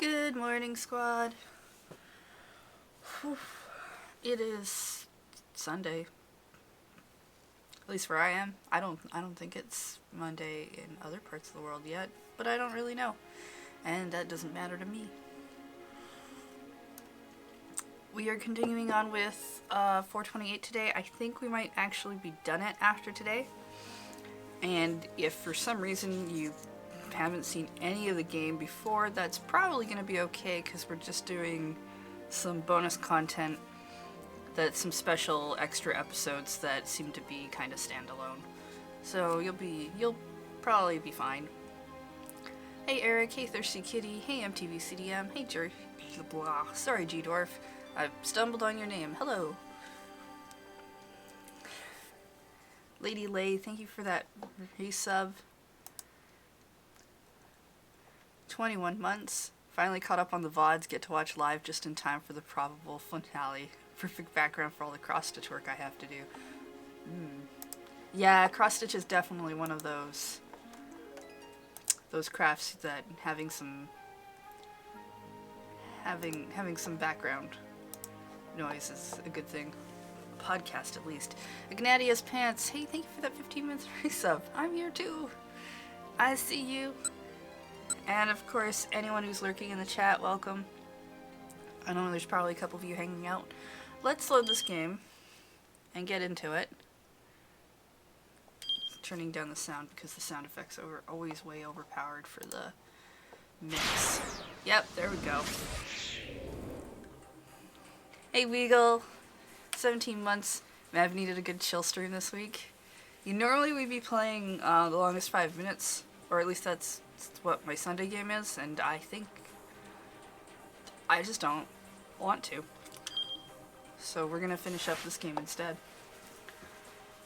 Good morning, squad. Whew. It is Sunday. At least where I am. I don't think it's Monday in other parts of the world yet, but I don't really know. And that doesn't matter to me. We are continuing on with 428 today. I think we might actually be done it after today. And if for some reason you haven't seen any of the game before, that's probably going to be okay because we're just doing some bonus content, that's some special extra episodes that seem to be kind of standalone. So you'll probably be fine. Hey Eric, hey Thirsty Kitty, hey MTV CDM, hey Jerry, blah, sorry G-Dwarf, I've stumbled on your name, hello. Lady Lay, thank you for that resub. 21 months. Finally caught up on the VODs, get to watch live just in time for the probable finale. Perfect background for all the cross-stitch work I have to do. Yeah, cross-stitch is definitely one of those crafts that having some background noise is a good thing. A podcast at least. Ignatius Pants, hey, thank you for that 15 minutes resub. I'm here too. I see you. And of course, anyone who's lurking in the chat, welcome. I know there's probably a couple of you hanging out. Let's load this game and get into it. Turning down the sound because the sound effects are always way overpowered for the mix. Yep, there we go. Hey Weagle, 17 months. I've needed a good chill stream this week. Normally we'd be playing the longest 5 minutes, or at least that's what my Sunday game is, and I think I just don't want to. So we're gonna finish up this game instead.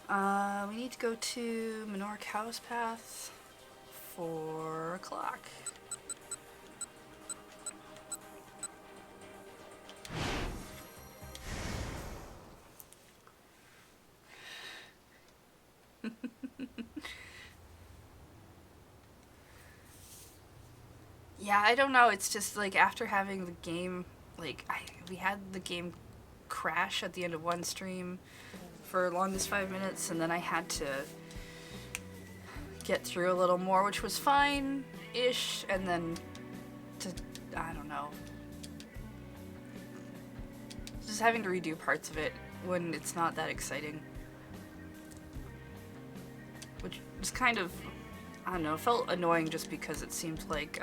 We need to go to Minorc House Path, 4 o'clock. Yeah, I don't know, it's just like after having the game, we had the game crash at the end of one stream for longest 5 minutes, and then I had to get through a little more, which was fine-ish, and then I don't know. Just having to redo parts of it when it's not that exciting. Which was kind of, I don't know, felt annoying just because it seemed like,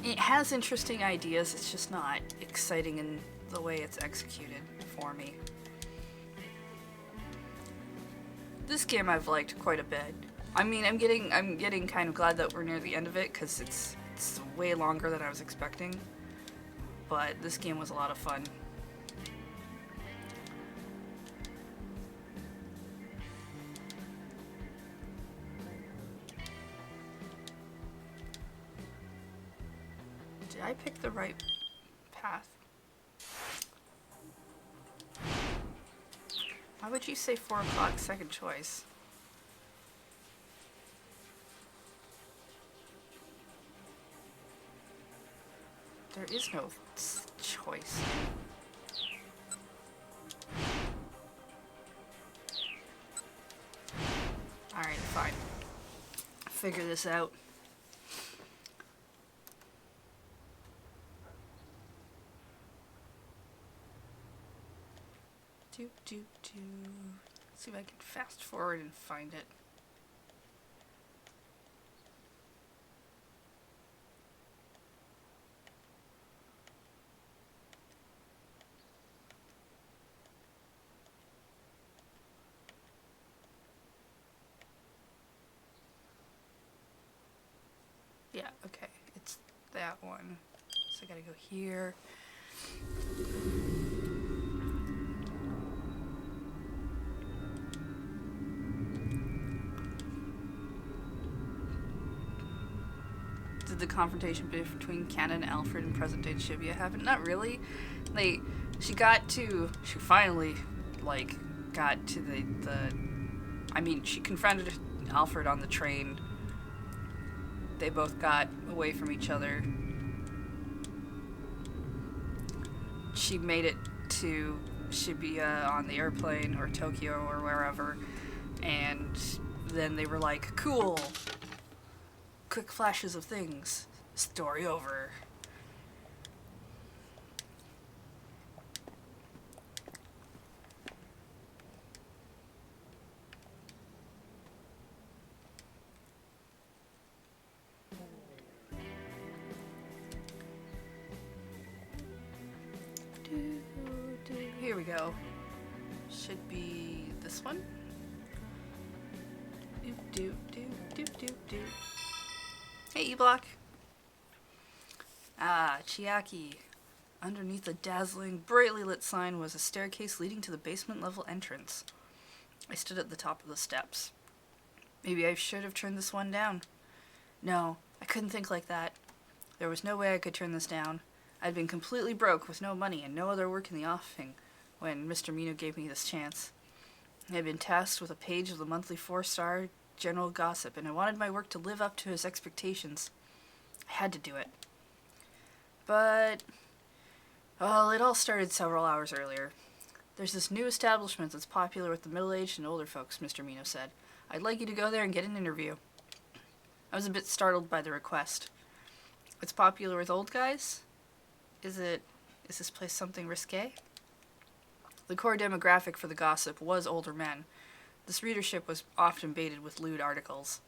it has interesting ideas, it's just not exciting in the way it's executed for me. This game I've liked quite a bit. I mean, I'm getting kind of glad that we're near the end of it because it's way longer than I was expecting. But this game was a lot of fun. Did I pick the right path? Why would you say 4 o'clock second choice? There is no choice. Alright, fine. Figure this out. See if I can fast forward and find it. Yeah, okay, it's that one. So I gotta go here. Did the confrontation between Canon and Alfred in present-day Shibuya happen? Not really. She finally, got to the... I mean, she confronted Alfred on the train they both got away from each other. She made it to Shibuya on the airplane, or Tokyo, or wherever, and then they were like, cool, quick flashes of things, story over. Here we go. Should be this one. Hey, E-Block. Ah, Chiaki. Underneath the dazzling, brightly lit sign was a staircase leading to the basement level entrance. I stood at the top of the steps. Maybe I should have turned this one down. No, I couldn't think like that. There was no way I could turn this down. I'd been completely broke with no money and no other work in the offing when Mr. Mino gave me this chance. I had been tasked with a page of the monthly 4-star general gossip, and I wanted my work to live up to his expectations. I had to do it. But, well, it all started several hours earlier. There's this new establishment that's popular with the middle-aged and older folks, Mr. Mino said. I'd like you to go there and get an interview. I was a bit startled by the request. It's popular with old guys? Is this place something risque? The core demographic for the gossip was older men. This readership was often baited with lewd articles.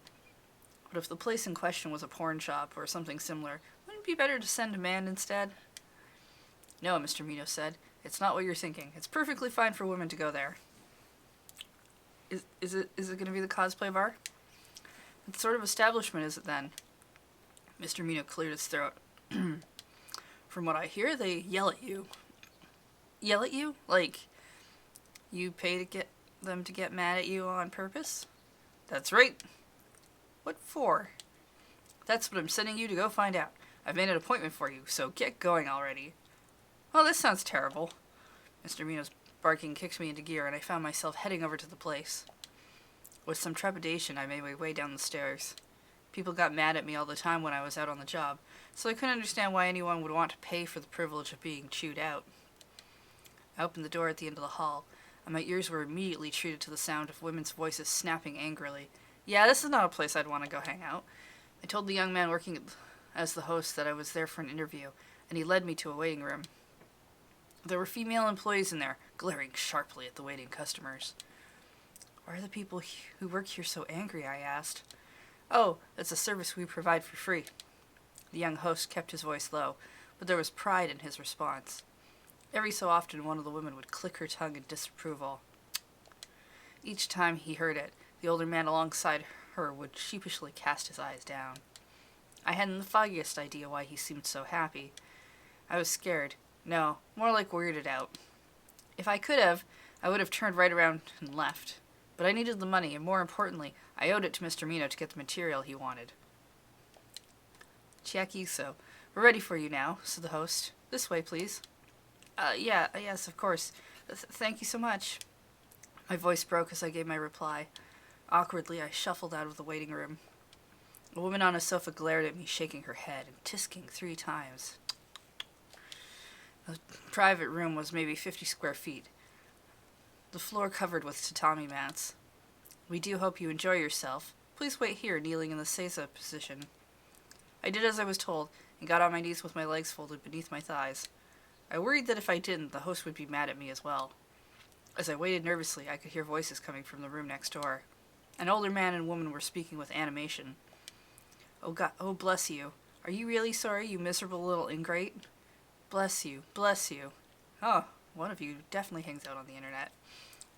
But if the place in question was a porn shop or something similar, wouldn't it be better to send a man instead? No, Mr. Mino said. It's not what you're thinking. It's perfectly fine for women to go there. Is it going to be the cosplay bar? What sort of establishment is it then? Mr. Mino cleared his throat. From what I hear, they yell at you. Yell at you? Like, you pay to get them to get mad at you on purpose? That's right. What for? That's what I'm sending you to go find out. I've made an appointment for you, so get going already. Well, this sounds terrible. Mr. Mino's barking kicked me into gear, and I found myself heading over to the place. With some trepidation, I made my way down the stairs. People got mad at me all the time when I was out on the job, so I couldn't understand why anyone would want to pay for the privilege of being chewed out. I opened the door at the end of the hall, and my ears were immediately treated to the sound of women's voices snapping angrily. Yeah, this is not a place I'd want to go hang out. I told the young man working as the host that I was there for an interview, and he led me to a waiting room. There were female employees in there, glaring sharply at the waiting customers. Why are the people who work here so angry? I asked. Oh, it's a service we provide for free. The young host kept his voice low, but there was pride in his response. Every so often, one of the women would click her tongue in disapproval. Each time he heard it, the older man alongside her would sheepishly cast his eyes down. I hadn't the foggiest idea why he seemed so happy. I was scared. No, more like weirded out. If I could have, I would have turned right around and left. But I needed the money, and more importantly, I owed it to Mr. Mino to get the material he wanted. Chiakiso, we're ready for you now, said the host. This way, please. Yes, of course. Thank you so much. My voice broke as I gave my reply. Awkwardly, I shuffled out of the waiting room. A woman on a sofa glared at me, shaking her head and tisking 3 times. The private room was maybe 50 square feet. The floor covered with tatami mats. We do hope you enjoy yourself. Please wait here, kneeling in the seiza position. I did as I was told, and got on my knees with my legs folded beneath my thighs. I worried that if I didn't, the host would be mad at me as well. As I waited nervously, I could hear voices coming from the room next door. An older man and woman were speaking with animation. Oh God, oh bless you. Are you really sorry, you miserable little ingrate? Bless you, bless you. Oh, one of you definitely hangs out on the internet.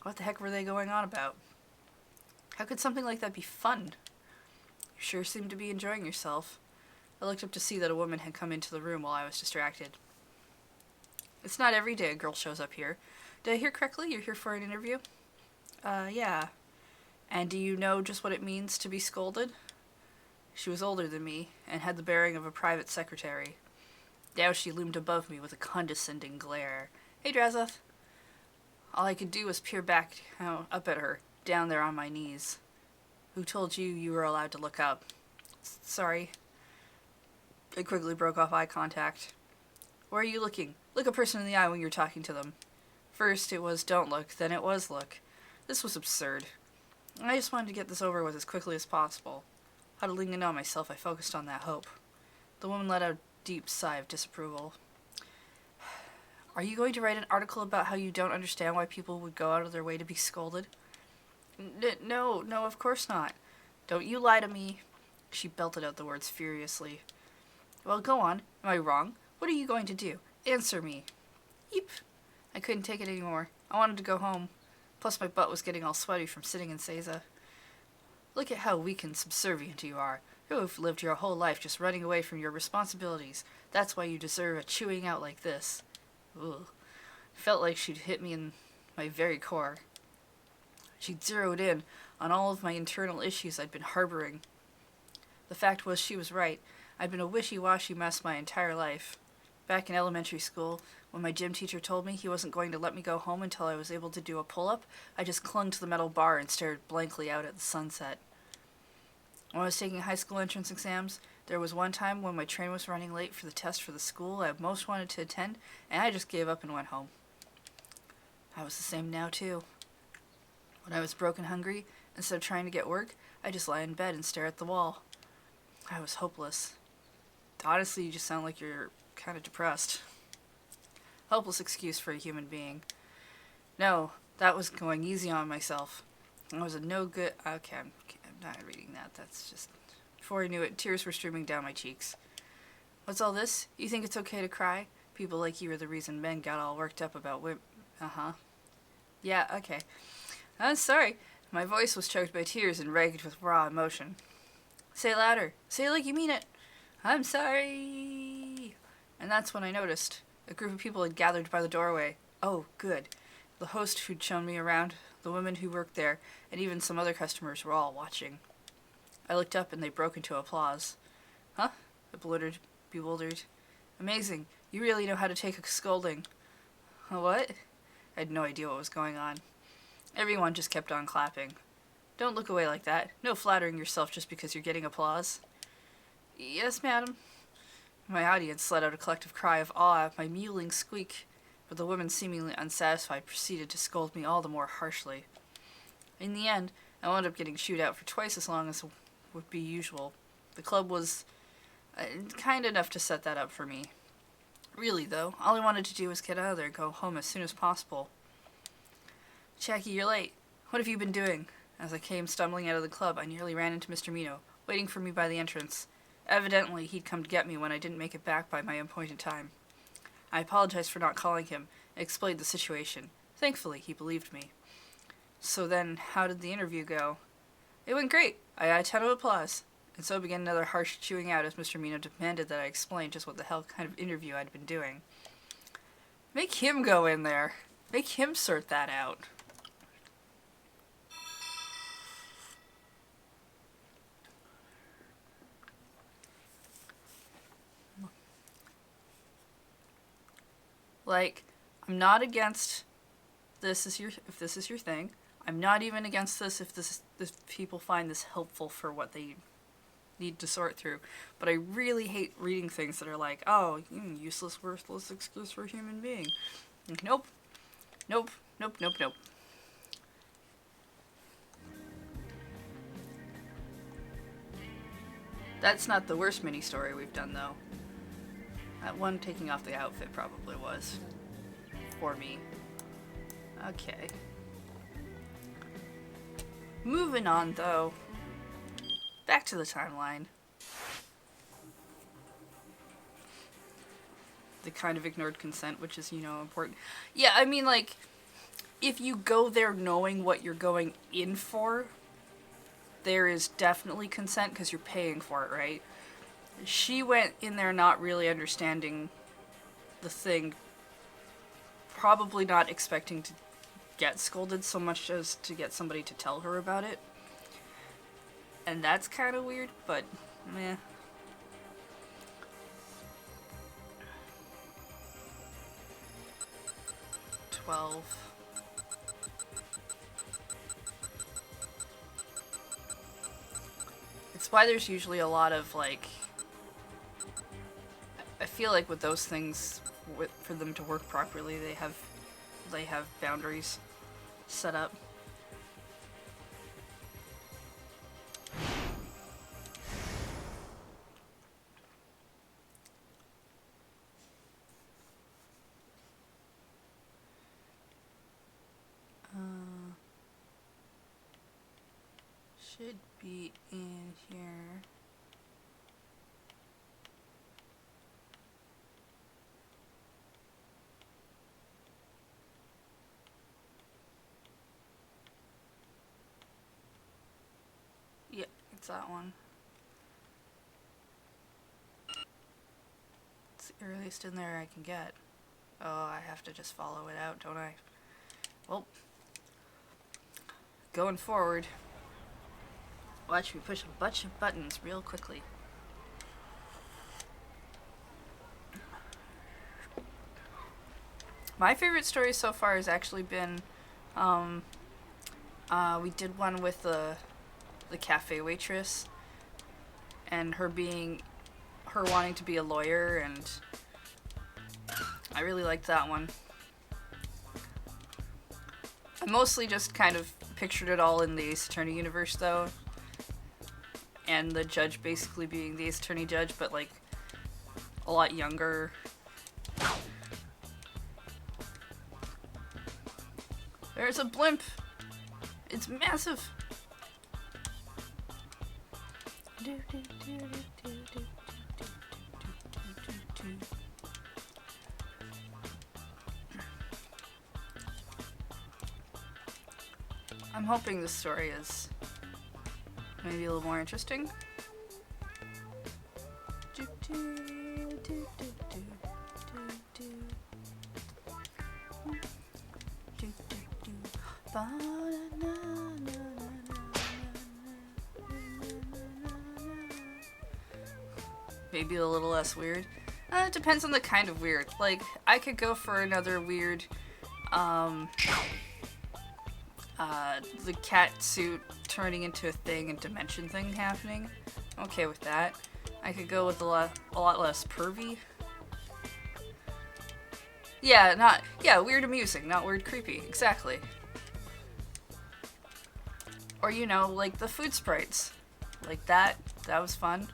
What the heck were they going on about? How could something like that be fun? You sure seemed to be enjoying yourself. I looked up to see that a woman had come into the room while I was distracted. It's not every day a girl shows up here. Did I hear correctly? You're here for an interview? Yeah. And do you know just what it means to be scolded? She was older than me, and had the bearing of a private secretary. Now she loomed above me with a condescending glare. Hey, Drazoth. All I could do was peer back up at her, down there on my knees. Who told you you were allowed to look up? Sorry. I quickly broke off eye contact. Where are you looking? Look a person in the eye when you're talking to them. First it was don't look, then it was look. This was absurd. I just wanted to get this over with as quickly as possible. Huddling in on myself, I focused on that hope. The woman let out a deep sigh of disapproval. Are you going to write an article about how you don't understand why people would go out of their way to be scolded? No, of course not. Don't you lie to me. She belted out the words furiously. Well, go on. Am I wrong? What are you going to do? Answer me. Eep. I couldn't take it anymore. I wanted to go home. Plus my butt was getting all sweaty from sitting in Seiza. Look at how weak and subservient you are. You have lived your whole life just running away from your responsibilities. That's why you deserve a chewing out like this. Ugh. Felt like she'd hit me in my very core. She'd zeroed in on all of my internal issues I'd been harboring. The fact was, she was right. I'd been a wishy-washy mess my entire life. Back in elementary school, when my gym teacher told me he wasn't going to let me go home until I was able to do a pull-up, I just clung to the metal bar and stared blankly out at the sunset. When I was taking high school entrance exams, there was one time when my train was running late for the test for the school I most wanted to attend, and I just gave up and went home. I was the same now, too. When I was broke and hungry, instead of trying to get work, I just lie in bed and stare at the wall. I was hopeless. Honestly, you just sound like you're kind of depressed. Hopeless excuse for a human being. No, that was going easy on myself. I was a no good... Okay, I'm not reading that. That's just... Before I knew it, tears were streaming down my cheeks. What's all this? You think it's okay to cry? People like you are the reason men got all worked up about women. Uh-huh. Yeah, okay. I'm sorry. My voice was choked by tears and ragged with raw emotion. Say louder. Say it like you mean it. I'm sorry. And that's when I noticed. A group of people had gathered by the doorway. Oh, good. The host who'd shown me around, the women who worked there, and even some other customers were all watching. I looked up and they broke into applause. Huh? I bewildered. Amazing. You really know how to take a scolding. What? I had no idea what was going on. Everyone just kept on clapping. Don't look away like that. No flattering yourself just because you're getting applause. Yes, madam. My audience let out a collective cry of awe at my mewling squeak, but the woman, seemingly unsatisfied, proceeded to scold me all the more harshly. In the end, I wound up getting chewed out for twice as long as would be usual. The club was kind enough to set that up for me. Really, though, all I wanted to do was get out of there and go home as soon as possible. Jackie, you're late. What have you been doing? As I came stumbling out of the club, I nearly ran into Mr. Mino, waiting for me by the entrance. Evidently, he'd come to get me when I didn't make it back by my appointed time. I apologized for not calling him and explained the situation. Thankfully, he believed me. So then, how did the interview go? It went great. I got a ton of applause. And so began another harsh chewing out as Mr. Mino demanded that I explain just what the hell kind of interview I'd been doing. Make him go in there. Make him sort that out. Like, I'm not against if this is your thing. I'm not even against this if people find this helpful for what they need to sort through. But I really hate reading things that are like, oh, useless, worthless excuse for a human being. Nope. Nope. Nope, nope, nope. That's not the worst mini story we've done, though. That one taking off the outfit probably was. For me. Okay. Moving on, though. Back to the timeline. The kind of ignored consent, which is, important. Yeah, I mean, like, if you go there knowing what you're going in for, there is definitely consent because you're paying for it, right? She went in there not really understanding the thing, probably not expecting to get scolded so much as to get somebody to tell her about it. And that's kind of weird, but meh. It's why there's usually a lot of, like, feel like with those things, for them to work properly, they have boundaries set up. Should be in here. Yep, it's that one. It's the earliest in there I can get. Oh, I have to just follow it out, don't I? Well, going forward. Watch me push a bunch of buttons real quickly. My favorite story so far has actually been, we did one with the cafe waitress, and her wanting to be a lawyer, and I really liked that one. I mostly just kind of pictured it all in the Ace Attorney universe, though. And the judge basically being the Ace Attorney judge, but like a lot younger. There's a blimp! It's massive! I'm hoping this story is maybe a little more interesting. Maybe a little less weird. It depends on the kind of weird. Like, I could go for another weird, the cat suit turning into a thing and dimension thing happening. I'm okay with that. I could go with a lot less pervy. Yeah, weird amusing, not weird creepy. Exactly. Or, you know, like the food sprites. Like that was fun.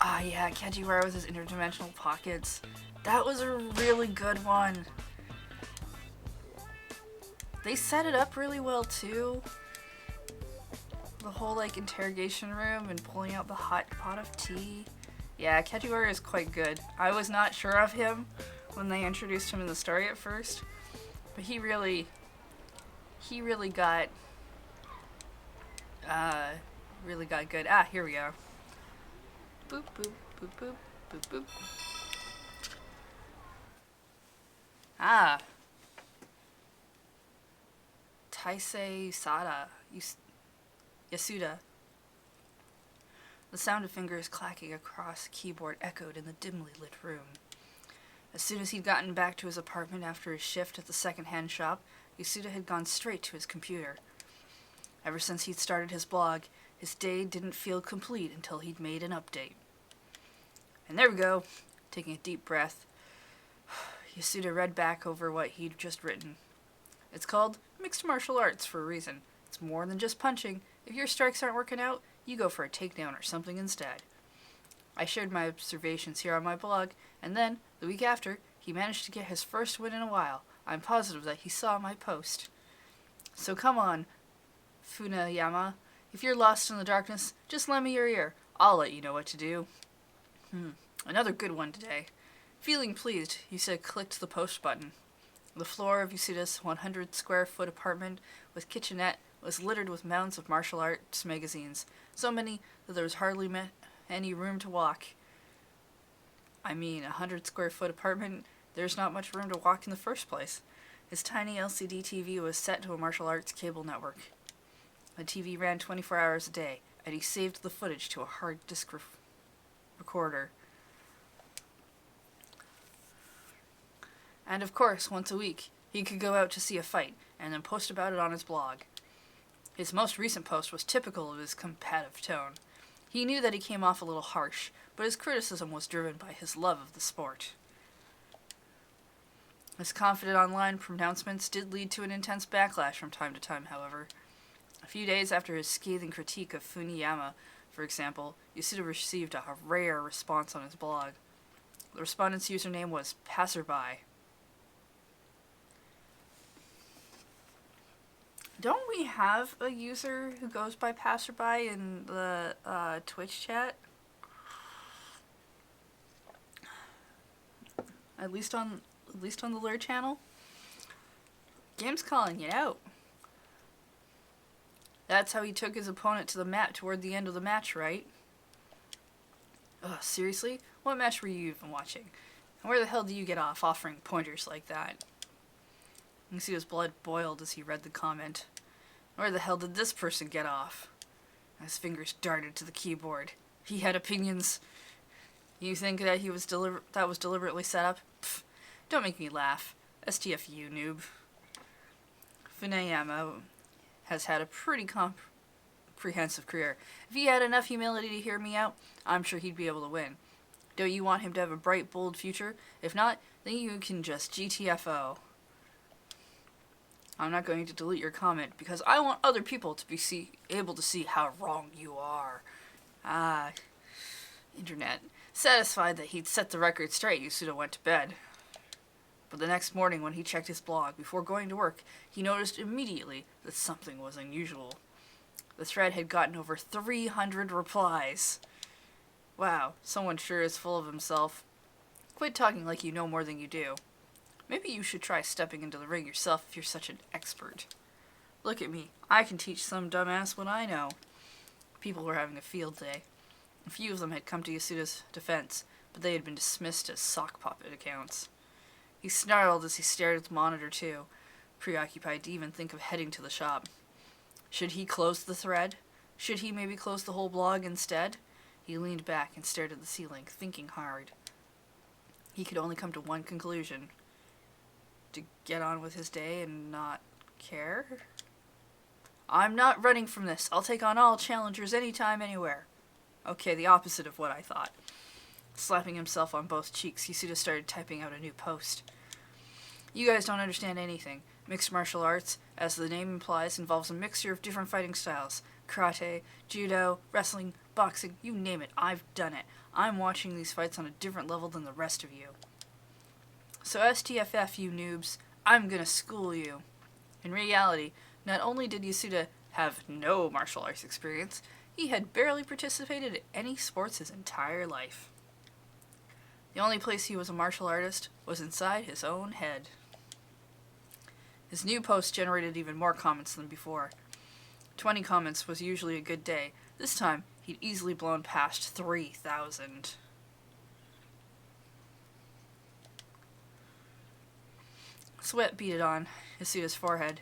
Ah, yeah, Kajiwara with his interdimensional pockets. That was a really good one. They set it up really well, too. The whole, like, interrogation room and pulling out the hot pot of tea. Yeah, Kajiwara is quite good. I was not sure of him when they introduced him in the story at first, but he really got good. Ah, here we go. Boop, boop, boop, boop, boop, boop. Ah. Taisei Yasuda. The sound of fingers clacking across the keyboard echoed in the dimly lit room. As soon as he'd gotten back to his apartment after his shift at the second-hand shop, Yasuda had gone straight to his computer. Ever since he'd started his blog, his day didn't feel complete until he'd made an update. And there we go. Taking a deep breath, Yasuda read back over what he'd just written. It's called Mixed Martial Arts for a reason. It's more than just punching. If your strikes aren't working out, you go for a takedown or something instead. I shared my observations here on my blog, and then, the week after, he managed to get his first win in a while. I'm positive that he saw my post. So come on, Funayama. If you're lost in the darkness, just lend me your ear. I'll let you know what to do. Another good one today. Feeling pleased, Yasuda clicked the post button. The floor of Yasuda's 100-square-foot apartment with kitchenette was littered with mounds of martial arts magazines, so many that there was hardly any room to walk. I mean, a 100-square-foot apartment, there's not much room to walk in the first place. His tiny LCD TV was set to a martial arts cable network. The TV ran 24 hours a day, and he saved the footage to a hard disk recorder. And of course, once a week, he could go out to see a fight, and then post about it on his blog. His most recent post was typical of his combative tone. He knew that he came off a little harsh, but his criticism was driven by his love of the sport. His confident online pronouncements did lead to an intense backlash from time to time, however. A few days after his scathing critique of Funiyama, for example, Yasuda received a rare response on his blog. The respondent's username was Passerby. Don't we have a user who goes by Passerby in the Twitch chat? At least on the Lure channel? Game's calling you out. That's how he took his opponent to the mat toward the end of the match, right? Ugh, seriously? What match were you even watching? And where the hell do you get off offering pointers like that? You can see his blood boiled as he read the comment. Where the hell did this person get off? His fingers darted to the keyboard. He had opinions. You think that that was deliberately set up? Pfft, don't make me laugh. STFU, noob. Funayama has had a pretty comprehensive career. If he had enough humility to hear me out, I'm sure he'd be able to win. Don't you want him to have a bright, bold future? If not, then you can just GTFO. I'm not going to delete your comment because I want other people to be able to see how wrong you are. Internet. Satisfied that he'd set the record straight, Yasuda went to bed. But the next morning when he checked his blog before going to work, he noticed immediately that something was unusual. The thread had gotten over 300 replies. Wow, someone sure is full of himself. Quit talking like you know more than you do. Maybe you should try stepping into the ring yourself if you're such an expert. Look at me. I can teach some dumbass what I know. People were having a field day. A few of them had come to Yasuda's defense, but they had been dismissed as sock puppet accounts. He snarled as he stared at the monitor too, preoccupied to even think of heading to the shop. Should he close the thread? Should he maybe close the whole blog instead? He leaned back and stared at the ceiling, thinking hard. He could only come to one conclusion. To get on with his day and not care? I'm not running from this. I'll take on all challengers anytime, anywhere. Okay, the opposite of what I thought. Slapping himself on both cheeks, Yasuda started typing out a new post. You guys don't understand anything. Mixed martial arts, as the name implies, involves a mixture of different fighting styles. Karate, judo, wrestling, boxing, you name it, I've done it. I'm watching these fights on a different level than the rest of you. So STFF, you noobs, I'm gonna school you. In reality, not only did Yasuda have no martial arts experience, he had barely participated in any sports his entire life. The only place he was a martial artist was inside his own head. His new post generated even more comments than before. 20 comments was usually a good day. This time, he'd easily blown past 3,000. Sweat beaded on Yasuda's forehead.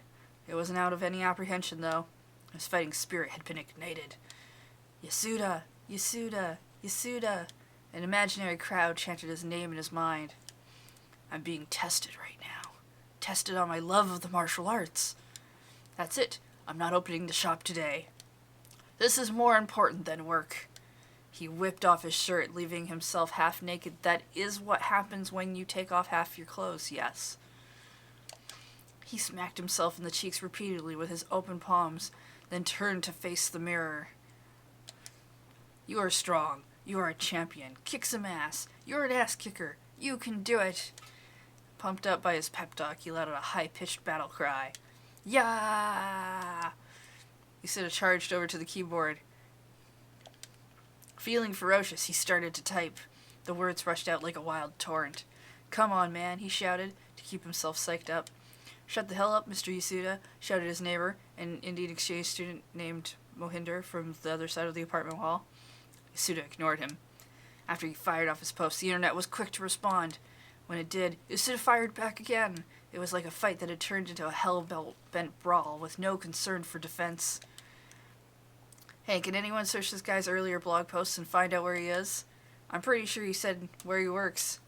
It wasn't out of any apprehension, though. His fighting spirit had been ignited. Yasuda! Yasuda! Yasuda! An imaginary crowd chanted his name in his mind. I'm being tested right now. Tested on my love of the martial arts. That's it. I'm not opening the shop today. This is more important than work. He whipped off his shirt, leaving himself half naked. That is what happens when you take off half your clothes, yes. He smacked himself in the cheeks repeatedly with his open palms, then turned to face the mirror. You are strong. You are a champion. Kick some ass. You're an ass kicker. You can do it. Pumped up by his pep talk, he let out a high-pitched battle cry. Yeah! Yasuda charged over to the keyboard. Feeling ferocious, he started to type. The words rushed out like a wild torrent. Come on, man, he shouted, to keep himself psyched up. Shut the hell up, Mr. Yasuda, shouted his neighbor, an Indian exchange student named Mohinder from the other side of the apartment wall. Yasuda ignored him. After he fired off his post, the internet was quick to respond. When it did, Yasuda fired back again. It was like a fight that had turned into a hell-bent brawl with no concern for defense. Hey, can anyone search this guy's earlier blog posts and find out where he is? I'm pretty sure he said where he works.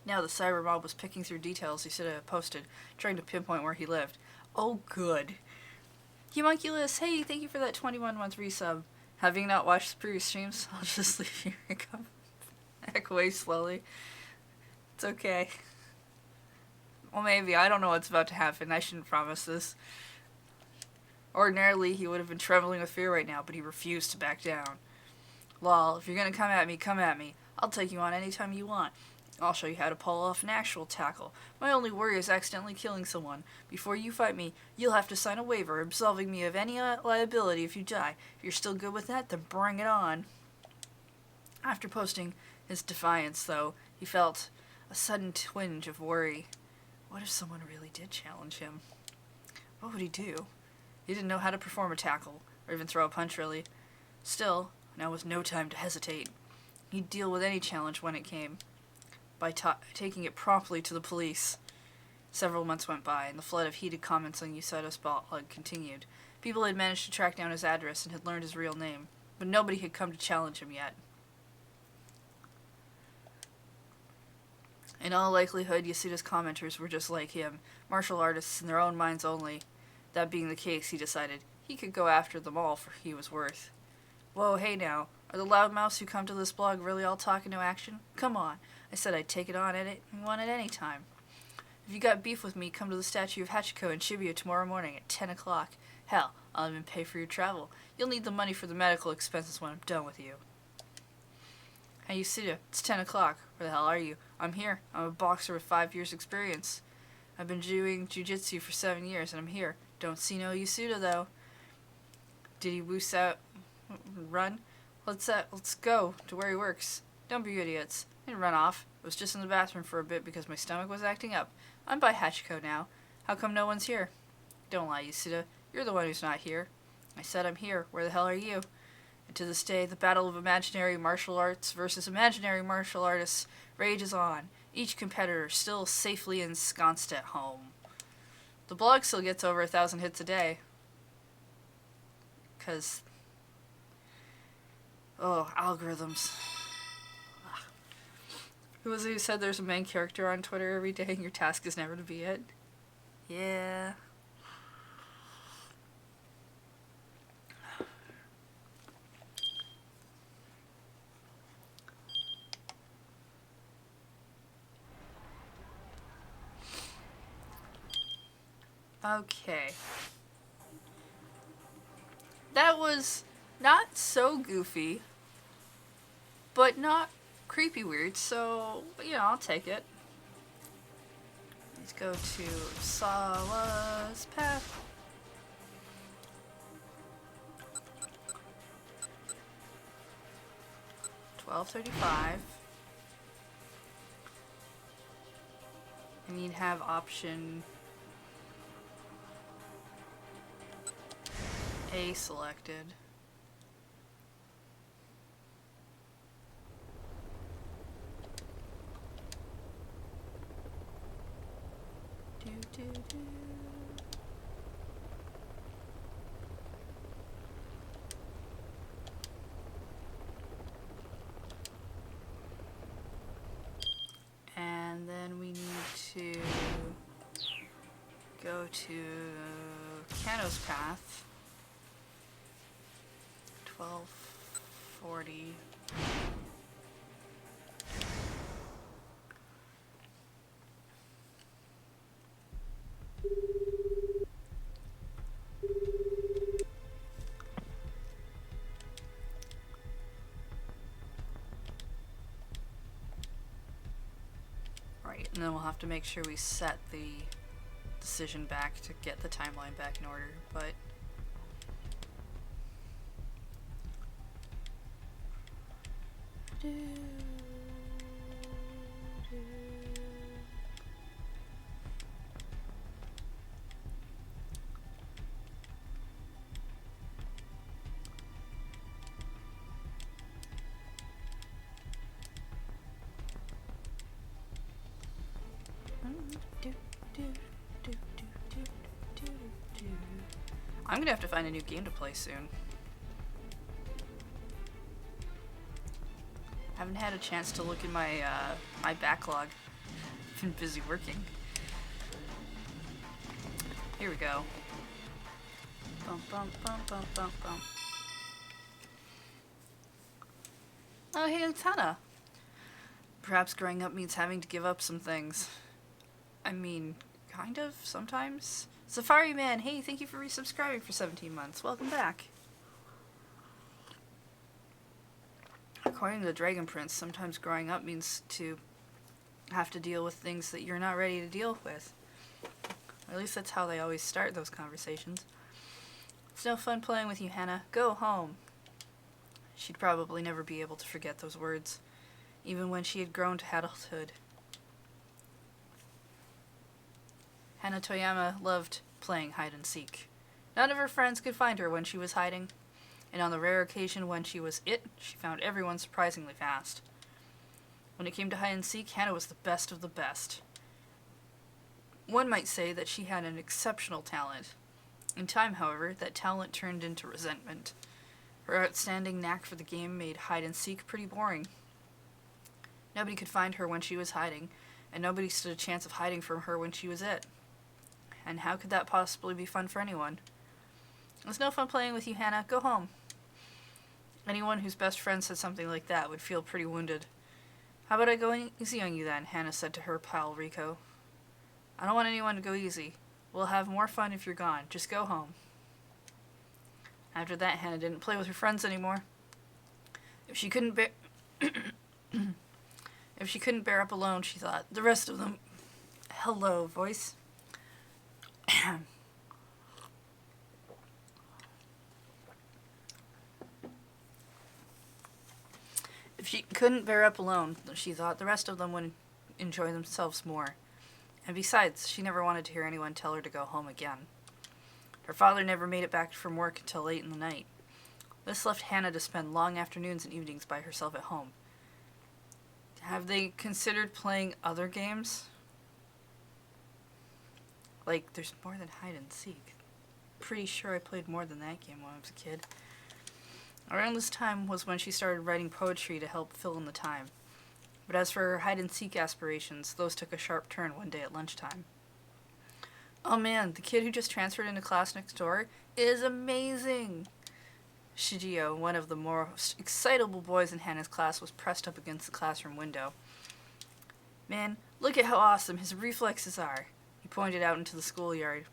Now the cyber mob was picking through details Yasuda posted, trying to pinpoint where he lived. Oh, good. Homunculus, hey, thank you for that 21-month resub. Having not watched the previous streams, I'll just leave you and come back away slowly. It's okay. Well, maybe. I don't know what's about to happen. I shouldn't promise this. Ordinarily, he would have been trembling with fear right now, but he refused to back down. Lol, if you're gonna come at me, come at me. I'll take you on anytime you want. I'll show you how to pull off an actual tackle. My only worry is accidentally killing someone. Before you fight me, you'll have to sign a waiver absolving me of any liability if you die. If you're still good with that, then bring it on. After posting his defiance, though, he felt a sudden twinge of worry. What if someone really did challenge him? What would he do? He didn't know how to perform a tackle, or even throw a punch, really. Still, now was no time to hesitate. He'd deal with any challenge when it came, by taking it promptly to the police. Several months went by, and the flood of heated comments on Yasuda's blog continued. People had managed to track down his address and had learned his real name, but nobody had come to challenge him yet. In all likelihood, Yasuda's commenters were just like him, martial artists in their own minds only. That being the case, he decided he could go after them all for he was worth. Whoa, hey now, are the loudmouths who come to this blog really all talk and no action? Come on, I said I'd take it on at any time. If you got beef with me, come to the statue of Hachiko in Shibuya tomorrow morning at 10 o'clock. Hell, I'll even pay for your travel. You'll need the money for the medical expenses when I'm done with you. Hey Yasuda, it's 10 o'clock. Where the hell are you? I'm here. I'm a boxer with 5 years experience. I've been doing jiu-jitsu for 7 years and I'm here. Don't see no Yasuda though. Did he woos out? Run? Let's go to where he works. Don't be idiots. I didn't run off. I was just in the bathroom for a bit because my stomach was acting up. I'm by Hachiko now. How come no one's here? Don't lie, Yasuda. You're the one who's not here. I said I'm here. Where the hell are you? And to this day, the battle of imaginary martial arts versus imaginary martial artists rages on, each competitor still safely ensconced at home. The blog still gets over 1,000 hits a day. 'Cause... oh, algorithms. Who was it who said there's a main character on Twitter every day and your task is never to be it? Yeah. Okay. That was not so goofy, but not creepy weird, so, you know, I'll take it. Let's go to Sawa's Path. $12.35. And you'd have option A selected. And then we need to go to Kano's Path. 1240. Right, and then we'll have to make sure we set the decision back to get the timeline back in order, but I'm gonna have to find a new game to play soon. I haven't had a chance to look in my my backlog. I've been busy working. Here we go. Bum bum bum bum bum bum. Oh hey, it's Hannah. Perhaps growing up means having to give up some things. I mean, kind of, sometimes. Safari Man, hey, thank you for resubscribing for 17 months. Welcome back. According to the Dragon Prince, sometimes growing up means to have to deal with things that you're not ready to deal with. Or at least that's how they always start those conversations. It's no fun playing with you, Hannah. Go home. She'd probably never be able to forget those words, even when she had grown to adulthood. Hannah Toyama loved playing hide-and-seek. None of her friends could find her when she was hiding, and on the rare occasion when she was it, she found everyone surprisingly fast. When it came to hide-and-seek, Hannah was the best of the best. One might say that she had an exceptional talent. In time, however, that talent turned into resentment. Her outstanding knack for the game made hide-and-seek pretty boring. Nobody could find her when she was hiding, and nobody stood a chance of hiding from her when she was it. And how could that possibly be fun for anyone? It was no fun playing with you, Hannah. Go home. Anyone whose best friend said something like that would feel pretty wounded. How about I go easy on you then, Hannah said to her pal Rico. I don't want anyone to go easy. We'll have more fun if you're gone. Just go home. After that, Hannah didn't play with her friends anymore. If she couldn't bear up alone, she thought, the rest of them... Hello, voice. If she couldn't bear up alone, she thought the rest of them would enjoy themselves more. And besides, she never wanted to hear anyone tell her to go home again. Her father never made it back from work until late in the night. This left Hannah to spend long afternoons and evenings by herself at home. Have they considered playing other games? Like, there's more than hide and seek. Pretty sure I played more than that game when I was a kid. Around this time was when she started writing poetry to help fill in the time. But as for her hide-and-seek aspirations, those took a sharp turn one day at lunchtime. Oh man, the kid who just transferred into class next door is amazing! Shigio, one of the most excitable boys in Hannah's class, was pressed up against the classroom window. Man, look at how awesome his reflexes are! He pointed out into the schoolyard.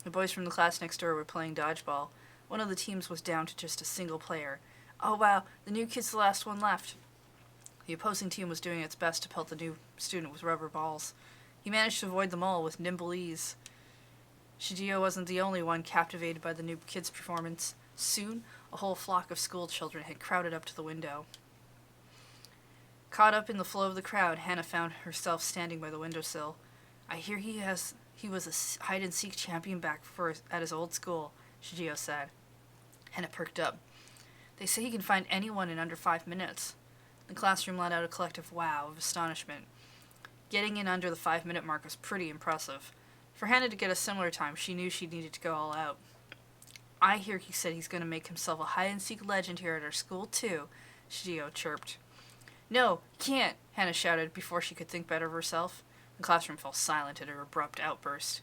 The boys from the class next door were playing dodgeball. One of the teams was down to just a single player. Oh wow, the new kid's the last one left. The opposing team was doing its best to pelt the new student with rubber balls. He managed to avoid them all with nimble ease. Shigio wasn't the only one captivated by the new kid's performance. Soon, a whole flock of school children had crowded up to the window. Caught up in the flow of the crowd, Hannah found herself standing by the windowsill. I hear he was a hide-and-seek champion at his old school, Shigio said. Hannah perked up. They say he can find anyone in under 5 minutes. The classroom let out a collective wow of astonishment. Getting in under the 5-minute mark was pretty impressive. For Hannah to get a similar time, she knew she needed to go all out. I hear he said he's going to make himself a hide-and-seek legend here at our school, too, Shigio chirped. No, he can't, Hannah shouted before she could think better of herself. The classroom fell silent at her abrupt outburst.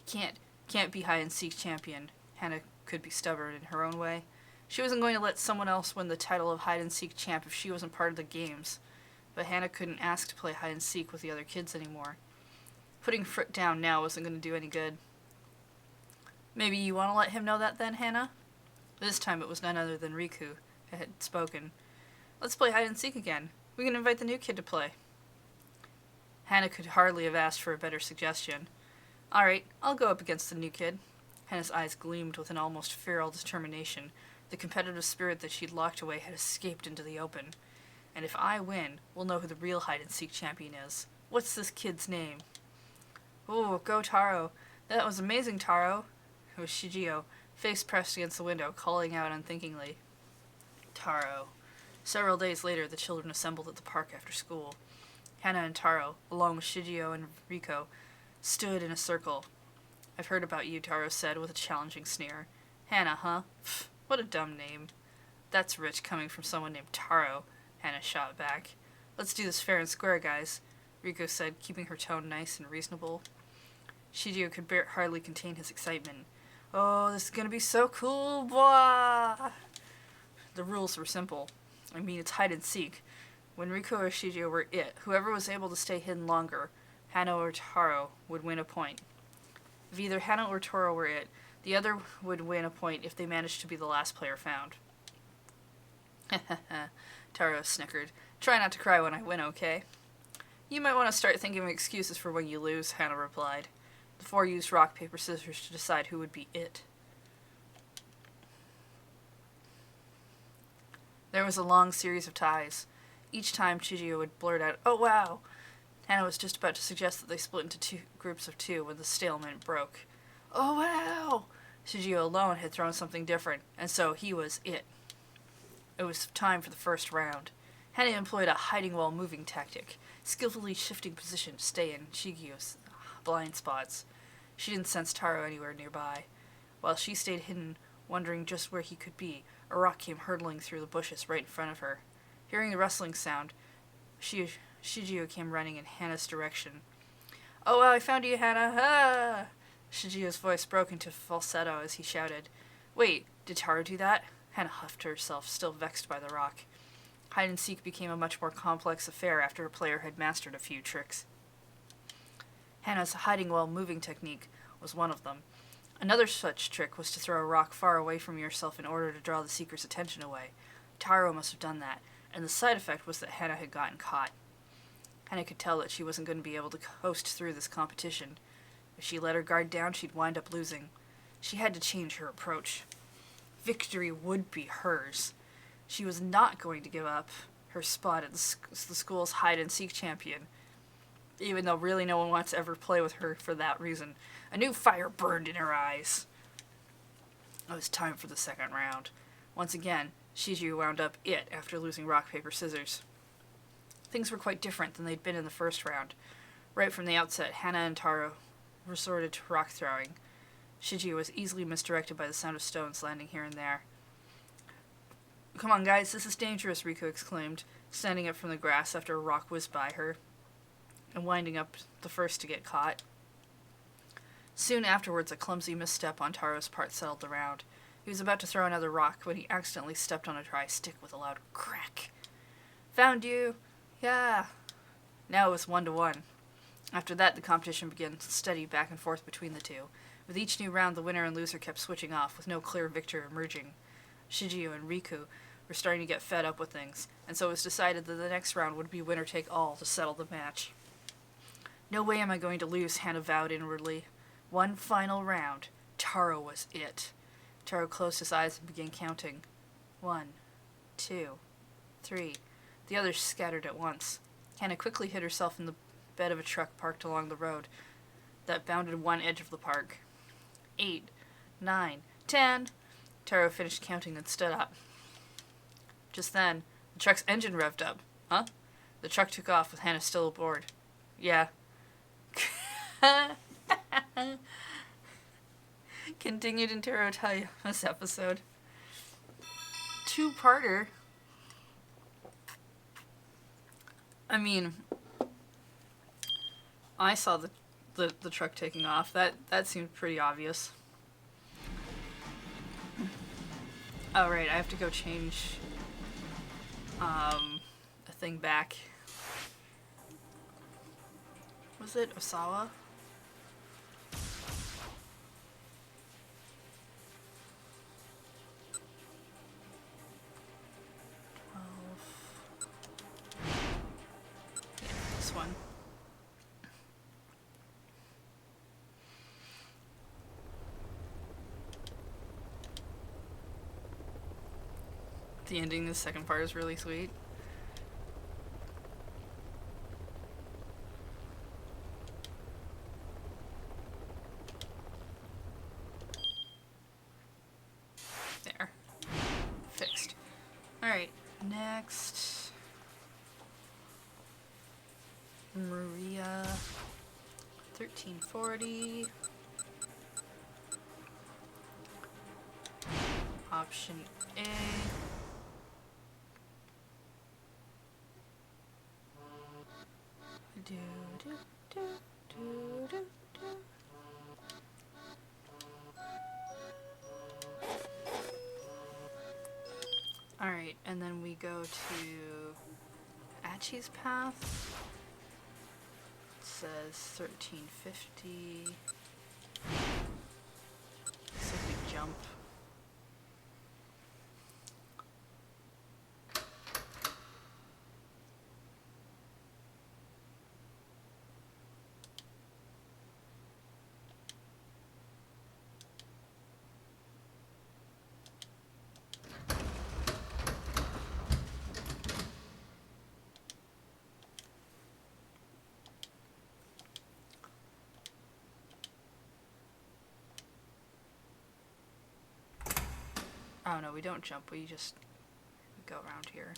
He can't be hide-and-seek champion. Hannah could be stubborn in her own way. She wasn't going to let someone else win the title of hide-and-seek champ if she wasn't part of the games. But Hannah couldn't ask to play hide-and-seek with the other kids anymore. Putting Frit down now wasn't going to do any good. Maybe you want to let him know that then, Hannah? This time it was none other than Riku that had spoken. Let's play hide-and-seek again. We can invite the new kid to play. Hannah could hardly have asked for a better suggestion. All right, I'll go up against the new kid. Hannah's eyes gleamed with an almost feral determination. The competitive spirit that she'd locked away had escaped into the open. And if I win, we'll know who the real hide-and-seek champion is. What's this kid's name? Ooh, go Taro. That was amazing, Taro. It was Shigio, face pressed against the window, calling out unthinkingly. Taro. Several days later, the children assembled at the park after school. Hannah and Taro, along with Shigio and Riko, stood in a circle. I've heard about you, Taro said with a challenging sneer. Hana, huh? Pfft, what a dumb name. That's rich coming from someone named Taro, Hana shot back. Let's do this fair and square, guys, Riko said, keeping her tone nice and reasonable. Shigeru could hardly contain his excitement. Oh, this is gonna be so cool, boy! The rules were simple. I mean, it's hide and seek. When Riko or Shigeru were it, whoever was able to stay hidden longer, Hana or Taro, would win a point. If either Hana or Taro were it, the other would win a point if they managed to be the last player found. Taro snickered. Try not to cry when I win, okay? You might want to start thinking of excuses for when you lose, Hana replied. The four used rock, paper, scissors to decide who would be it. There was a long series of ties. Each time, Shigeru would blurt out, "Oh wow!" Hana was just about to suggest that they split into two groups of two when the stalemate broke. "Oh wow!" Shigeru alone had thrown something different, and so he was it. It was time for the first round. Hana employed a hiding while moving tactic, skillfully shifting position to stay in Shigeru's blind spots. She didn't sense Taro anywhere nearby. While she stayed hidden, wondering just where he could be, a rock came hurtling through the bushes right in front of her. Hearing the rustling sound, Shigeru came running in Hana's direction. "Oh, well, I found you, Hana! Ah!" Shigeru's voice broke into falsetto as he shouted. "Wait, did Taro do that?" Hana huffed to herself, still vexed by the rock. Hide-and-seek became a much more complex affair after a player had mastered a few tricks. Hana's hiding-while-moving technique was one of them. Another such trick was to throw a rock far away from yourself in order to draw the seeker's attention away. Taro must have done that, and the side effect was that Hana had gotten caught. Hana could tell that she wasn't going to be able to coast through this competition. If she let her guard down, she'd wind up losing. She had to change her approach. Victory would be hers. She was not going to give up her spot as the school's hide-and-seek champion, even though really no one wants to ever play with her for that reason. A new fire burned in her eyes. It was time for the second round. Once again, Shigeru wound up it after losing rock, paper, scissors. Things were quite different than they'd been in the first round. Right from the outset, Hana and Taro resorted to rock throwing. Shigeru was easily misdirected by the sound of stones landing here and there. "Come on, guys, this is dangerous," Riko exclaimed, standing up from the grass after a rock whizzed by her, and winding up the first to get caught. Soon afterwards, a clumsy misstep on Taro's part settled the round. He was about to throw another rock when he accidentally stepped on a dry stick with a loud crack. "Found you! Yeah!" Now it was 1-1. After that, the competition began steady back and forth between the two. With each new round, the winner and loser kept switching off, with no clear victor emerging. Shigeru and Riku were starting to get fed up with things, and so it was decided that the next round would be winner-take-all to settle the match. "No way am I going to lose," Hana vowed inwardly. One final round. Taro was it. Taro closed his eyes and began counting. 1, 2, 3. The others scattered at once. Hana quickly hid herself in the bed of a truck parked along the road that bounded one edge of the park. 8, 9, 10. Taro finished counting and stood up. Just then, the truck's engine revved up. Huh? The truck took off with Hana still aboard. Yeah. Continued in Taro Tell this episode. Two-parter. I mean, I saw the truck taking off. That seemed pretty obvious. Oh, right, I have to go change a thing back. Was it Osawa? Yeah, this one. The ending, the second part is really sweet. There. Fixed. Alright, next. Maria. 1340. Option A. Do, do, do, do, do, do. Alright, and then we go to Achi's path. It says 1350. Looks like we jump. Oh no, we don't jump, we just go around here.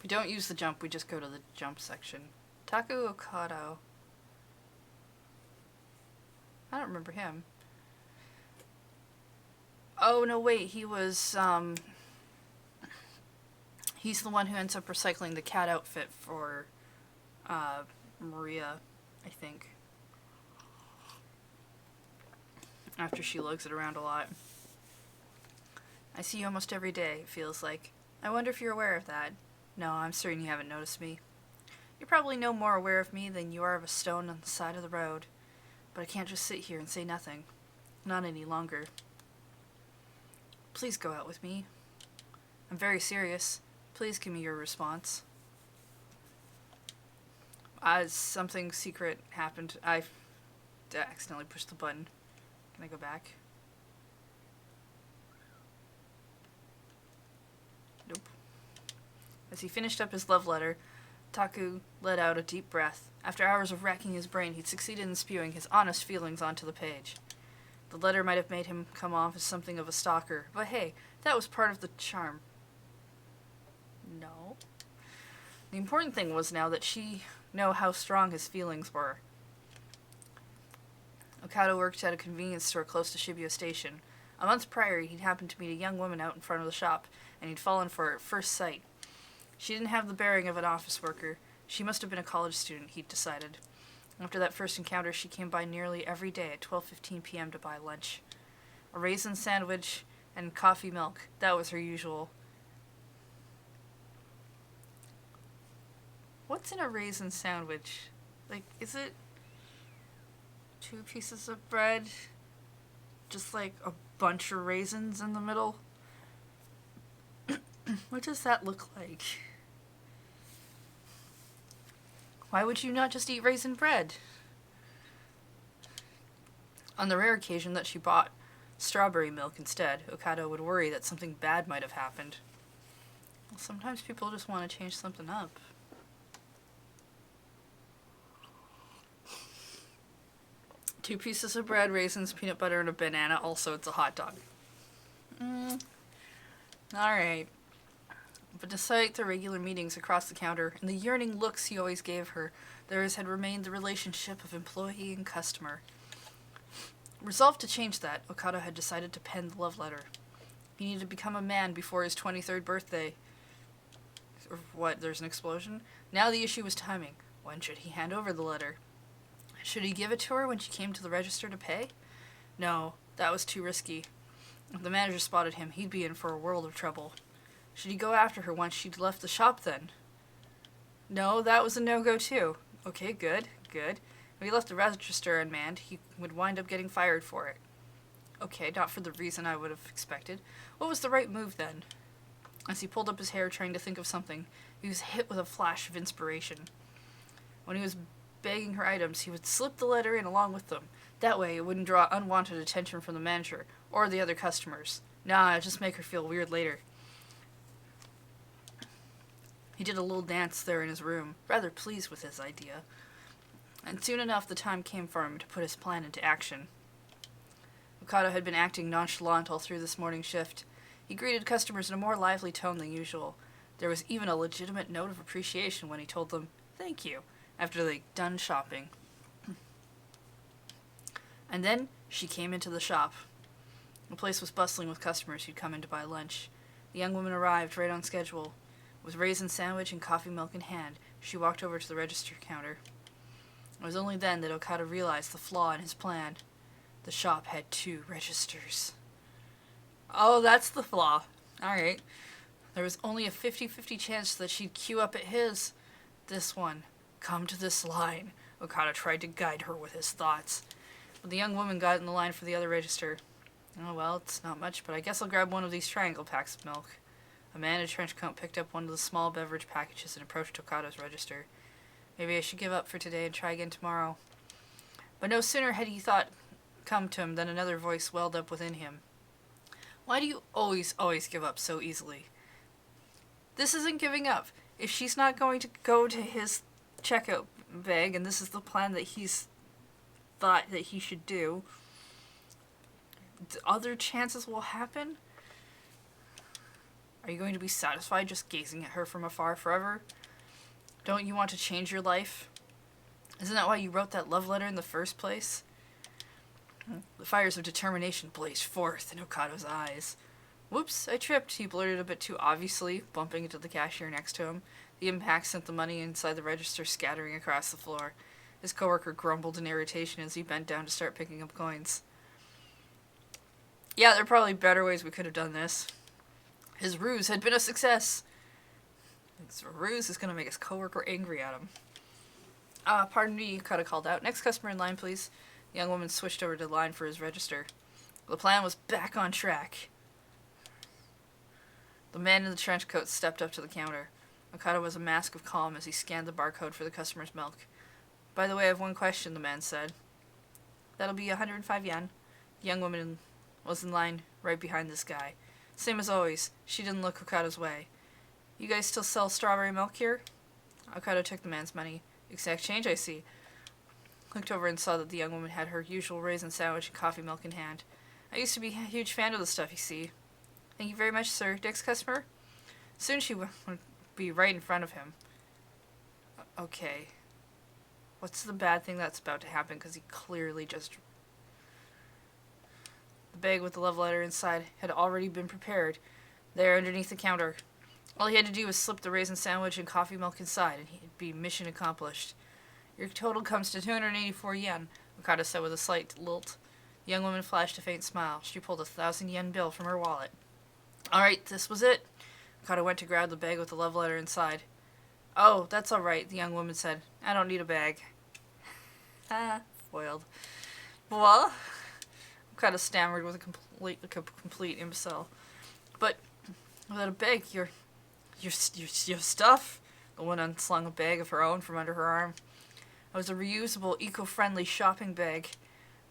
We don't use the jump, we just go to the jump section. Taku Okado. I don't remember him. Oh, no, wait, he was, he's the one who ends up recycling the cat outfit for, Maria, I think. After she lugs it around a lot. I see you almost every day, it feels like. I wonder if you're aware of that. No, I'm certain you haven't noticed me. You're probably no more aware of me than you are of a stone on the side of the road. But I can't just sit here and say nothing. Not any longer. Please go out with me. I'm very serious. Please give me your response. Something secret happened. I accidentally pushed the button. Can I go back? Nope. As he finished up his love letter, Taku let out a deep breath. After hours of racking his brain, he'd succeeded in spewing his honest feelings onto the page. The letter might have made him come off as something of a stalker, but hey, that was part of the charm. No. The important thing was now that she knew how strong his feelings were. Okada worked at a convenience store close to Shibuya Station. A month prior, he'd happened to meet a young woman out in front of the shop, and he'd fallen for her at first sight. She didn't have the bearing of an office worker. She must have been a college student, he'd decided. After that first encounter, she came by nearly every day at 12:15 p.m. to buy lunch. A raisin sandwich and coffee milk. That was her usual. What's in a raisin sandwich? Like, is it 2 pieces of bread? Just like a bunch of raisins in the middle? What does that look like? Why would you not just eat raisin bread? On the rare occasion that she bought strawberry milk instead, Okada would worry that something bad might have happened. Well, sometimes people just want to change something up. Two pieces of bread, raisins, peanut butter, and a banana. Also, it's a hot dog. Alright. But despite the regular meetings across the counter and the yearning looks he always gave her, theirs had remained the relationship of employee and customer. Resolved to change that, Okada had decided to pen the love letter. He needed to become a man before his 23rd birthday. Or what, there's an explosion? Now the issue was timing. When should he hand over the letter? Should he give it to her when she came to the register to pay? No, that was too risky. If the manager spotted him, he'd be in for a world of trouble. Should he go after her once she'd left the shop then? No, that was a no-go too. Okay, good. If he left the register unmanned, he would wind up getting fired for it. Okay, not for the reason I would have expected. What was the right move then? As he pulled up his hair trying to think of something, he was hit with a flash of inspiration. When he was bagging her items, he would slip the letter in along with them. That way, it wouldn't draw unwanted attention from the manager or the other customers. Nah, it'd just make her feel weird later. He did a little dance there in his room, rather pleased with his idea. And soon enough, the time came for him to put his plan into action. Okada had been acting nonchalant all through this morning shift. He greeted customers in a more lively tone than usual. There was even a legitimate note of appreciation when he told them, "Thank you," after they'd done shopping. And then she came into the shop. The place was bustling with customers who'd come in to buy lunch. The young woman arrived right on schedule. With raisin sandwich and coffee milk in hand, she walked over to the register counter. It was only then that Okada realized the flaw in his plan. The shop had 2 registers. Oh, that's the flaw. Alright. There was only a 50-50 chance that she'd queue up at his. This one. Come to this line. Okada tried to guide her with his thoughts. But the young woman got in the line for the other register. Oh, well, it's not much, but I guess I'll grab one of these triangle packs of milk. A man in a trench coat picked up one of the small beverage packages and approached Okada's register. Maybe I should give up for today and try again tomorrow. But no sooner had he thought come to him than another voice welled up within him. Why do you always give up so easily? This isn't giving up. If she's not going to go to his checkout bag, and this is the plan that he's thought that he should do, other chances will happen? Are you going to be satisfied just gazing at her from afar forever? Don't you want to change your life? Isn't that why you wrote that love letter in the first place? The fires of determination blazed forth in Okada's eyes. Whoops, I tripped, he blurted a bit too obviously, bumping into the cashier next to him. The impact sent the money inside the register scattering across the floor. His coworker grumbled in irritation as he bent down to start picking up coins. Yeah, there are probably better ways we could have done this. His ruse had been a success. His ruse is going to make his coworker angry at him. Pardon me, Okada called out. Next customer in line, please. The young woman switched over to the line for his register. The plan was back on track. The man in the trench coat stepped up to the counter. Okada was a mask of calm as he scanned the barcode for the customer's milk. By the way, I have one question, the man said. That'll be 105 yen. The young woman was in line right behind this guy. Same as always, she didn't look Okada's way. You guys still sell strawberry milk here? Okada took the man's money. Exact change, I see. Looked over and saw that the young woman had her usual raisin sandwich and coffee milk in hand. I used to be a huge fan of the stuff, you see. Thank you very much, sir. Next customer? Soon she would be right in front of him. Okay. What's the bad thing that's about to happen? Because he clearly just... The bag with the love letter inside had already been prepared, there underneath the counter. All he had to do was slip the raisin sandwich and coffee milk inside, and he'd be mission accomplished. Your total comes to 284 yen, Okada said with a slight lilt. The young woman flashed a faint smile. She pulled a 1,000-yen bill from her wallet. Alright, this was it. Okada went to grab the bag with the love letter inside. Oh, that's alright, the young woman said. I don't need a bag. Foiled. Well, Okada stammered with a complete imbecile. But without a bag, your stuff? The woman unslung a bag of her own from under her arm. It was a reusable, eco-friendly shopping bag.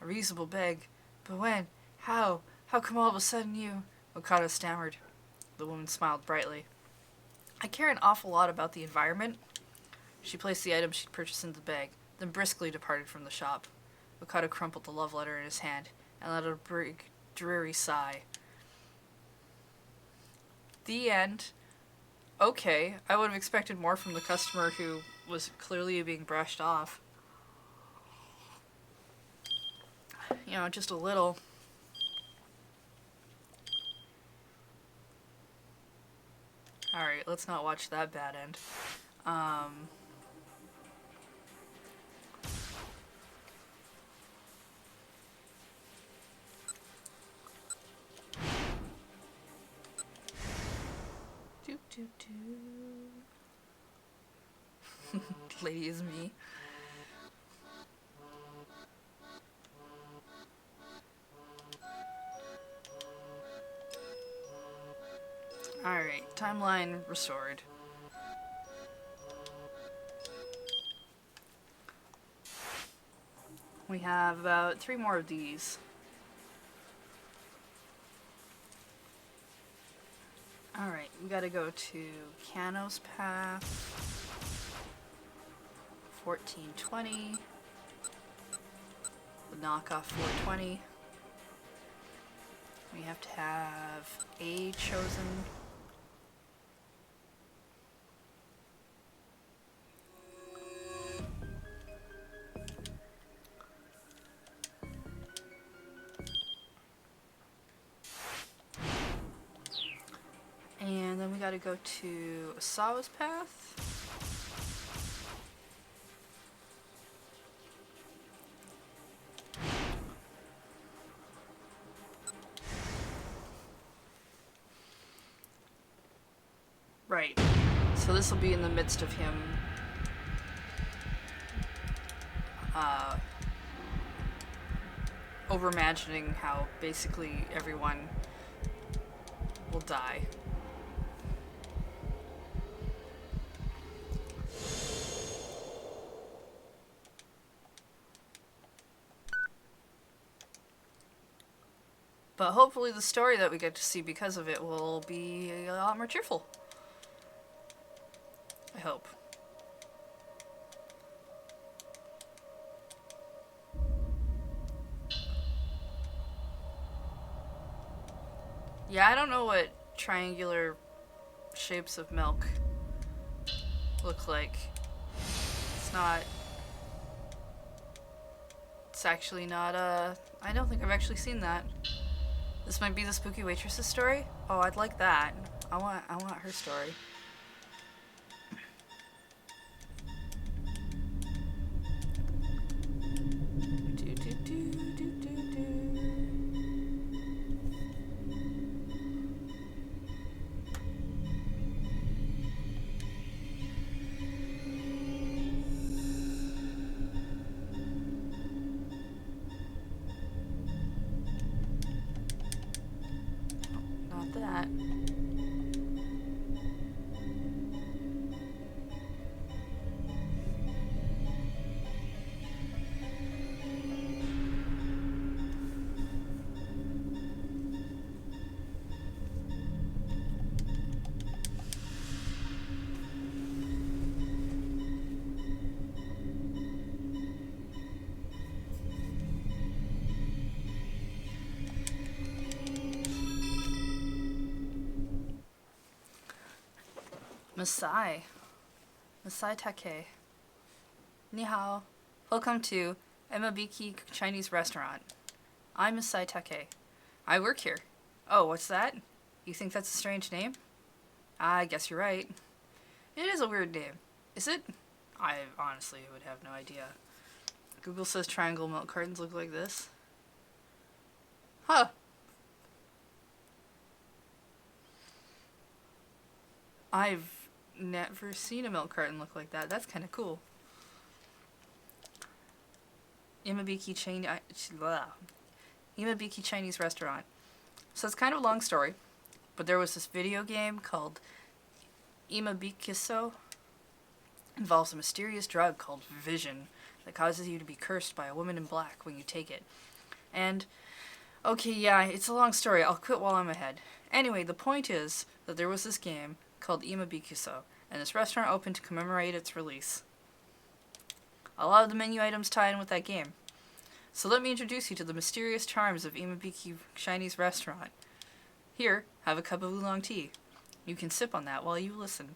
A reusable bag. But when? How? How come all of a sudden you... Okada stammered. The woman smiled brightly. I care an awful lot about the environment. She placed the item she'd purchased into the bag, then briskly departed from the shop. Okada crumpled the love letter in his hand and let out a big, dreary sigh. The end. Okay, I would have expected more from the customer who was clearly being brushed off. You know, just a little. Alright, let's not watch that bad end. Lady is me. Alright, timeline restored. We have about 3 more of these. Alright, we gotta go to Canos Path. 1420. The knockoff 420. We have to have A chosen. And then we gotta go to Asawa's Path. Right. So this will be in the midst of him over-imagining how basically everyone will die. But hopefully the story that we get to see because of it will be a lot more cheerful. I hope. Yeah, I don't know what triangular shapes of milk look like. It's not... It's actually not, I don't think I've actually seen that. This might be the Spooky Waitress's story? Oh, I'd like that. I want her story. Not that. Masai Take. Ni hao. Welcome to Emabiki Chinese restaurant. I'm Masai Take. I work here. Oh, what's that? You think that's a strange name? I guess you're right. It is a weird name. Is it? I honestly would have no idea. Google says triangle milk cartons look like this. Huh. I've never seen a milk carton look like that. That's kind of cool. Imabiki Chinese restaurant. So it's kind of a long story, but there was this video game called Imabikiso. Involves a mysterious drug called Vision that causes you to be cursed by a woman in black when you take it. And, okay, yeah, it's a long story. I'll quit while I'm ahead. Anyway, the point is that there was this game called Imabikiso, and this restaurant opened to commemorate its release. A lot of the menu items tie in with that game. So let me introduce you to the mysterious charms of Imabiki Chinese restaurant. Here, have a cup of oolong tea. You can sip on that while you listen.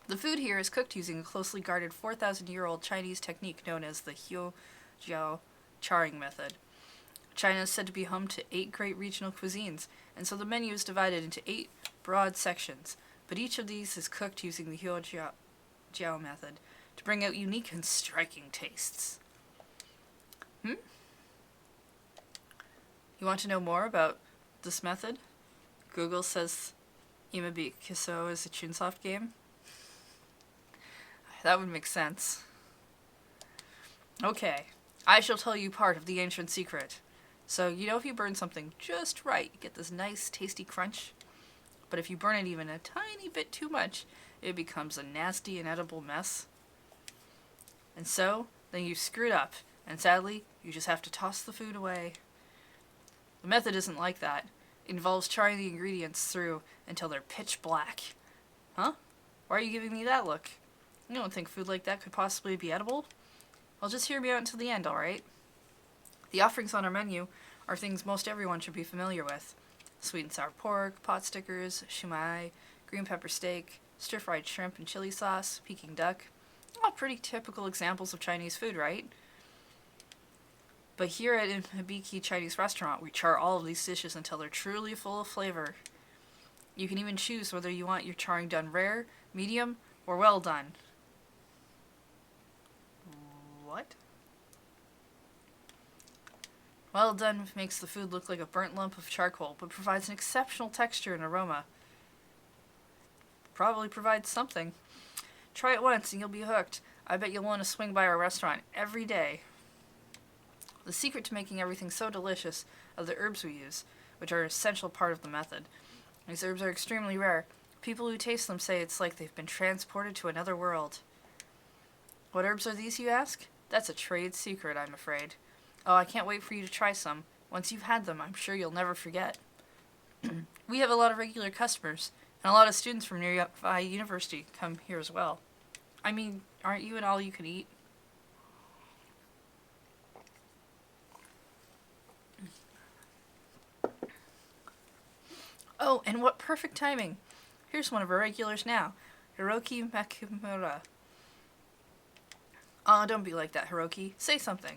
The food here is cooked using a closely guarded 4,000-year-old Chinese technique known as the Jiao charring method. China is said to be home to 8 great regional cuisines, and so the menu is divided into 8 broad sections, but each of these is cooked using the Jiao method to bring out unique and striking tastes. You want to know more about this method? Google says Imabikiso is a Chunsoft game. That would make sense. Okay, I shall tell you part of the ancient secret. So, you know, if you burn something just right, you get this nice, tasty crunch. But if you burn it even a tiny bit too much, it becomes a nasty, inedible mess. And so, then you screw it up, And sadly, you just have to toss the food away. The method isn't like that. It involves charring the ingredients through until they're pitch black. Huh? Why are you giving me that look? You don't think food like that could possibly be edible? Well, just hear me out until the end, alright? The offerings on our menu are things most everyone should be familiar with. Sweet and sour pork, pot stickers, shumai, green pepper steak, stir-fried shrimp and chili sauce, Peking duck. All pretty typical examples of Chinese food, right? But here at Hibiki Chinese restaurant, we char all of these dishes until they're truly full of flavor. You can even choose whether you want your charring done rare, medium, or well done. What? Well done makes the food look like a burnt lump of charcoal, but provides an exceptional texture and aroma. Probably provides something. Try it once and you'll be hooked. I bet you'll want to swing by our restaurant every day. The secret to making everything so delicious are the herbs we use, which are an essential part of the method. These herbs are extremely rare. People who taste them say it's like they've been transported to another world. What herbs are these, you ask? That's a trade secret, I'm afraid. Oh, I can't wait for you to try some. Once you've had them, I'm sure you'll never forget. We have a lot of regular customers, and a lot of students from nearby university come here as well. I mean, aren't you an all-you-can-eat? Oh, and what perfect timing! Here's one of our regulars now, Hiroki Makimura. Oh, don't be like that, Hiroki. Say something.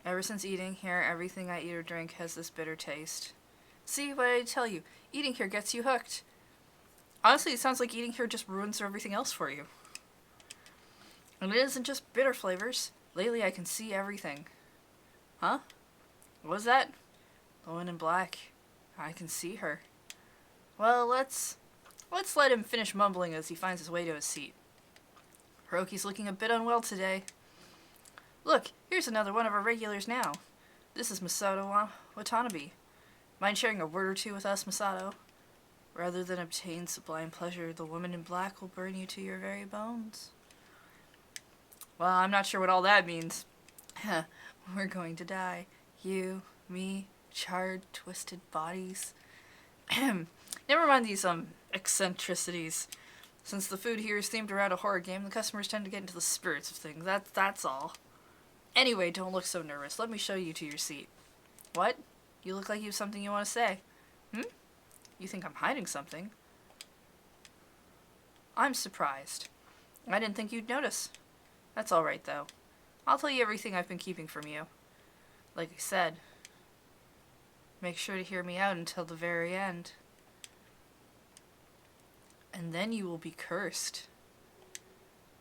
Ever since eating here, everything I eat or drink has this bitter taste. See, what did I tell you? Eating here gets you hooked. Honestly, it sounds like eating here just ruins everything else for you. And it isn't just bitter flavors. Lately, I can see everything. Huh? What was that? The one in black. I can see her. Well, let's let him finish mumbling as he finds his way to his seat. Hiroki's looking a bit unwell today. Look, here's another one of our regulars now. This is Masato Watanabe. Mind sharing a word or two with us, Masato? Rather than obtain sublime pleasure, the woman in black will burn you to your very bones. Well, I'm not sure what all that means. We're going to die. You, me, charred, twisted bodies. Never mind these, eccentricities. Since the food here is themed around a horror game, the customers tend to get into the spirits of things. That's all. Anyway, don't look so nervous. Let me show you to your seat. What? You look like you have something you want to say. You think I'm hiding something? I'm surprised. I didn't think you'd notice. That's alright, though. I'll tell you everything I've been keeping from you. Like I said, make sure to hear me out until the very end. And then you will be cursed.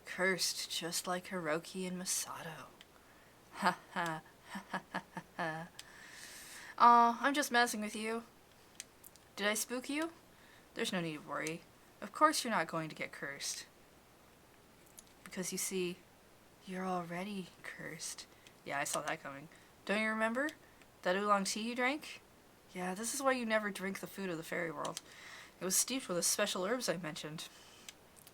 Cursed just like Hiroki and Masato. Ha ha ha ha ha ha. Aw, I'm just messing with you. Did I spook you? There's no need to worry. Of course you're not going to get cursed. Because you see, you're already cursed. Yeah, I saw that coming. Don't you remember? That oolong tea you drank? Yeah, this is why you never drink the food of the fairy world. It was steeped with the special herbs I mentioned.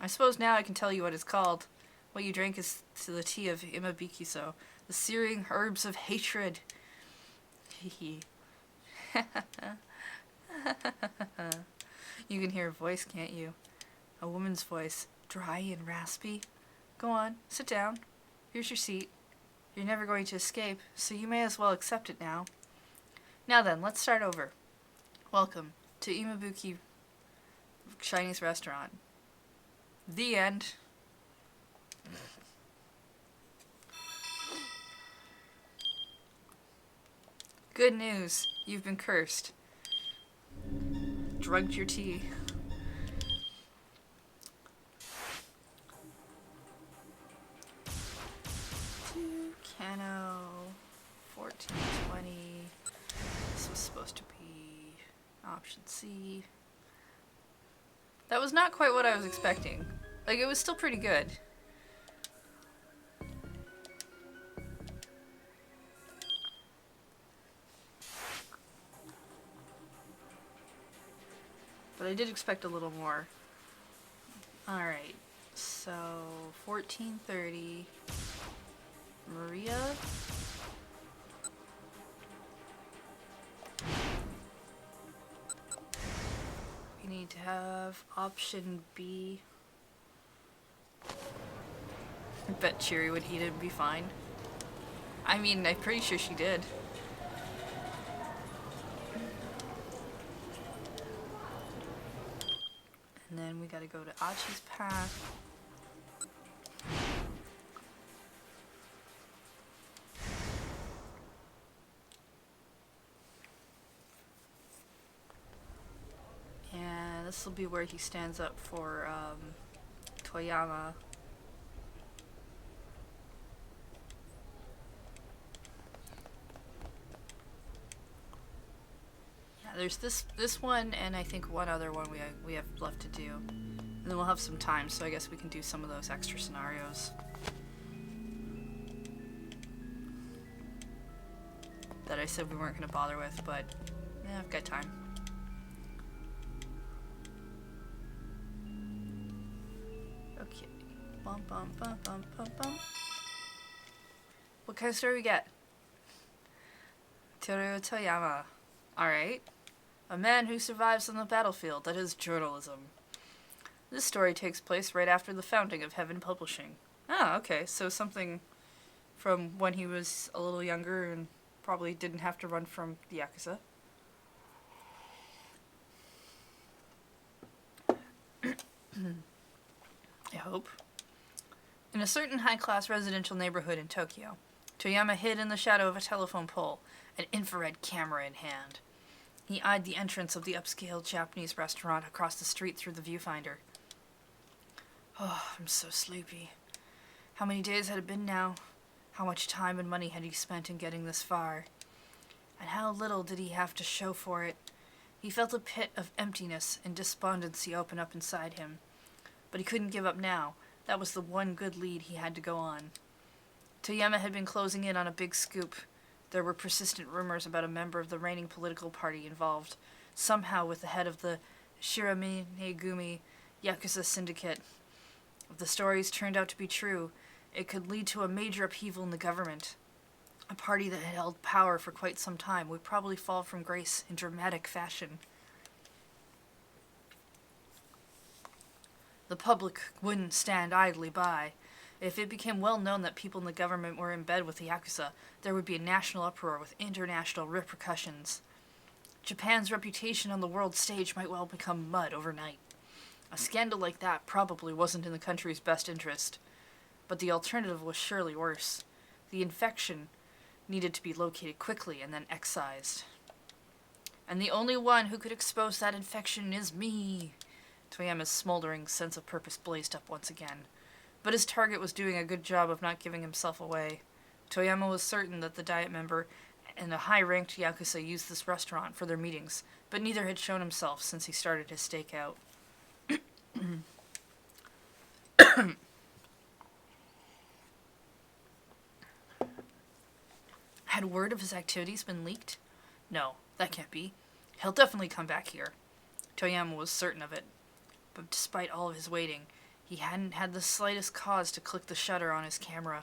I suppose now I can tell you what it's called. What you drank is to the tea of Imabikiso, the searing herbs of hatred. Hehe. You can hear a voice, can't you? A woman's voice, dry and raspy. Go on, sit down. Here's your seat. You're never going to escape, so you may as well accept it now. Now then, let's start over. Welcome to Imabuki Chinese restaurant. The end. Good news, you've been cursed. Drugged your tea. Cano 1420. This was supposed to be option C. That was not quite what I was expecting. Like, it was still pretty good. But I did expect a little more. Alright, so 1430. Maria. We need to have option B. I bet Cheery would eat it and be fine. I mean, I'm pretty sure she did. And then we gotta go to Achi's path. And this will be where he stands up for Toyama. Yeah, there's this one and I think one other one we have left to do. And then we'll have some time, so I guess we can do some of those extra scenarios that I said we weren't going to bother with, but I've got time. Okay. Bum bum bum bum bum bum. What kind of story we get? Toru Toyama. Alright. A man who survives on the battlefield. That is journalism. This story takes place right after the founding of Heaven Publishing. Ah, okay. So something from when he was a little younger and probably didn't have to run from the Yakuza. I hope. In a certain high-class residential neighborhood in Tokyo, Toyama hid in the shadow of a telephone pole, an infrared camera in hand. He eyed the entrance of the upscale Japanese restaurant across the street through the viewfinder. Oh, I'm so sleepy. How many days had it been now? How much time and money had he spent in getting this far? And how little did he have to show for it? He felt a pit of emptiness and despondency open up inside him. But he couldn't give up now. That was the one good lead he had to go on. Toyama had been closing in on a big scoop. There were persistent rumors about a member of the reigning political party involved, somehow with the head of the Shiraminegumi Yakuza syndicate. If the stories turned out to be true, it could lead to a major upheaval in the government. A party that had held power for quite some time would probably fall from grace in dramatic fashion. The public wouldn't stand idly by. If it became well known that people in the government were in bed with the Yakuza, there would be a national uproar with international repercussions. Japan's reputation on the world stage might well become mud overnight. A scandal like that probably wasn't in the country's best interest. But the alternative was surely worse. The infection needed to be located quickly and then excised. And the only one who could expose that infection is me. Toyama's smoldering sense of purpose blazed up once again. But his target was doing a good job of not giving himself away. Toyama was certain that the Diet member and a high-ranked Yakuza used this restaurant for their meetings, but neither had shown himself since he started his stakeout. Had word of his activities been leaked? No, that can't be. He'll definitely come back here. Toyama was certain of it. But despite all of his waiting, he hadn't had the slightest cause to click the shutter on his camera.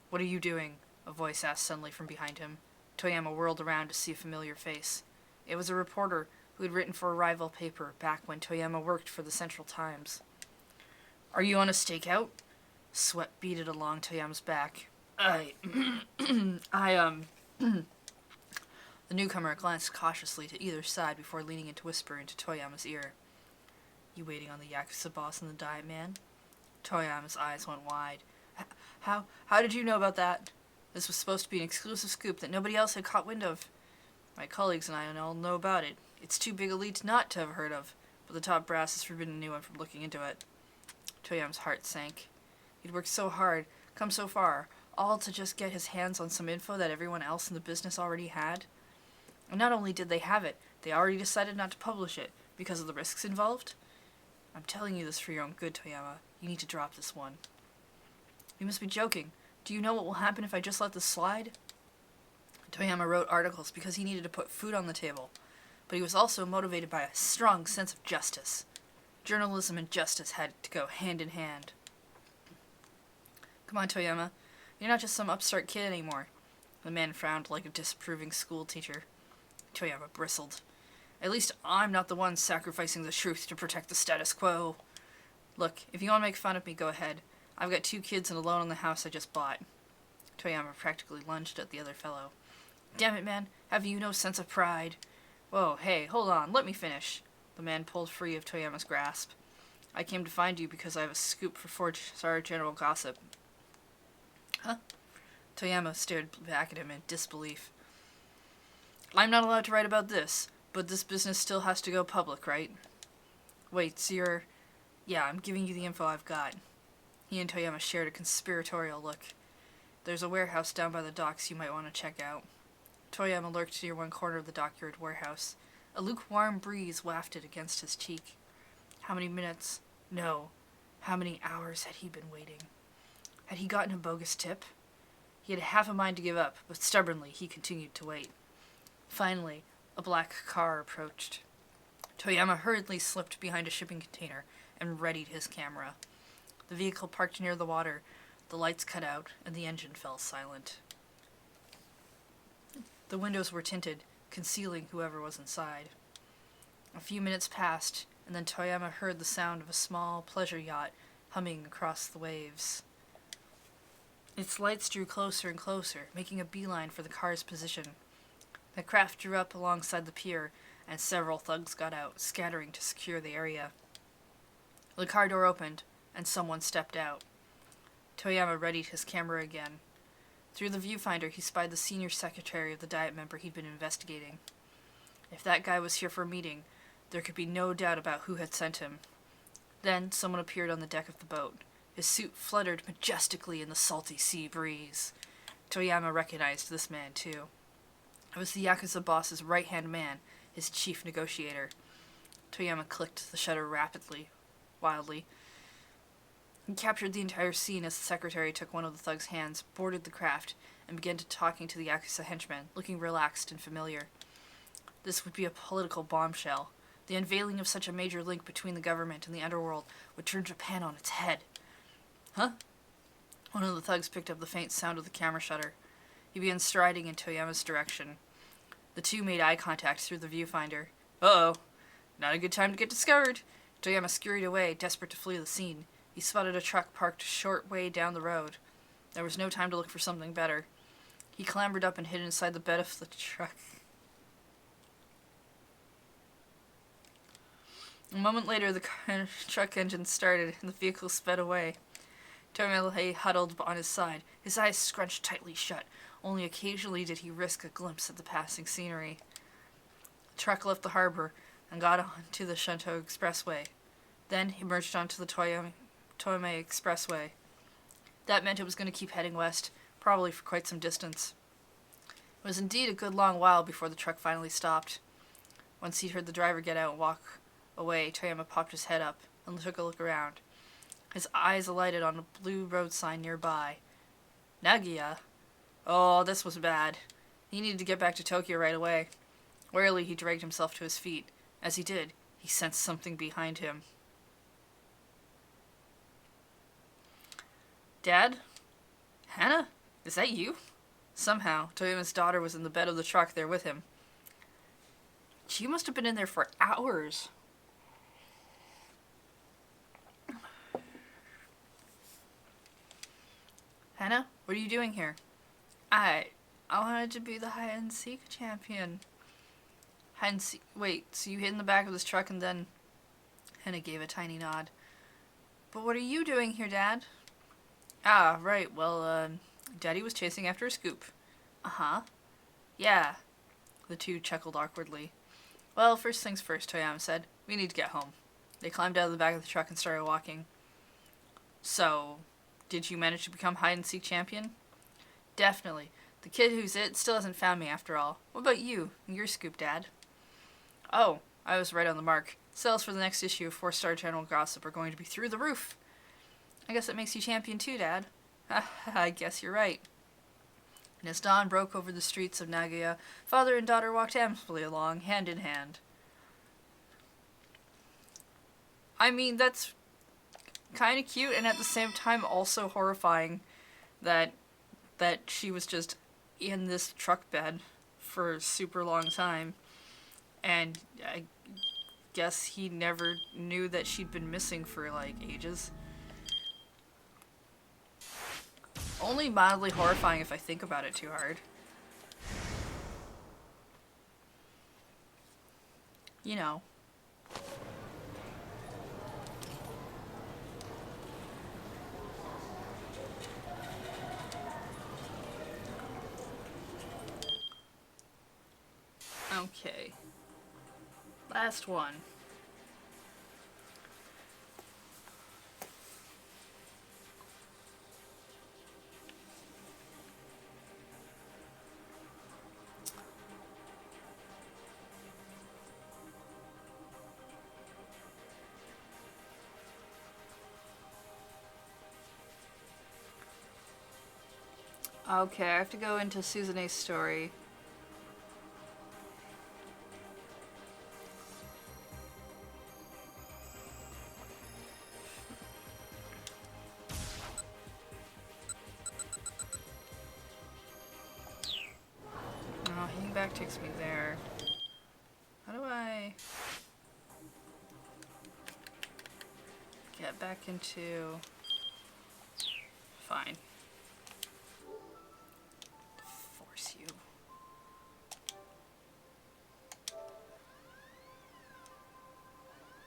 "What are you doing?" a voice asked suddenly from behind him. Toyama whirled around to see a familiar face. It was a reporter who had written for a rival paper back when Toyama worked for the Central Times. "Are you on a stakeout?" Sweat beaded along Toyama's back. The newcomer glanced cautiously to either side before leaning in to whisper into Toyama's ear. "You waiting on the Yakuza boss and the Diet man?" Toyama's eyes went wide. How did you know about that?" This was supposed to be an exclusive scoop that nobody else had caught wind of. "My colleagues and I all know about it. It's too big a lead not to have heard of, but the top brass has forbidden anyone from looking into it." Toyama's heart sank. He'd worked so hard, come so far, all to just get his hands on some info that everyone else in the business already had. And not only did they have it, they already decided not to publish it, because of the risks involved. "I'm telling you this for your own good, Toyama. You need to drop this one." "You must be joking. Do you know what will happen if I just let this slide?" Toyama wrote articles because he needed to put food on the table, but he was also motivated by a strong sense of justice. Journalism and justice had to go hand in hand. "Come on, Toyama. You're not just some upstart kid anymore. The man frowned like a disapproving schoolteacher. Toyama bristled. At least I'm not the one sacrificing the truth to protect the status quo. Look, if you want to make fun of me, go ahead. I've got 2 kids and a loan on the house I just bought. Toyama practically lunged at the other fellow. Damn it, man. Have you no sense of pride? Whoa, hey, hold on. Let me finish. The man pulled free of Toyama's grasp. I came to find you because I have a scoop for 4-star general gossip. Huh? Toyama stared back at him in disbelief. I'm not allowed to write about this, but this business still has to go public, right? Wait, so you're... Yeah, I'm giving you the info I've got. He and Toyama shared a conspiratorial look. There's a warehouse down by the docks you might want to check out. Toyama lurked near one corner of the dockyard warehouse. A lukewarm breeze wafted against his cheek. How many minutes? No. How many hours had he been waiting? Had he gotten a bogus tip? He had half a mind to give up, but stubbornly he continued to wait. Finally, a black car approached. Toyama hurriedly slipped behind a shipping container and readied his camera. The vehicle parked near the water, the lights cut out, and the engine fell silent. The windows were tinted, concealing whoever was inside. A few minutes passed, and then Toyama heard the sound of a small pleasure yacht humming across the waves. Its lights drew closer and closer, making a beeline for the car's position. The craft drew up alongside the pier, and several thugs got out, scattering to secure the area. The car door opened, and someone stepped out. Toyama readied his camera again. Through the viewfinder, he spied the senior secretary of the Diet member he'd been investigating. If that guy was here for a meeting, there could be no doubt about who had sent him. Then someone appeared on the deck of the boat. His suit fluttered majestically in the salty sea breeze. Toyama recognized this man, too. It was the Yakuza boss's right-hand man, his chief negotiator. Toyama clicked the shutter wildly. He captured the entire scene as the secretary took one of the thug's hands, boarded the craft, and began talking to the Yakuza henchman, looking relaxed and familiar. This would be a political bombshell. The unveiling of such a major link between the government and the underworld would turn Japan on its head. Huh? One of the thugs picked up the faint sound of the camera shutter. He began striding in Toyama's direction. The two made eye contact through the viewfinder. Uh-oh. Not a good time to get discovered. Toyama scurried away, desperate to flee the scene. He spotted a truck parked a short way down the road. There was no time to look for something better. He clambered up and hid inside the bed of the truck. A moment later, the truck engine started, and the vehicle sped away. Toyama lay huddled on his side, his eyes scrunched tightly shut. Only occasionally did he risk a glimpse at the passing scenery. The truck left the harbor and got onto the Shanto Expressway. Then he merged onto the Toyama Expressway. That meant it was going to keep heading west, probably for quite some distance. It was indeed a good long while before the truck finally stopped. Once he heard the driver get out and walk away, Toyama popped his head up and took a look around. His eyes alighted on a blue road sign nearby. Nagoya? Oh, this was bad. He needed to get back to Tokyo right away. Warily, he dragged himself to his feet. As he did, he sensed something behind him. Dad? Hannah? Is that you? Somehow, Toyama's daughter was in the bed of the truck there with him. She must have been in there for hours. Hannah, what are you doing here? I wanted to be the hide-and-seek champion. Hide-and-seek? Wait, so you hid in the back of this truck and then... Hannah gave a tiny nod. But what are you doing here, Dad? Ah, right, well, Daddy was chasing after a scoop. Uh-huh. Yeah. The two chuckled awkwardly. Well, first things first, Toyama said. We need to get home. They climbed out of the back of the truck and started walking. So, did you manage to become hide-and-seek champion? Definitely. The kid who's it still hasn't found me after all. What about you? Your scoop, Dad? Oh, I was right on the mark. Sales for the next issue of 4-Star General Gossip are going to be through the roof. I guess that makes you champion too, Dad. I guess you're right. And as dawn broke over the streets of Nagoya, father and daughter walked amicably along, hand in hand. I mean, that's kind of cute and at the same time also horrifying that that she was just in this truck bed for a super long time, and I guess he never knew that she'd been missing for like ages. Only mildly horrifying if I think about it too hard. You know. Okay. Last one. Okay, I have to go into Suzune's story. Oh, heading back takes me there. How do I get back into... Fine. Force you.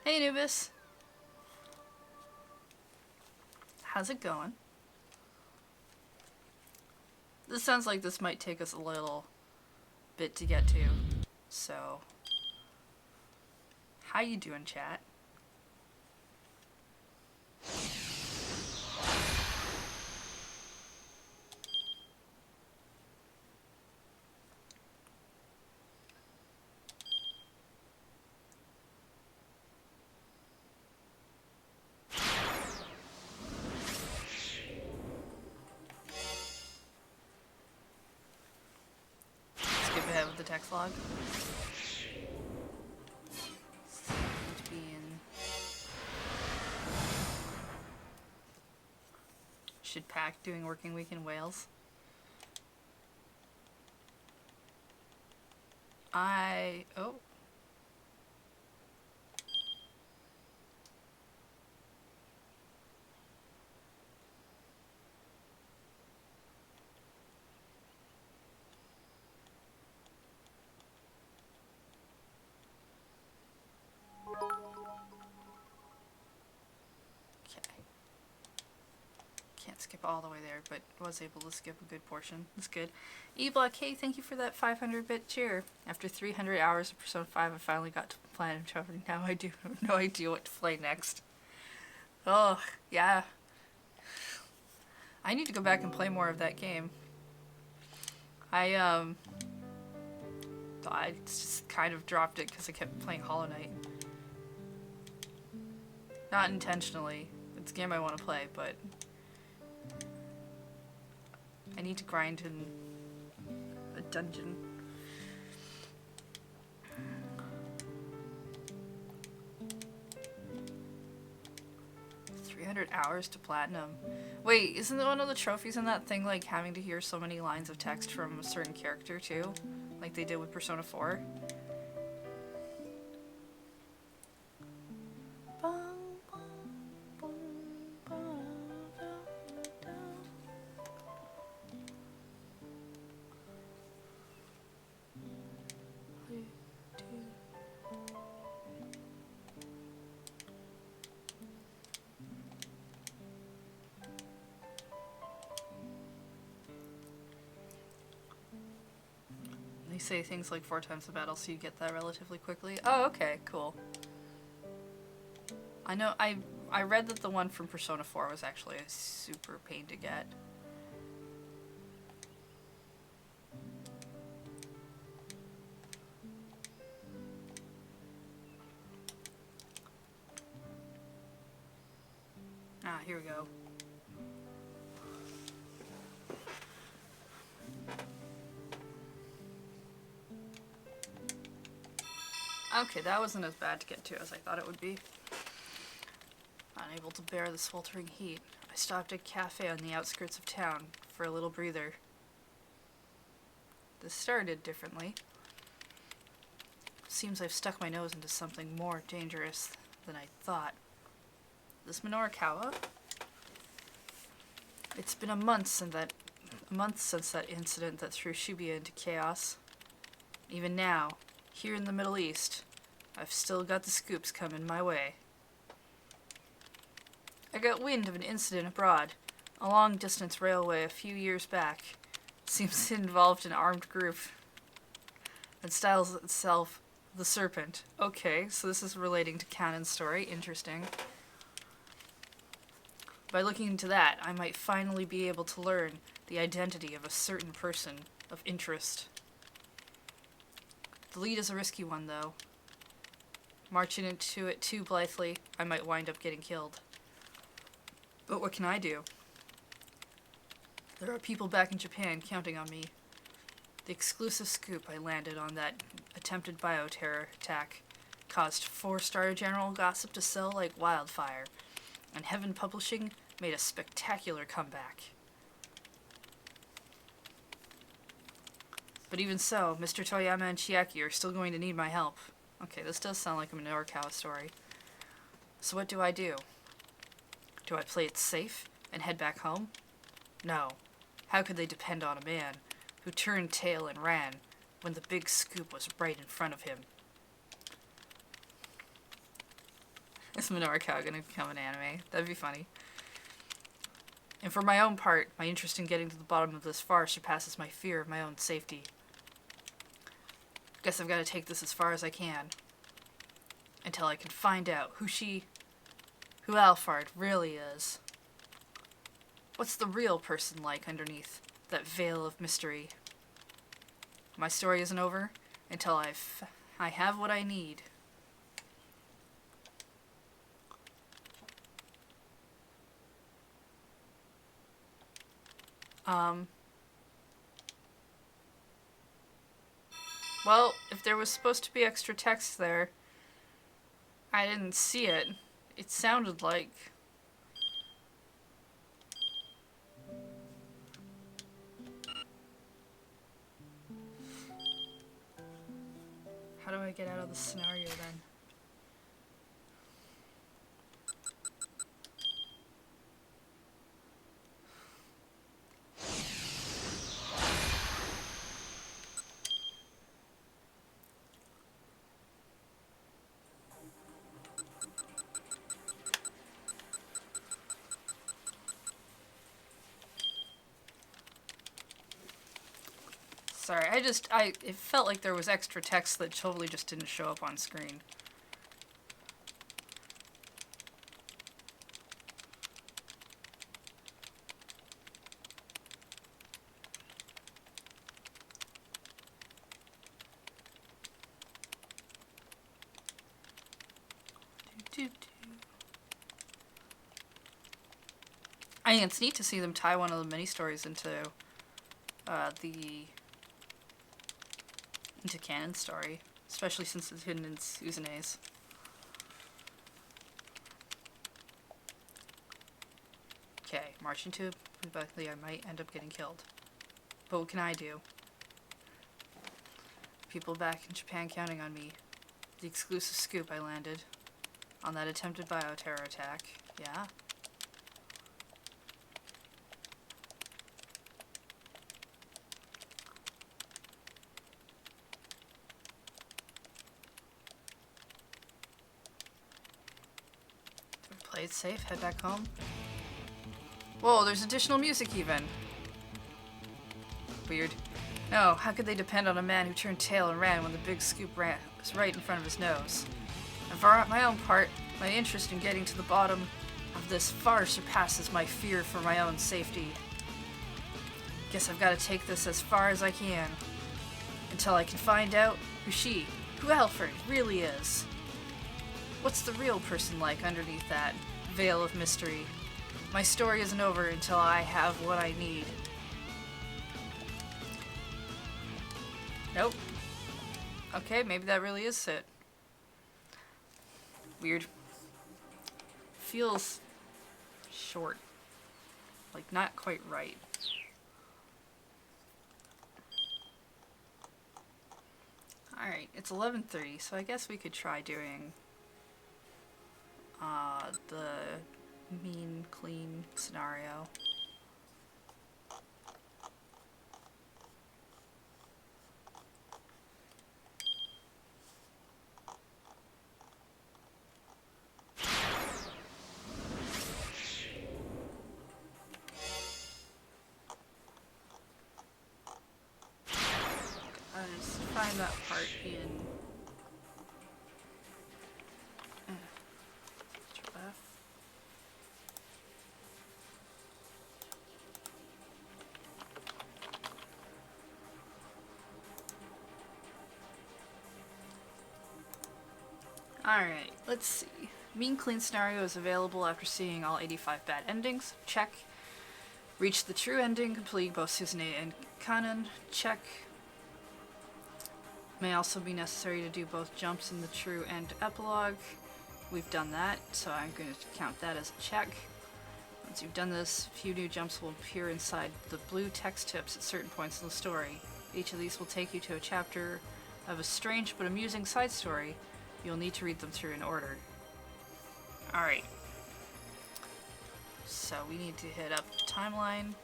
Hey, Anubis. How's it going? This sounds like this might take us a little bit to get to, so... How you doing, chat? Skip ahead with the text log. Seems to be in... Should pack doing working week in Wales. Oh. Can't skip all the way there, but was able to skip a good portion. That's good. E-Block, hey, thank you for that 500-bit cheer. After 300 hours of Persona 5, I finally got to Platinum Trophy. Now I do have no idea what to play next. Oh, yeah. I need to go back and play more of that game. I just kind of dropped it because I kept playing Hollow Knight. Not intentionally. It's a game I want to play, but... I need to grind in a dungeon. $300 to platinum. Wait, isn't one of the trophies in that thing like having to hear so many lines of text from a certain character too? Like they did with Persona 4? Say things like 4 times the battle, so you get that relatively quickly. Oh, okay, cool. I know, I read that the one from Persona 4 was actually a super pain to get. Ah, here we go. Okay, that wasn't as bad to get to as I thought it would be. Unable to bear the sweltering heat, I stopped at a cafe on the outskirts of town for a little breather. This started differently. Seems I've stuck my nose into something more dangerous than I thought. This Minorikawa? It's been a month since that incident that threw Shibuya into chaos. Even now, here in the Middle East, I've still got the scoops coming my way. I got wind of an incident abroad, a long-distance railway a few years back. Seems it involved an armed group that styles itself the Serpent. Okay, so this is relating to canon story. Interesting. By looking into that, I might finally be able to learn the identity of a certain person of interest. The lead is a risky one, though. Marching into it too blithely, I might wind up getting killed. But what can I do? There are people back in Japan counting on me. The exclusive scoop I landed on that attempted bioterror attack caused 4-star general gossip to sell like wildfire, and Heaven Publishing made a spectacular comeback. But even so, Mr. Toyama and Chiaki are still going to need my help. Okay, this does sound like a Minorikawa story. So what do I do? Do I play it safe and head back home? No. How could they depend on a man who turned tail and ran when the big scoop was right in front of him? Is Minorikawa gonna become an anime? That'd be funny. And for my own part, my interest in getting to the bottom of this far surpasses my fear of my own safety. Guess I've got to take this as far as I can. Until I can find out who Alphard really is. What's the real person like underneath that veil of mystery? My story isn't over until I have what I need. Well, if there was supposed to be extra text there, I didn't see it. It sounded like... How do I get out of the scenario then? Sorry, it felt like there was extra text that totally just didn't show up on screen. I think it's neat to see them tie one of the mini stories into canon story, especially since it's hidden in Suzune's. Okay, marching to Buckley, I might end up getting killed. But what can I do? People back in Japan counting on me. The exclusive scoop I landed on that attempted bioterror attack. Yeah? Play it safe, head back home. Whoa, there's additional music even. Weird. No, how could they depend on a man who turned tail and ran when the big scoop was right in front of his nose? And for my own part, my interest in getting to the bottom of this far surpasses my fear for my own safety. Guess I've got to take this as far as I can. Until I can find out who Alphard really is. What's the real person like underneath that veil of mystery? My story isn't over until I have what I need. Nope. Okay, maybe that really is it. Weird. Feels short. Like, not quite right. Alright, it's 11:30, so I guess we could try doing the mean clean scenario. I just find that part in F. Alright, let's see. Mean clean scenario is available after seeing all 85 bad endings. Check. Reach the true ending, complete both Season 8 and Canon. Check. May also be necessary to do both jumps in the true and epilogue. We've done that, so I'm going to count that as a check. Once you've done this, a few new jumps will appear inside the blue text tips at certain points in the story. Each of these will take you to a chapter of a strange but amusing side story. You'll need to read them through in order. Alright. So we need to hit up the timeline.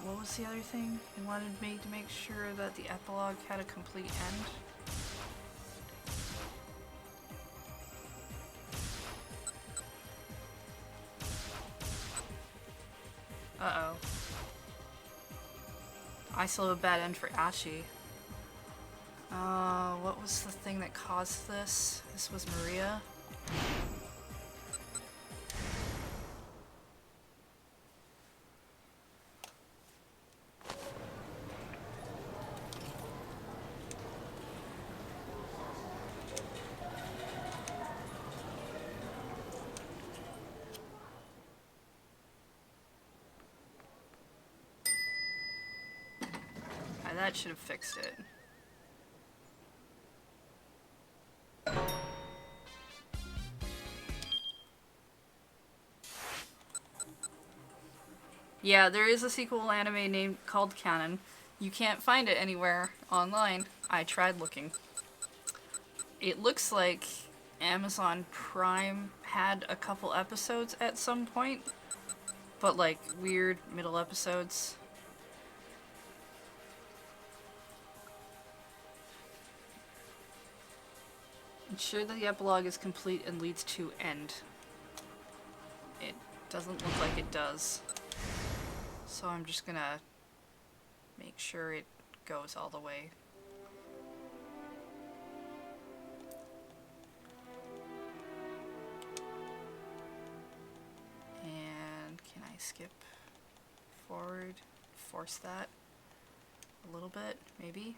What was the other thing? He wanted me to make sure that the epilogue had a complete end. Uh-oh. I still have a bad end for Ashi. What was the thing that caused this? This was Maria. That should have fixed it. Yeah, there is a sequel anime named called Canon. You can't find it anywhere online. I tried looking. It looks like Amazon Prime had a couple episodes at some point, but like weird middle episodes. Ensure that the epilogue is complete and leads to end. It doesn't look like it does. So I'm just gonna make sure it goes all the way. And can I skip forward? Force that a little bit, maybe?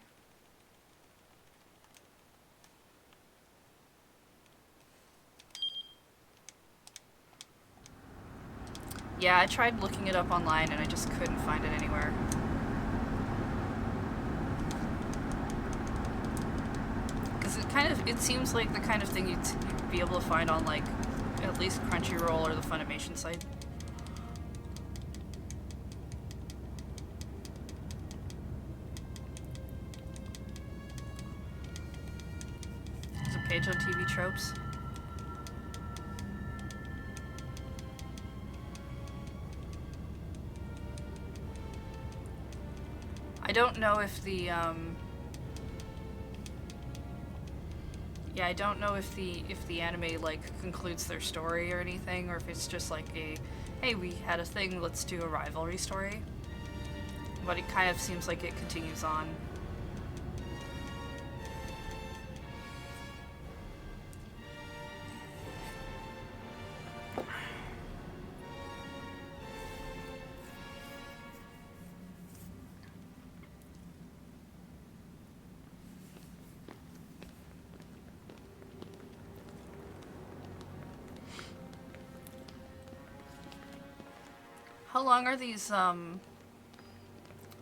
Yeah, I tried looking it up online and I just couldn't find it anywhere. Because it seems like the kind of thing you'd be able to find on like at least Crunchyroll or the Funimation site. There's a page on TV tropes. I don't know if the, yeah, I don't know if the anime, like, concludes their story or anything, or if it's just like a, hey, we had a thing, let's do a rivalry story. But it kind of seems like it continues on. How long are these,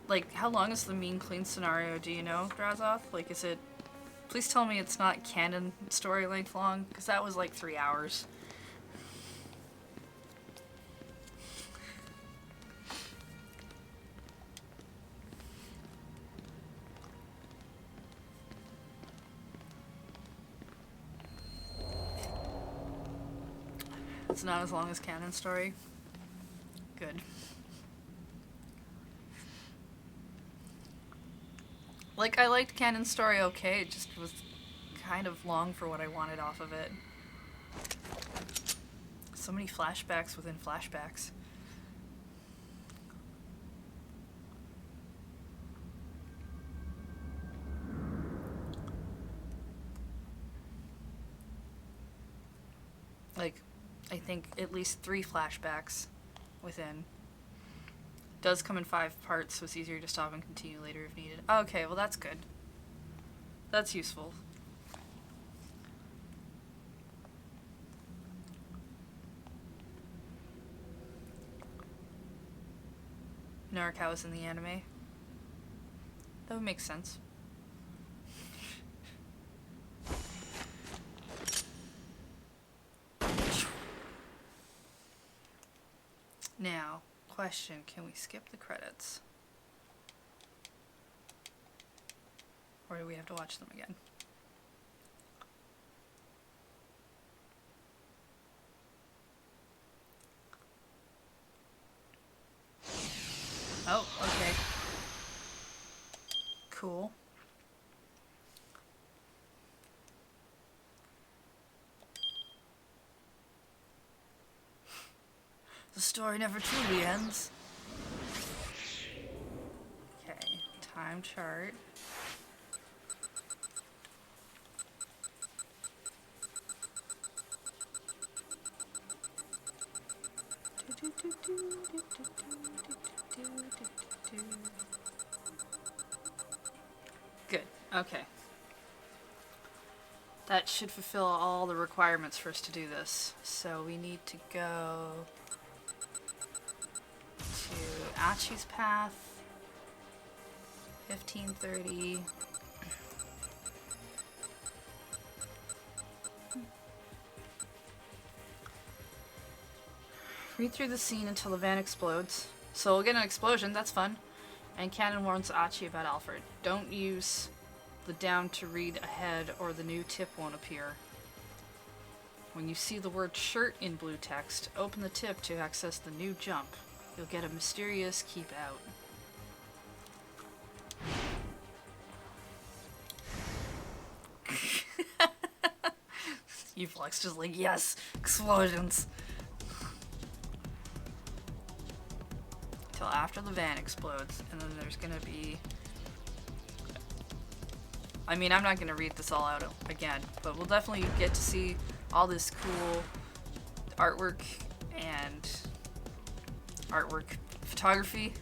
like, how long is the mean clean scenario, do you know, Drazoth? Like, is it... Please tell me it's not canon story length long, because that was like 3 hours. It's not as long as canon story. Good. Like, I liked canon story okay, it just was kind of long for what I wanted off of it. So many flashbacks within flashbacks. Like, I think at least 3 flashbacks within. Does come in 5 parts, so it's easier to stop and continue later if needed. Okay, well that's good. That's useful. Naruto was in the anime. That would make sense. Now, question, can we skip the credits? Or do we have to watch them again? Oh, okay. Cool. The story never truly ends. Okay, time chart. Good, okay. That should fulfill all the requirements for us to do this. So we need to go to Achi's path, 1530. Read through the scene until the van explodes. So we'll get an explosion, that's fun. And Canon warns Achi about Alfred. Don't use the down to read ahead or the new tip won't appear. When you see the word shirt in blue text, open the tip to access the new jump. You'll get a mysterious keep out. Euplex just like, yes, explosions. Till after the van explodes, and then there's gonna be... I mean, I'm not gonna read this all out again, but we'll definitely get to see all this cool artwork and photography.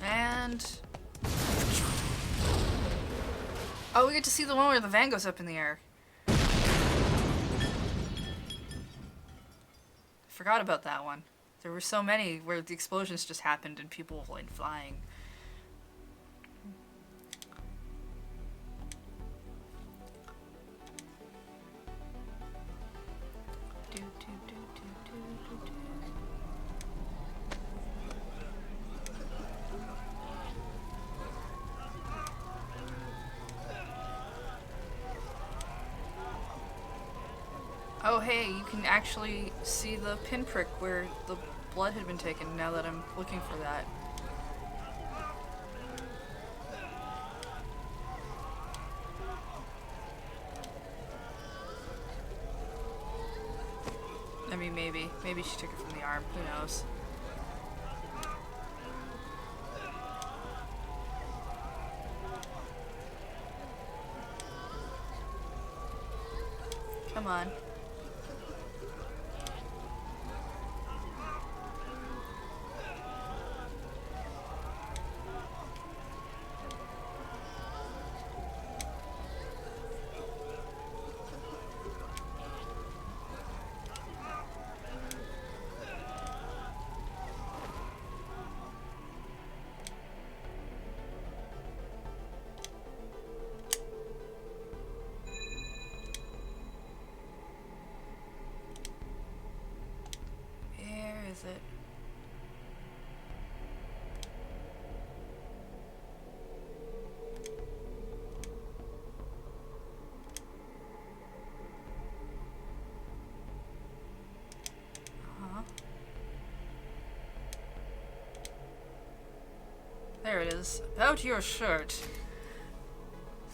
And... oh, we get to see the one where the van goes up in the air. Forgot about that one. There were so many where the explosions just happened and people went flying. Oh hey, you can actually see the pinprick where the blood had been taken now that I'm looking for that. I mean, maybe she took it from the arm, who knows. Come on. is it? There it is. About your shirt.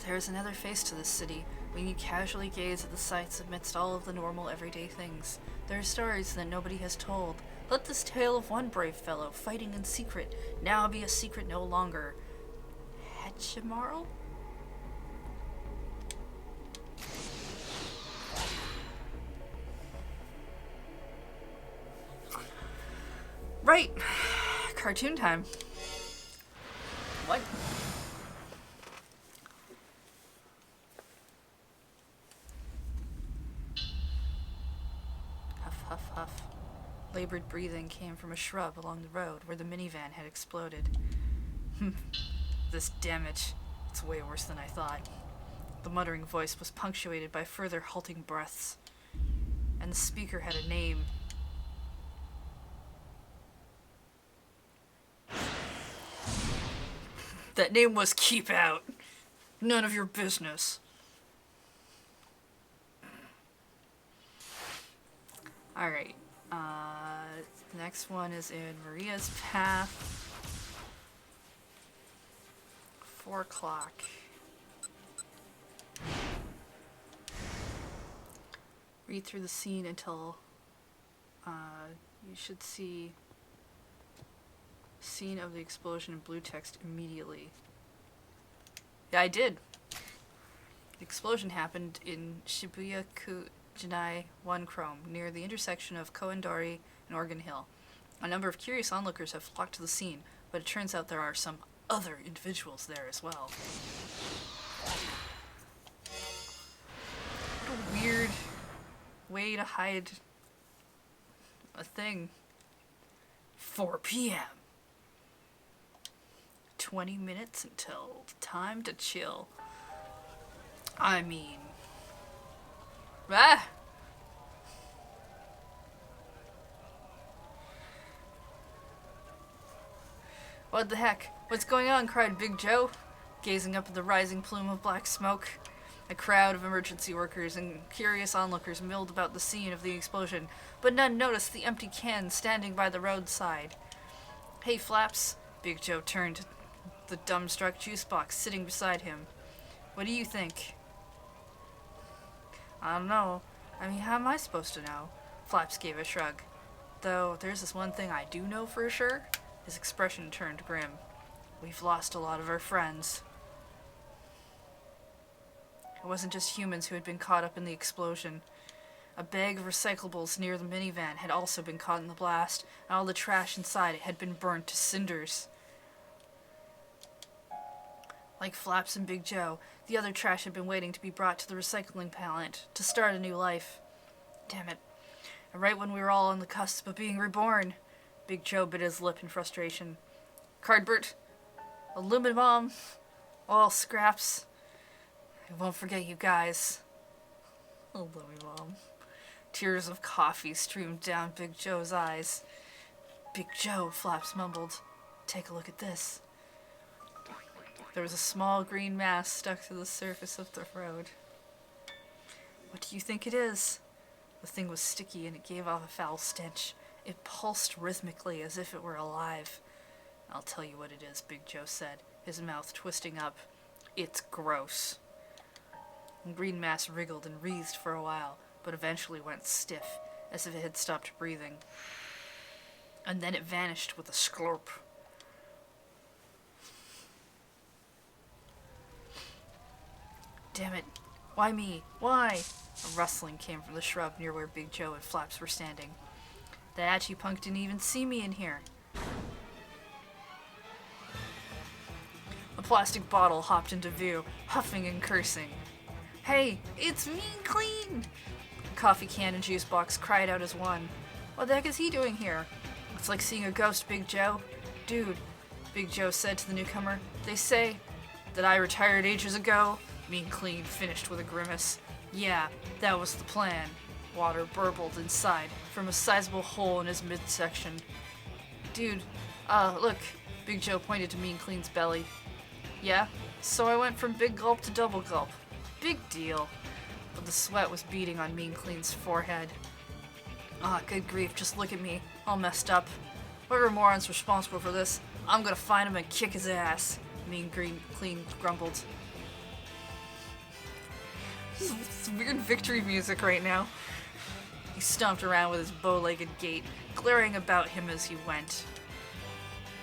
There is another face to this city. We need casually gaze at the sights amidst all of the normal everyday things. There are stories that nobody has told. Let this tale of one brave fellow fighting in secret now be a secret no longer. Hachimaru? Right. Cartoon time. What? Huff, huff, huff. Labored breathing came from a shrub along the road where the minivan had exploded. This damage. It's way worse than I thought. The muttering voice was punctuated by further halting breaths. And the speaker had a name. That name was Keep Out. None of your business. Alright. Next one is in Maria's Path. 4 o'clock. Read through the scene until you should see scene of the explosion in blue text immediately. Yeah, I did. The explosion happened in Shibuya Jinai 1 Chrome, near the intersection of Koendori and Oregon Hill. A number of curious onlookers have flocked to the scene, but it turns out there are some other individuals there as well. What a weird way to hide a thing. 4 p.m. 20 minutes until time to chill. I mean... Ah! What the heck? What's going on? Cried Big Joe, gazing up at the rising plume of black smoke. A crowd of emergency workers and curious onlookers milled about the scene of the explosion, but none noticed the empty can standing by the roadside. Hey, Flaps. Big Joe turned to the dumbstruck juice box sitting beside him. What do you think? I don't know. I mean, how am I supposed to know? Flaps gave a shrug. Though, there's this one thing I do know for sure. His expression turned grim. We've lost a lot of our friends. It wasn't just humans who had been caught up in the explosion. A bag of recyclables near the minivan had also been caught in the blast, and all the trash inside it had been burned to cinders. Like Flaps and Big Joe, the other trash had been waiting to be brought to the recycling plant to start a new life. Damn it. And right when we were all on the cusp of being reborn, Big Joe bit his lip in frustration. Cardbert, aluminum bomb, oil scraps. I won't forget you guys. Aluminum bomb. Tears of coffee streamed down Big Joe's eyes. Big Joe, Flaps mumbled. Take a look at this. There was a small green mass stuck to the surface of the road. What do you think it is? The thing was sticky and it gave off a foul stench. It pulsed rhythmically as if it were alive. I'll tell you what it is, Big Joe said, his mouth twisting up. It's gross. The green mass wriggled and wreathed for a while, but eventually went stiff, as if it had stopped breathing. And then it vanished with a sklurp. Damn it. Why me? Why? A rustling came from the shrub near where Big Joe and Flaps were standing. That Achi punk didn't even see me in here. A plastic bottle hopped into view, huffing and cursing. Hey, it's Mean Clean! A coffee can and juice box cried out as one. What the heck is he doing here? It's like seeing a ghost, Big Joe. Dude, Big Joe said to the newcomer, they say that I retired ages ago. Mean Clean finished with a grimace. Yeah, that was the plan. Water burbled inside from a sizable hole in his midsection. Dude, look, Big Joe pointed to Mean Clean's belly. Yeah, so I went from big gulp to double gulp. Big deal. But the sweat was beading on Mean Clean's forehead. Good grief, just look at me, all messed up. Whoever moron's responsible for this, I'm gonna find him and kick his ass, Clean grumbled. It's weird victory music right now. He stomped around with his bow-legged gait, glaring about him as he went.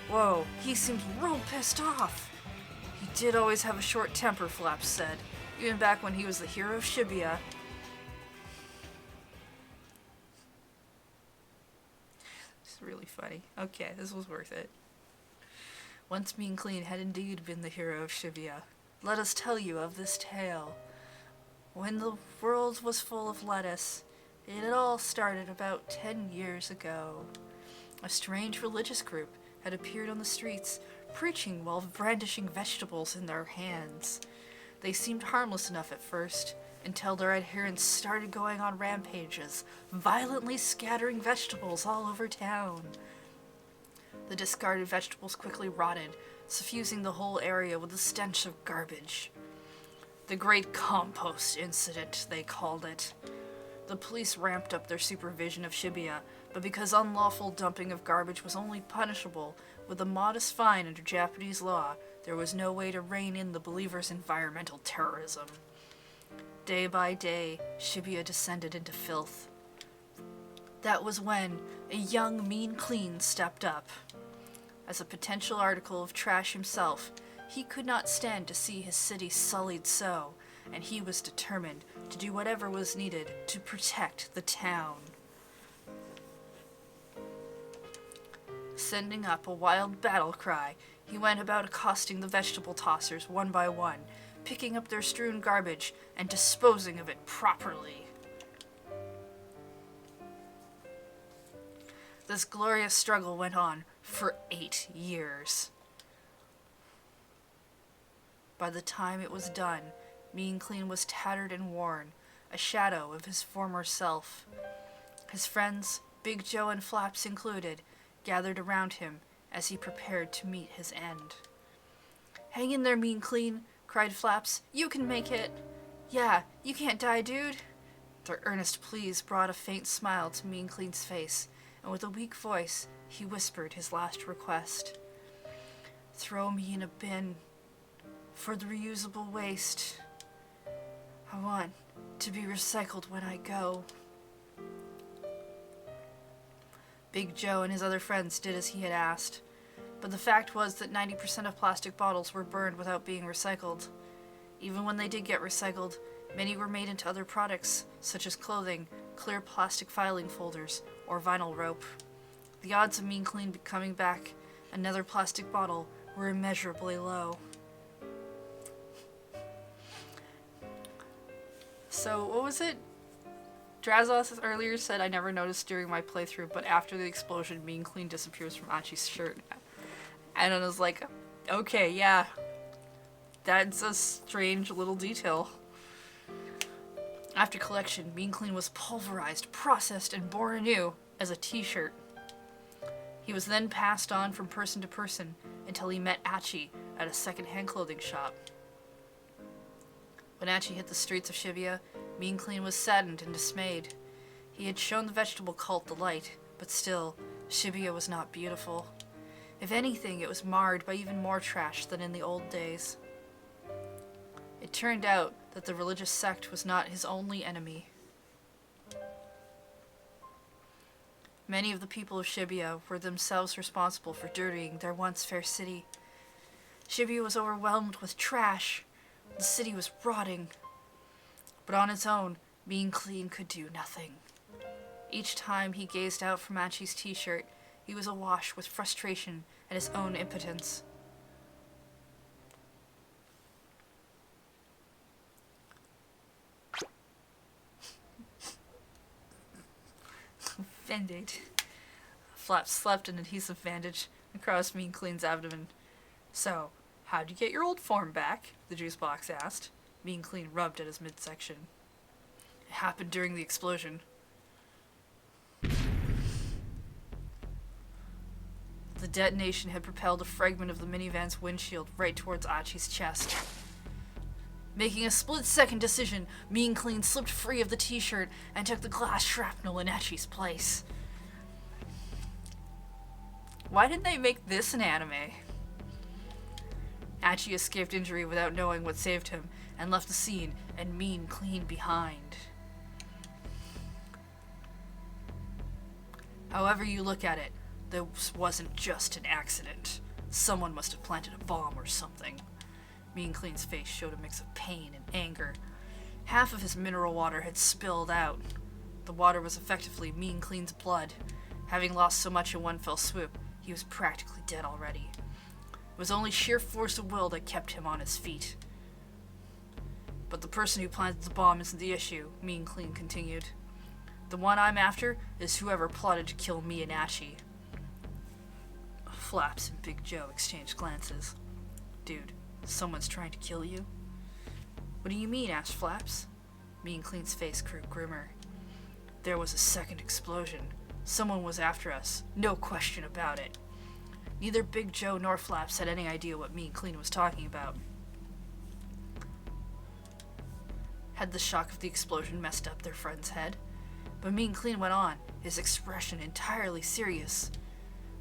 Whoa, he seemed real pissed off. He did always have a short temper, Flaps said, even back when he was the hero of Shibuya. It's really funny. Okay, this was worth it. Once Mean Clean had indeed been the hero of Shibuya, let us tell you of this tale. When the world was full of lettuce, it had all started about 10 years ago. A strange religious group had appeared on the streets, preaching while brandishing vegetables in their hands. They seemed harmless enough at first, until their adherents started going on rampages, violently scattering vegetables all over town. The discarded vegetables quickly rotted, suffusing the whole area with the stench of garbage. The Great Compost Incident, they called it. The police ramped up their supervision of Shibuya, but because unlawful dumping of garbage was only punishable with a modest fine under Japanese law, there was no way to rein in the believers' environmental terrorism. Day by day, Shibuya descended into filth. That was when a young Mean Clean stepped up. As a potential article of trash himself, he could not stand to see his city sullied so, and he was determined to do whatever was needed to protect the town. Sending up a wild battle cry, he went about accosting the vegetable tossers one by one, picking up their strewn garbage and disposing of it properly. This glorious struggle went on for 8 years. By the time it was done, Mean Clean was tattered and worn, a shadow of his former self. His friends, Big Joe and Flaps included, gathered around him as he prepared to meet his end. "Hang in there, Mean Clean," cried Flaps. "You can make it." "Yeah, you can't die, dude." Their earnest pleas brought a faint smile to Mean Clean's face, and with a weak voice, he whispered his last request. "Throw me in a bin for the reusable waste. I want to be recycled when I go." Big Joe and his other friends did as he had asked, but the fact was that 90% of plastic bottles were burned without being recycled. Even when they did get recycled, many were made into other products, such as clothing, clear plastic filing folders, or vinyl rope. The odds of Mean Clean coming back another plastic bottle were immeasurably low. So, what was it? Drazos earlier said, "I never noticed during my playthrough, but after the explosion, Mean Clean disappears from Achi's shirt." And I was like, okay, yeah. That's a strange little detail. After collection, Mean Clean was pulverized, processed, and born anew as a t-shirt. He was then passed on from person to person until he met Achi at a second-hand clothing shop. When Achi hit the streets of Shibuya, Mean Clean was saddened and dismayed. He had shown the vegetable cult the light, but still, Shibuya was not beautiful. If anything, it was marred by even more trash than in the old days. It turned out that the religious sect was not his only enemy. Many of the people of Shibuya were themselves responsible for dirtying their once fair city. Shibuya was overwhelmed with trash. The city was rotting. But on its own, Mean Clean could do nothing. Each time he gazed out from Achi's t-shirt, he was awash with frustration at his own impotence. Band-aid. Flaps slapped an adhesive bandage across Mean Clean's abdomen. "So, how'd you get your old form back?" the juice box asked. Mean Clean rubbed at his midsection. "It happened during the explosion." The detonation had propelled a fragment of the minivan's windshield right towards Achi's chest. Making a split-second decision, Mean Clean slipped free of the t-shirt and took the glass shrapnel in Achi's place. Why didn't they make this an anime? Achi escaped injury without knowing what saved him, and left the scene and Mean Clean behind. However you look at it, this wasn't just an accident. Someone must have planted a bomb or something. Mean Clean's face showed a mix of pain and anger. Half of his mineral water had spilled out. The water was effectively Mean Clean's blood. Having lost so much in one fell swoop, he was practically dead already. It was only sheer force of will that kept him on his feet. But the person who planted the bomb isn't the issue, Mean Clean continued. The one I'm after is whoever plotted to kill me and Achi. Flaps and Big Joe exchanged glances. Dude, someone's trying to kill you? What do you mean? Asked Flaps. Mean Clean's face grew grimmer. There was a second explosion. Someone was after us, no question about it. Neither Big Joe nor Flaps had any idea what Mean Clean was talking about. Had the shock of the explosion messed up their friend's head? But Mean Clean went on, his expression entirely serious.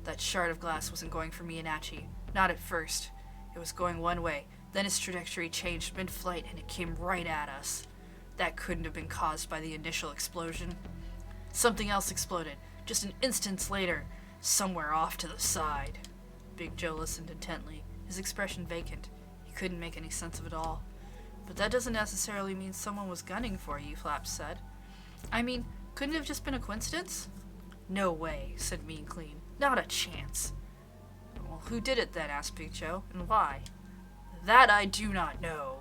That shard of glass wasn't going for me and Achi. Not at first. It was going one way, then its trajectory changed mid-flight and it came right at us. That couldn't have been caused by the initial explosion. Something else exploded, just an instant later, somewhere off to the side. Big Joe listened intently, his expression vacant. He couldn't make any sense of it all. But that doesn't necessarily mean someone was gunning for you, Flaps said. I mean, couldn't it have just been a coincidence? No way, said Mean Clean. Not a chance. Well, who did it then? Asked Big Joe, and why? That I do not know.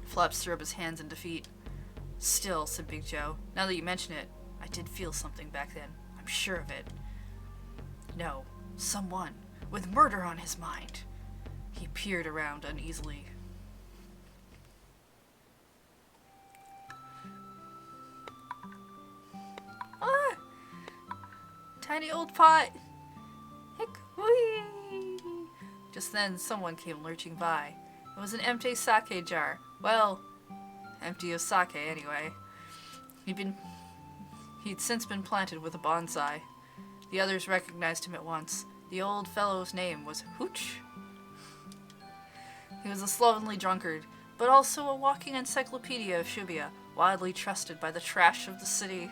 Flaps threw up his hands in defeat. Still, said Big Joe, now that you mention it, I did feel something back then. I'm sure of it. No, someone, with murder on his mind. He peered around uneasily. Ah! Tiny old pot! Hick-wee! Just then, someone came lurching by. It was an empty sake jar. Well, empty of sake, anyway. He'd since been planted with a bonsai. The others recognized him at once. The old fellow's name was Hooch. He was a slovenly drunkard, but also a walking encyclopedia of Shibuya, widely trusted by the trash of the city.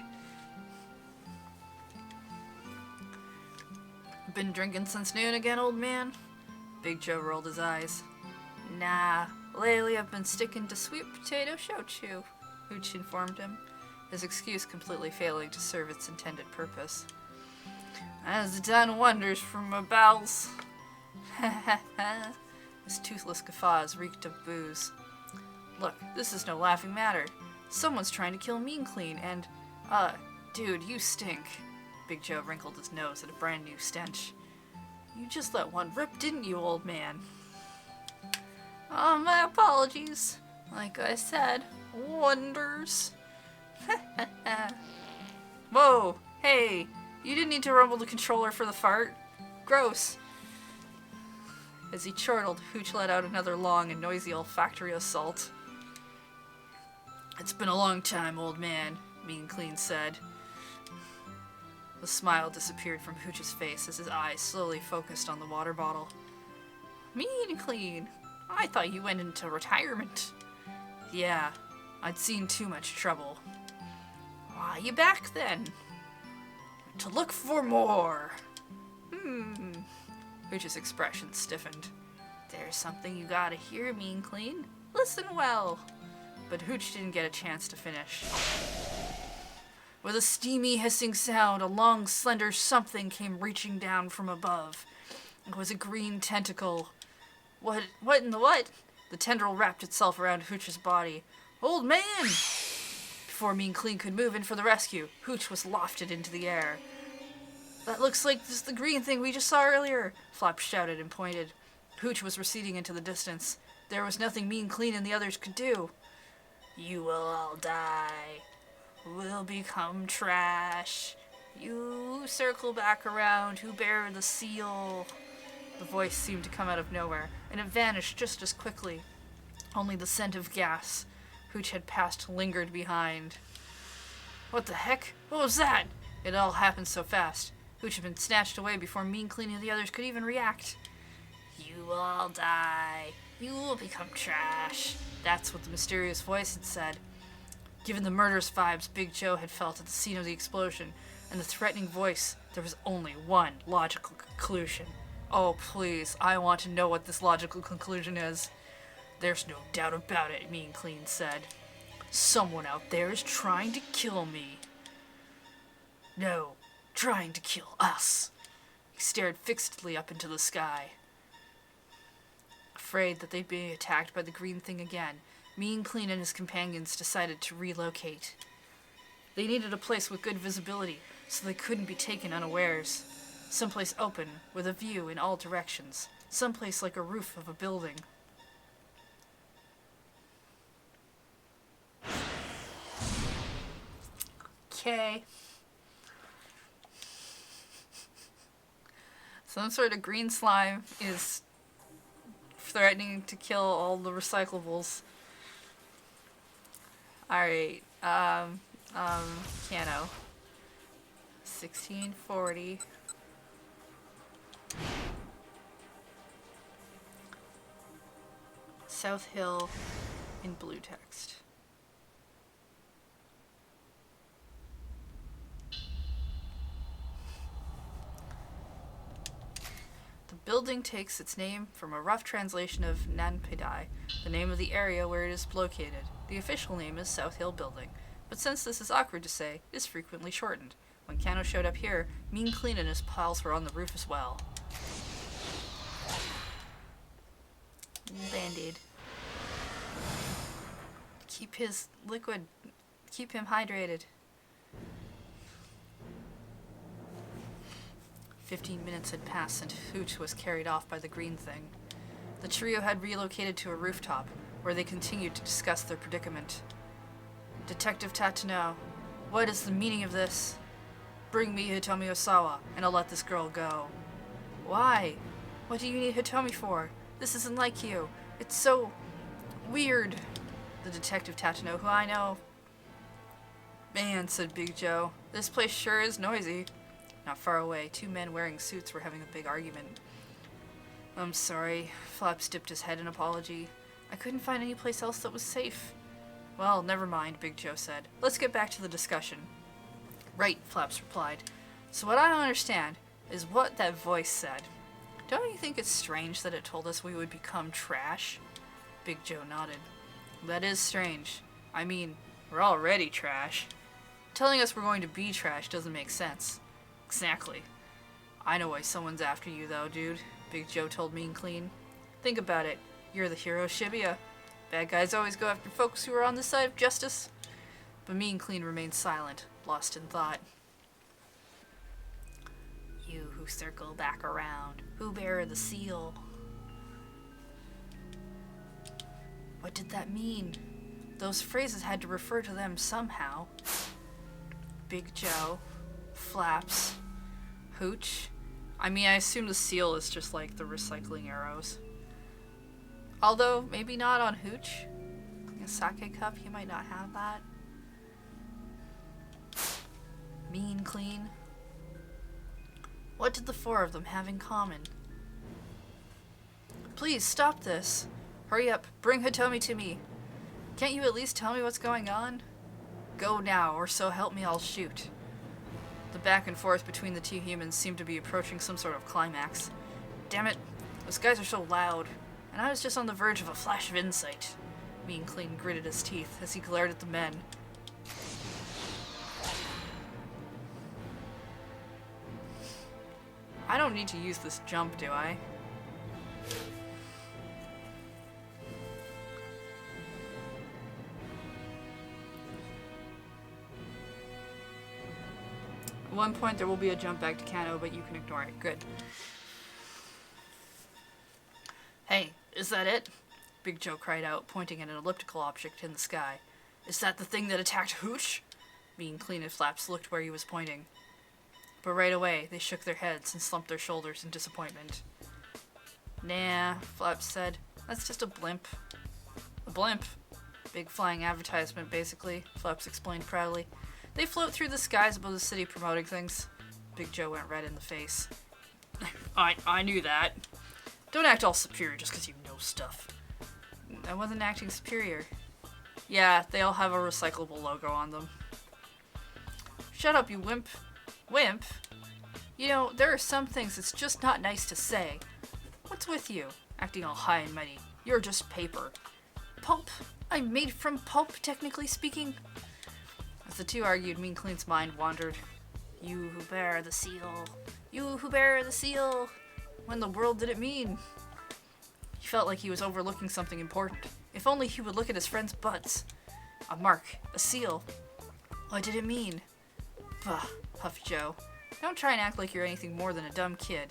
Been drinking since noon again, old man? Big Joe rolled his eyes. Nah, lately I've been sticking to sweet potato shochu, Hooch informed him, his excuse completely failing to serve its intended purpose. Has done wonders for my bowels. His toothless guffaws reeked of booze. Look, this is no laughing matter. Someone's trying to kill Mean Clean and, dude, you stink. Big Joe wrinkled his nose at a brand new stench. You just let one rip, didn't you, old man? Oh, my apologies. Like I said, wonders. Whoa, hey, you didn't need to rumble the controller for the fart. Gross. As he chortled, Hooch let out another long and noisy olfactory assault. It's been a long time, old man, Mean Clean said. The smile disappeared from Hooch's face as his eyes slowly focused on the water bottle. Mean Clean? I thought you went into retirement. Yeah, I'd seen too much trouble. Why you back then? To look for more. Hooch's expression stiffened. There's something you gotta hear, Mean Clean. Listen well. But Hooch didn't get a chance to finish. With a steamy hissing sound, a long, slender something came reaching down from above. It was a green tentacle. What in the what? The tendril wrapped itself around Hooch's body. Old man! Before Mean Clean could move in for the rescue, Hooch was lofted into the air. That looks like just the green thing we just saw earlier, Flop shouted and pointed. Hooch was receding into the distance. There was nothing Mean Clean and the others could do. You will all die. We'll become trash. You circle back around, who bear the seal? The voice seemed to come out of nowhere, and it vanished just as quickly. Only the scent of gas, which had passed, lingered behind. What the heck? What was that? It all happened so fast. Hooch had been snatched away before Mean Clean and the others could even react. You will all die. You will become trash. That's what the mysterious voice had said. Given the murderous vibes Big Joe had felt at the scene of the explosion, and the threatening voice, there was only one logical conclusion. Oh, please, I want to know what this logical conclusion is. There's no doubt about it, Mean Clean said. Someone out there is trying to kill me. No, trying to kill us. He stared fixedly up into the sky. Afraid that they'd be attacked by the green thing again, Mean Clean and his companions decided to relocate. They needed a place with good visibility, so they couldn't be taken unawares. Someplace open, with a view in all directions. Someplace like a roof of a building. Okay. Some sort of green slime is threatening to kill all the recyclables. Alright, Cano. 1640. South Hill in blue text. The building takes its name from a rough translation of Nanpidai, the name of the area where it is located. The official name is South Hill Building, but since this is awkward to say, it is frequently shortened. When Cano showed up here, Mean Clean and his pals were on the roof as well. Band-Aid. Keep his liquid. Keep him hydrated. 15 minutes had passed and Hooch was carried off by the green thing. The trio had relocated to a rooftop, where they continued to discuss their predicament. Detective Tatano, what is the meaning of this? Bring me Hitomi Osawa, and I'll let this girl go. Why? What do you need Hitomi for? This isn't like you. It's so weird. The Detective Tatano, who I know. Man, said Big Joe, this place sure is noisy. Not far away, two men wearing suits were having a big argument. I'm sorry. Flaps dipped his head in apology. I couldn't find any place else that was safe. Well, never mind, Big Joe said. Let's get back to the discussion. Right, Flaps replied. So what I don't understand is what that voice said. Don't you think it's strange that it told us we would become trash? Big Joe nodded. That is strange. I mean, we're already trash. Telling us we're going to be trash doesn't make sense. Exactly. I know why someone's after you though, dude, Big Joe told Mean Clean. Think about it. You're the hero of Shibuya. Bad guys always go after folks who are on the side of justice. But Mean Clean remained silent, lost in thought. You who circle back around, who bear the seal. What did that mean? Those phrases had to refer to them somehow. Big Joe, Flaps, Hooch. I mean, I assume the seal is just like the recycling arrows. Although, maybe not on Hooch. A sake cup, he might not have that. Mean Clean. What did the four of them have in common? Please, stop this. Hurry up, bring Hitomi to me. Can't you at least tell me what's going on? Go now, or so help me I'll shoot. The back and forth between the two humans seemed to be approaching some sort of climax. Damn it, those guys are so loud, and I was just on the verge of a flash of insight. Mean Clean gritted his teeth as he glared at the men. I don't need to use this jump, do I? At one point there will be a jump back to Kano, but you can ignore it. Good. Hey, is that it? Big Joe cried out, pointing at an elliptical object in the sky. Is that the thing that attacked Hooch? Mean Clean and Flaps looked where he was pointing. But right away, they shook their heads and slumped their shoulders in disappointment. Nah, Flaps said. That's just a blimp. A blimp? Big flying advertisement, basically, Flaps explained proudly. They float through the skies above the city promoting things. Big Joe went red in the face. I knew that. Don't act all superior just because you know stuff. I wasn't acting superior. Yeah, they all have a recyclable logo on them. Shut up, you wimp. Wimp? You know, there are some things it's just not nice to say. What's with you? Acting all high and mighty. You're just paper. Pulp? I'm made from pulp, technically speaking. As the two argued, Mean Clean's mind wandered. You who bear the seal. You who bear the seal. When the world did it mean? He felt like he was overlooking something important. If only he would look at his friends' butts. A mark. A seal. What did it mean? Bah, huffed Joe. Don't try and act like you're anything more than a dumb kid.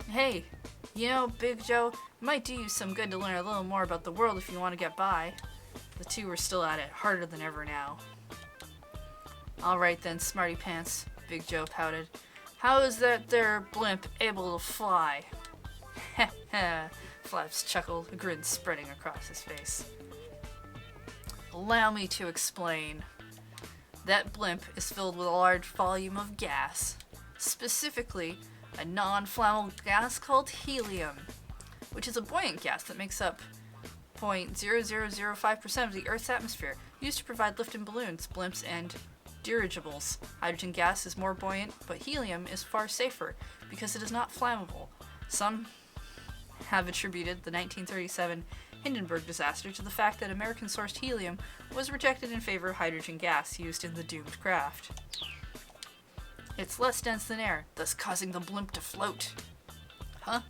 Hey, you know, Big Joe, it might do you some good to learn a little more about the world if you want to get by. The two were still at it, harder than ever now. Alright then, smarty pants, Big Joe pouted. How is that there blimp able to fly? Heh heh, Flaps chuckled, a grin spreading across his face. Allow me to explain. That blimp is filled with a large volume of gas, specifically a non-flammable gas called helium, which is a buoyant gas that makes up 0.0005% of the Earth's atmosphere, used to provide lift in balloons, blimps, and dirigibles. Hydrogen gas is more buoyant, but helium is far safer because it is not flammable. Some have attributed the 1937 Hindenburg disaster to the fact that American-sourced helium was rejected in favor of hydrogen gas used in the doomed craft. It's less dense than air, thus causing the blimp to float. Huh?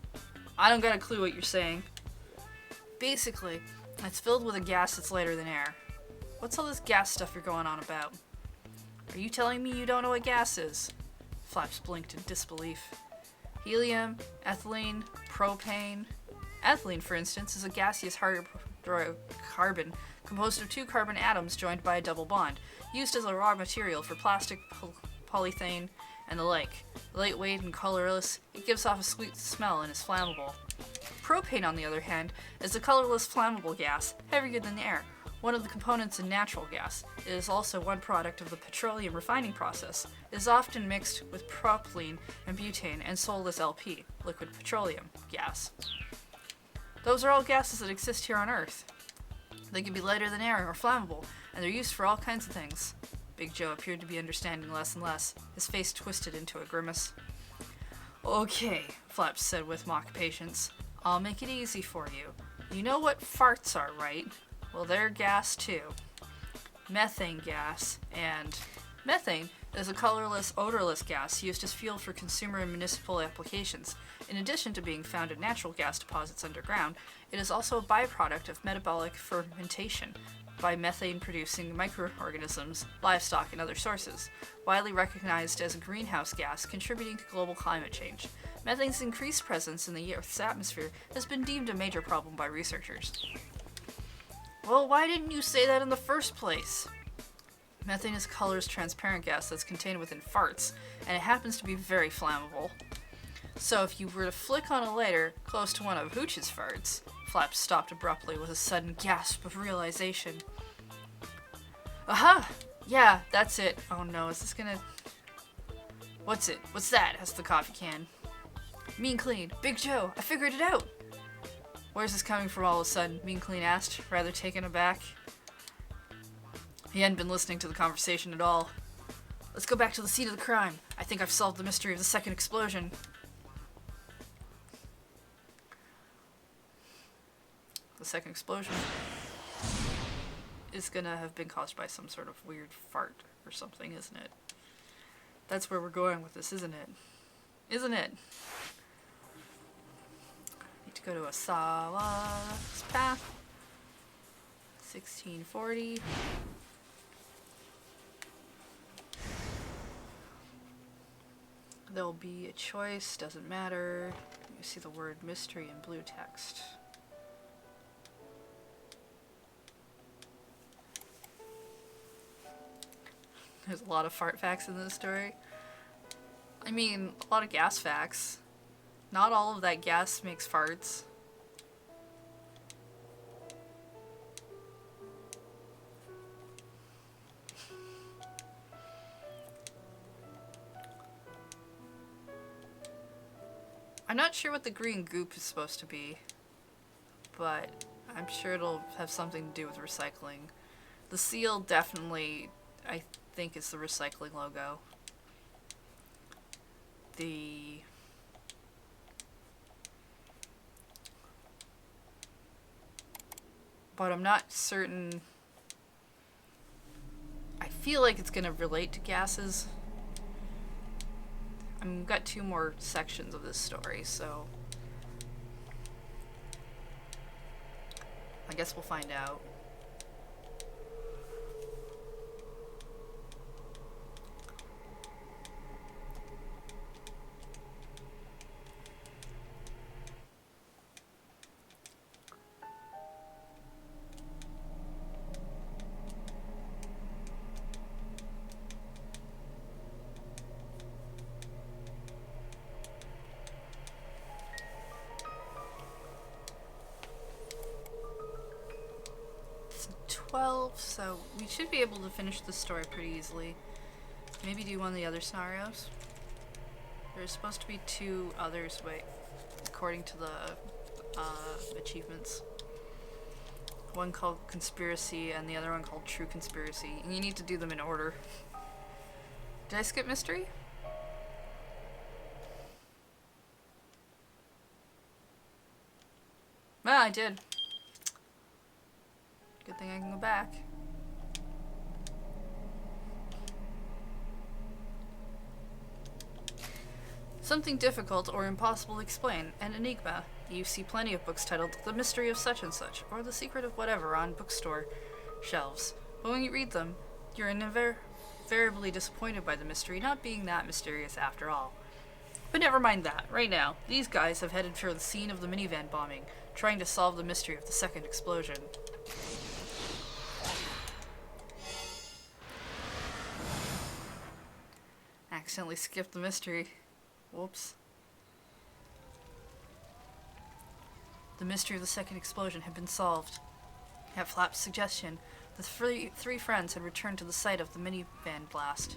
I don't got a clue what you're saying. Basically, it's filled with a gas that's lighter than air. What's all this gas stuff you're going on about? Are you telling me you don't know what gas is? Flaps blinked in disbelief. Helium, ethylene, propane. Ethylene, for instance, is a gaseous hydrocarbon composed of two carbon atoms joined by a double bond, used as a raw material for plastic, polythene, and the like. Lightweight and colorless, it gives off a sweet smell and is flammable. Propane, on the other hand, is a colorless flammable gas, heavier than air, one of the components in natural gas. It is also one product of the petroleum refining process. It is often mixed with propylene and butane and sold as LP, liquid petroleum gas. Those are all gases that exist here on Earth. They can be lighter than air or flammable, and they're used for all kinds of things. Big Joe appeared to be understanding less and less, his face twisted into a grimace. Okay, Flaps said with mock patience. I'll make it easy for you. You know what farts are, right? Well, they're gas too. Methane gas, and methane is a colorless, odorless gas used as fuel for consumer and municipal applications. In addition to being found in natural gas deposits underground, it is also a byproduct of metabolic fermentation by methane-producing microorganisms, livestock, and other sources, widely recognized as a greenhouse gas contributing to global climate change. Methane's increased presence in the Earth's atmosphere has been deemed a major problem by researchers. Well, why didn't you say that in the first place? Methane is a colorless, transparent gas that's contained within farts, and it happens to be very flammable. So if you were to flick on a lighter close to one of Hooch's farts, Flaps stopped abruptly with a sudden gasp of realization. Aha! Yeah, that's it. Oh no, is this gonna... What's it? What's that? Asked the coffee can. Mean Clean. Big Joe, I figured it out! Where's this coming from all of a sudden? Mean Clean asked, rather taken aback. He hadn't been listening to the conversation at all. Let's go back to the scene of the crime. I think I've solved the mystery of the second explosion. The second explosion is gonna have been caused by some sort of weird fart or something, isn't it? That's where we're going with this, isn't it? Isn't it? Need to go to Asawa's path. 1640. There'll be a choice, doesn't matter. You see the word mystery in blue text. There's a lot of fart facts in this story. I mean, a lot of gas facts. Not all of that gas makes farts. I'm not sure what the green goop is supposed to be, but I'm sure it'll have something to do with recycling. The seal definitely, I think, is the recycling logo. But I'm not certain. I feel like it's gonna relate to gases. We've got 2 more sections of this story, so I guess we'll find out. It's 12, so we should be able to finish this story pretty easily. Maybe do one of the other scenarios. There's supposed to be 2 others, according to the achievements. One called Conspiracy and the other one called True Conspiracy. And you need to do them in order. Did I skip Mystery? Ah, I did. Good thing I can go back. Something difficult or impossible to explain, an enigma. You see plenty of books titled The Mystery of Such and Such, or The Secret of Whatever on bookstore shelves. But when you read them, you're invariably disappointed by the mystery not being that mysterious after all. But never mind that. Right now, these guys have headed for the scene of the minivan bombing, trying to solve the mystery of the second explosion. Accidentally skipped the mystery. Whoops. The mystery of the second explosion had been solved. At Flap's suggestion, the three friends had returned to the site of the minivan blast.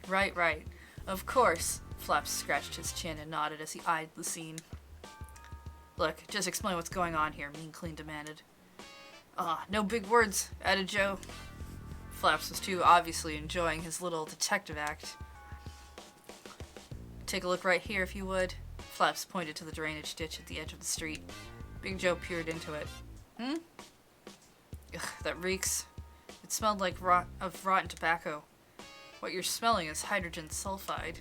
Right. Of course. Flap scratched his chin and nodded as he eyed the scene. Look, just explain what's going on here, Mean Clean demanded. No big words, added Joe. Flaps was too obviously enjoying his little detective act. Take a look right here, if you would. Flaps pointed to the drainage ditch at the edge of the street. Big Joe peered into it. Ugh, that reeks. It smelled like rotten tobacco. What you're smelling is hydrogen sulfide,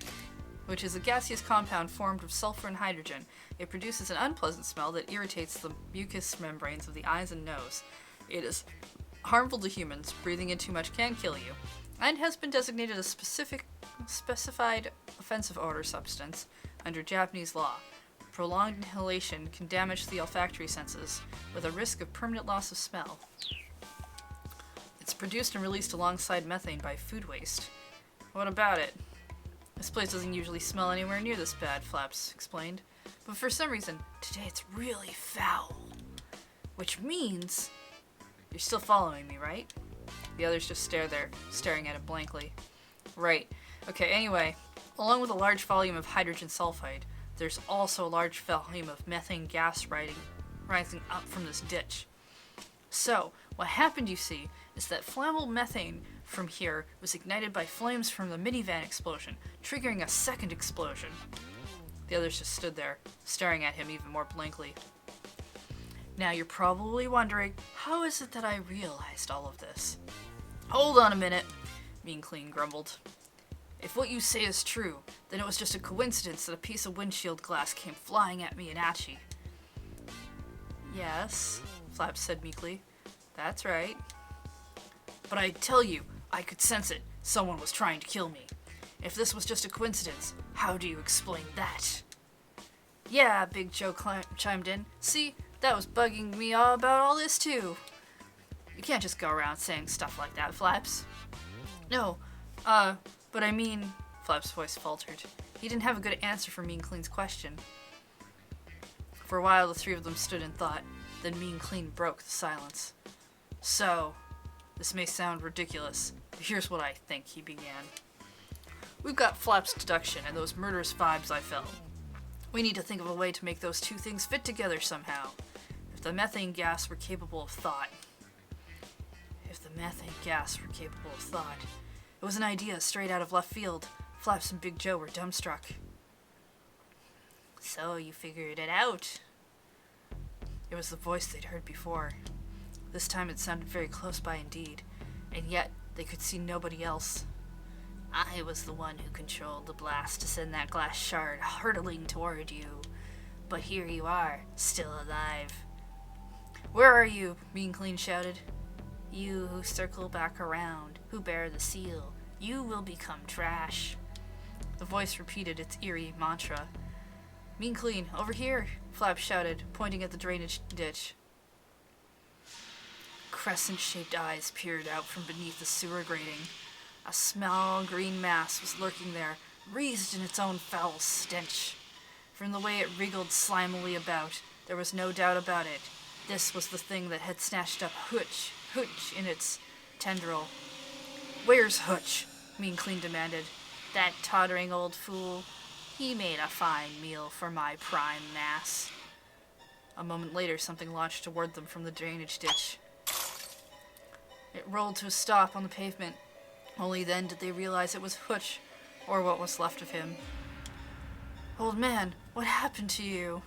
which is a gaseous compound formed of sulfur and hydrogen. It produces an unpleasant smell that irritates the mucous membranes of the eyes and nose. It is harmful to humans. Breathing in too much can kill you, and has been designated a specified offensive odor substance under Japanese law. Prolonged inhalation can damage the olfactory senses, with a risk of permanent loss of smell. It's produced and released alongside methane by food waste. What about it? This place doesn't usually smell anywhere near this bad, Flaps explained. But for some reason, today it's really foul. Which means... You're still following me, right? The others just stare there, staring at it blankly. Right. Okay, anyway, along with a large volume of hydrogen sulfide, there's also a large volume of methane gas rising up from this ditch. So, what happened, you see, is that flammable methane from here was ignited by flames from the minivan explosion, triggering a second explosion. The others just stood there, staring at him even more blankly. Now you're probably wondering, how is it that I realized all of this? Hold on a minute, Mean Clean grumbled. If what you say is true, then it was just a coincidence that a piece of windshield glass came flying at me in Achi. Yes, Flaps said meekly. That's right. But I tell you, I could sense it. Someone was trying to kill me. If this was just a coincidence, how do you explain that? Yeah, Big Joe chimed in. See, that was bugging me all about all this too. You can't just go around saying stuff like that, Flaps. No, but But I mean, Flap's voice faltered. He didn't have a good answer for Mean Clean's question. For a while, the three of them stood in thought. Then Mean Clean broke the silence. So, this may sound ridiculous, but here's what I think, he began. We've got Flap's deduction and those murderous vibes I felt. We need to think of a way to make those two things fit together somehow. If the methane gas were capable of thought. It was an idea straight out of left field. Flaps and Big Joe were dumbstruck. So you figured it out? It was the voice they'd heard before. This time it sounded very close by indeed, and yet they could see nobody else. I was the one who controlled the blast to send that glass shard hurtling toward you. But here you are, still alive. Where are you? Mean Clean shouted. You who circle back around, who bear the seal, you will become trash. The voice repeated its eerie mantra. Mean Clean, over here, Flap shouted, pointing at the drainage ditch. Crescent-shaped eyes peered out from beneath the sewer grating. A small green mass was lurking there, wreathed in its own foul stench. From the way it wriggled slimily about, there was no doubt about it. This was the thing that had snatched up Hooch in its tendril. Where's Hooch? Mean Clean demanded. That tottering old fool. He made a fine meal for my prime mass. A moment later, something launched toward them from the drainage ditch. It rolled to a stop on the pavement. Only then did they realize it was Hooch, or what was left of him. Old man, what happened to you?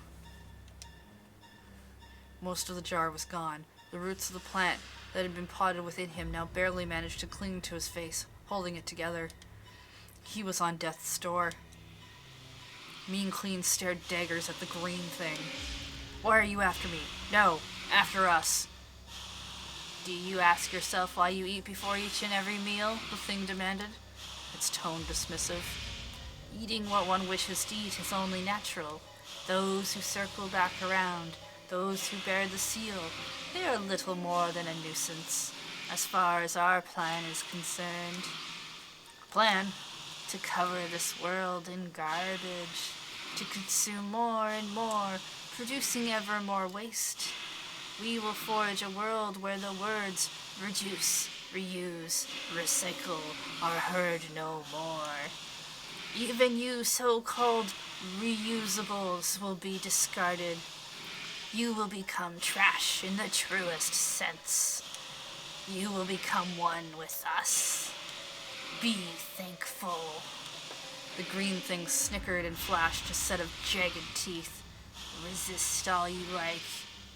Most of the jar was gone. The roots of the plant that had been potted within him now barely managed to cling to his face, holding it together. He was on death's door. Mean Clean stared daggers at the green thing. Why are you after me? No, after us. Do you ask yourself why you eat before each and every meal? The thing demanded, its tone dismissive. Eating what one wishes to eat is only natural. Those who circle back around, those who bear the seal, they are little more than a nuisance, as far as our plan is concerned. Plan? To cover this world in garbage, to consume more and more, producing ever more waste. We will forge a world where the words reduce, reuse, recycle are heard no more. Even you so-called reusables will be discarded. You will become trash in the truest sense. You will become one with us. Be thankful. The green thing snickered and flashed a set of jagged teeth. Resist all you like.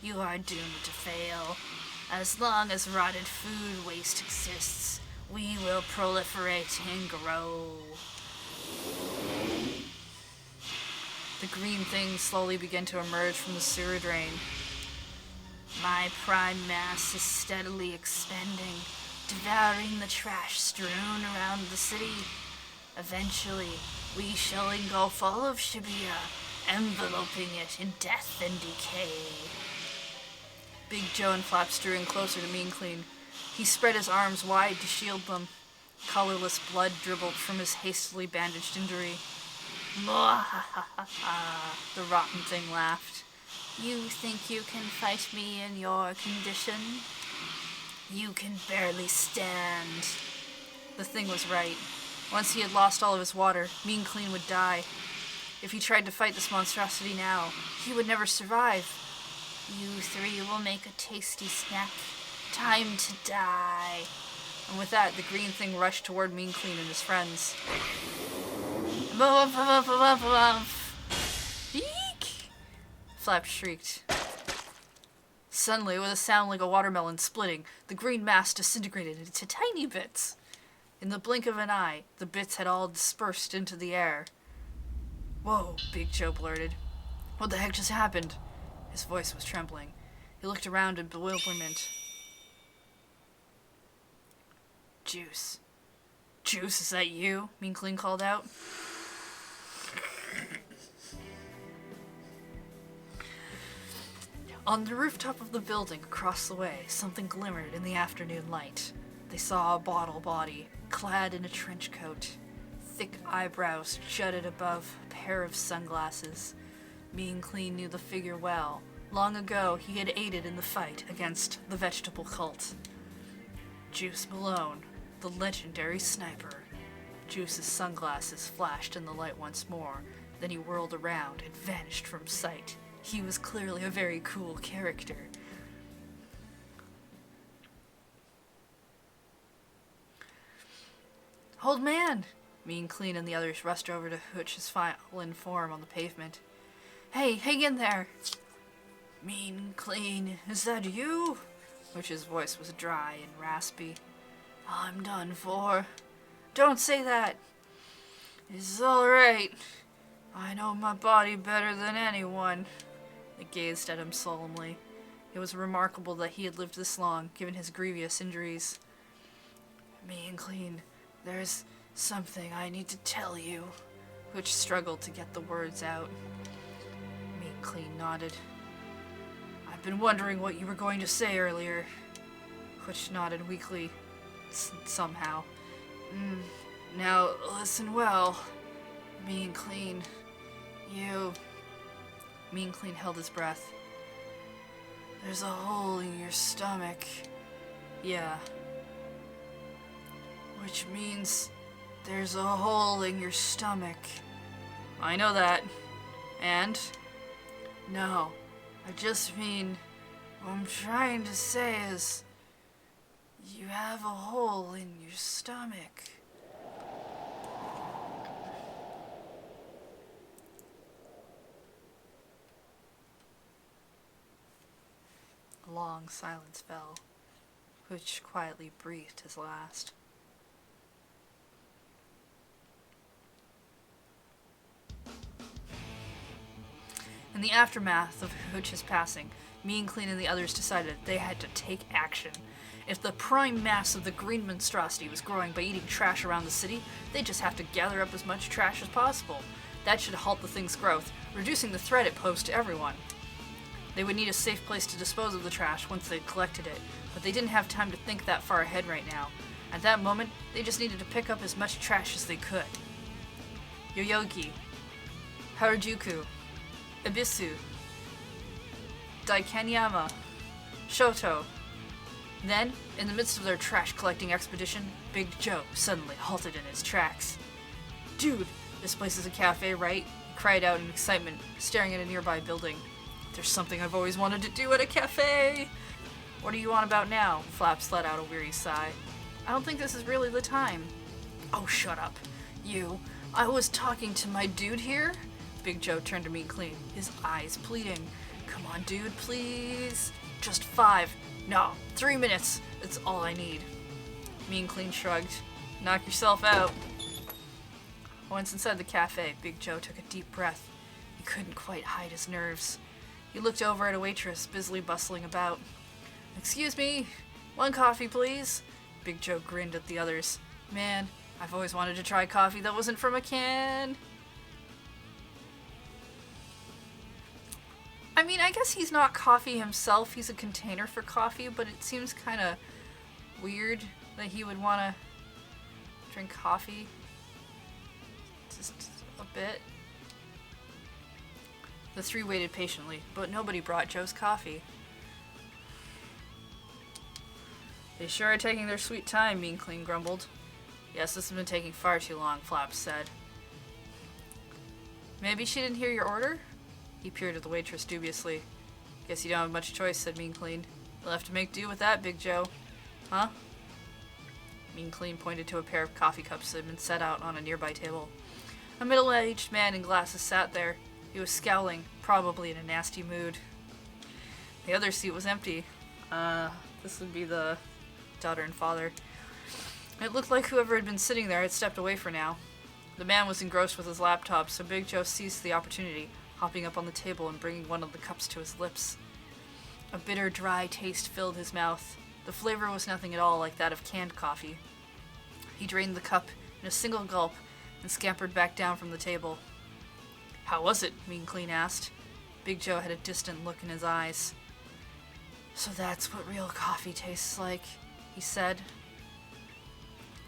You are doomed to fail. As long as rotted food waste exists, we will proliferate and grow. The green thing slowly began to emerge from the sewer drain. My prime mass is steadily expanding, devouring the trash strewn around the city. Eventually, we shall engulf all of Shibuya, enveloping it in death and decay. Big Joe and Flaps drew in closer to Mean Clean. He spread his arms wide to shield them. Colorless blood dribbled from his hastily bandaged injury. Mwahaha, the rotten thing laughed. You think you can fight me in your condition? You can barely stand. The thing was right. Once he had lost all of his water, Mean Clean would die. If he tried to fight this monstrosity now, he would never survive. You three will make a tasty snack. Time to die. And with that, the green thing rushed toward Mean Clean and his friends. Eek! Flap shrieked. Suddenly, with a sound like a watermelon splitting, the green mass disintegrated into tiny bits. In the blink of an eye, the bits had all dispersed into the air. Whoa, Big Joe blurted. What the heck just happened? His voice was trembling. He looked around in bewilderment. Juice. Juice, is that you? Mean Clean called out. On the rooftop of the building across the way, something glimmered in the afternoon light. They saw a bottle body, clad in a trench coat. thick eyebrows jutted above a pair of sunglasses. Mean Clean knew the figure well. Long ago, he had aided in the fight against the vegetable cult. Juice Malone, the legendary sniper. Juice's sunglasses flashed in the light once more. Then he whirled around and vanished from sight. He was clearly a very cool character. Old man! Mean Clean and the others rushed over to Hooch's fallen form on the pavement. Hey, hang in there! Mean Clean, is that you? Hooch's voice was dry and raspy. I'm done for. Don't say that! It's alright. I know my body better than anyone. They gazed at him solemnly. It was remarkable that he had lived this long, given his grievous injuries. Mean Clean, there's something I need to tell you. Hooch struggled to get the words out. Mean Clean nodded. I've been wondering what you were going to say earlier. Hooch nodded weakly, somehow. Now, listen well. Mean Clean, you... Mean Clean held his breath. There's a hole in your stomach. Yeah. Which means there's a hole in your stomach. I know that. And? No. I just mean, what I'm trying to say is, you have a hole in your stomach. A long silence fell, which quietly breathed his last. In the aftermath of Hooch's passing, Mean Clean and the others decided they had to take action. If the prime mass of the green monstrosity was growing by eating trash around the city, they'd just have to gather up as much trash as possible. That should halt the thing's growth, reducing the threat it posed to everyone. They would need a safe place to dispose of the trash once they'd collected it, but they didn't have time to think that far ahead right now. At that moment, they just needed to pick up as much trash as they could. Yoyogi, Harajuku, Ibisu, Daikanyama, Shoto. Then, in the midst of their trash-collecting expedition, Big Joe suddenly halted in his tracks. Dude, this place is a cafe, right? He cried out in excitement, staring at a nearby building. There's something I've always wanted to do at a cafe! What are you on about now? Flaps let out a weary sigh. I don't think this is really the time. Oh, shut up. You. I was talking to my dude here? Big Joe turned to Mean Clean, his eyes pleading. Come on, dude, please. Just 5. No, 3 minutes. That's all I need. Mean Clean shrugged. Knock yourself out. Once inside the cafe, Big Joe took a deep breath. He couldn't quite hide his nerves. He looked over at a waitress busily bustling about. Excuse me, 1 coffee, please. Big Joe grinned at the others. Man, I've always wanted to try coffee that wasn't from a can. I mean, I guess he's not coffee himself. He's a container for coffee, but it seems kind of weird that he would want to drink coffee. Just a bit. The 3 waited patiently, but nobody brought Joe's coffee. They sure are taking their sweet time, Mean Clean grumbled. Yes, this has been taking far too long, Flaps said. Maybe she didn't hear your order? He peered at the waitress dubiously. Guess you don't have much choice, said Mean Clean. You'll have to make do with that, Big Joe. Huh? Mean Clean pointed to a pair of coffee cups that had been set out on a nearby table. A middle-aged man in glasses sat there. He was scowling, probably in a nasty mood. The other seat was empty. This would be the daughter and father. It looked like whoever had been sitting there had stepped away for now. The man was engrossed with his laptop, so Big Joe seized the opportunity, hopping up on the table and bringing one of the cups to his lips. A bitter, dry taste filled his mouth. The flavor was nothing at all like that of canned coffee. He drained the cup in a single gulp and scampered back down from the table. How was it? Mean Clean asked. Big Joe had a distant look in his eyes. So that's what real coffee tastes like, he said.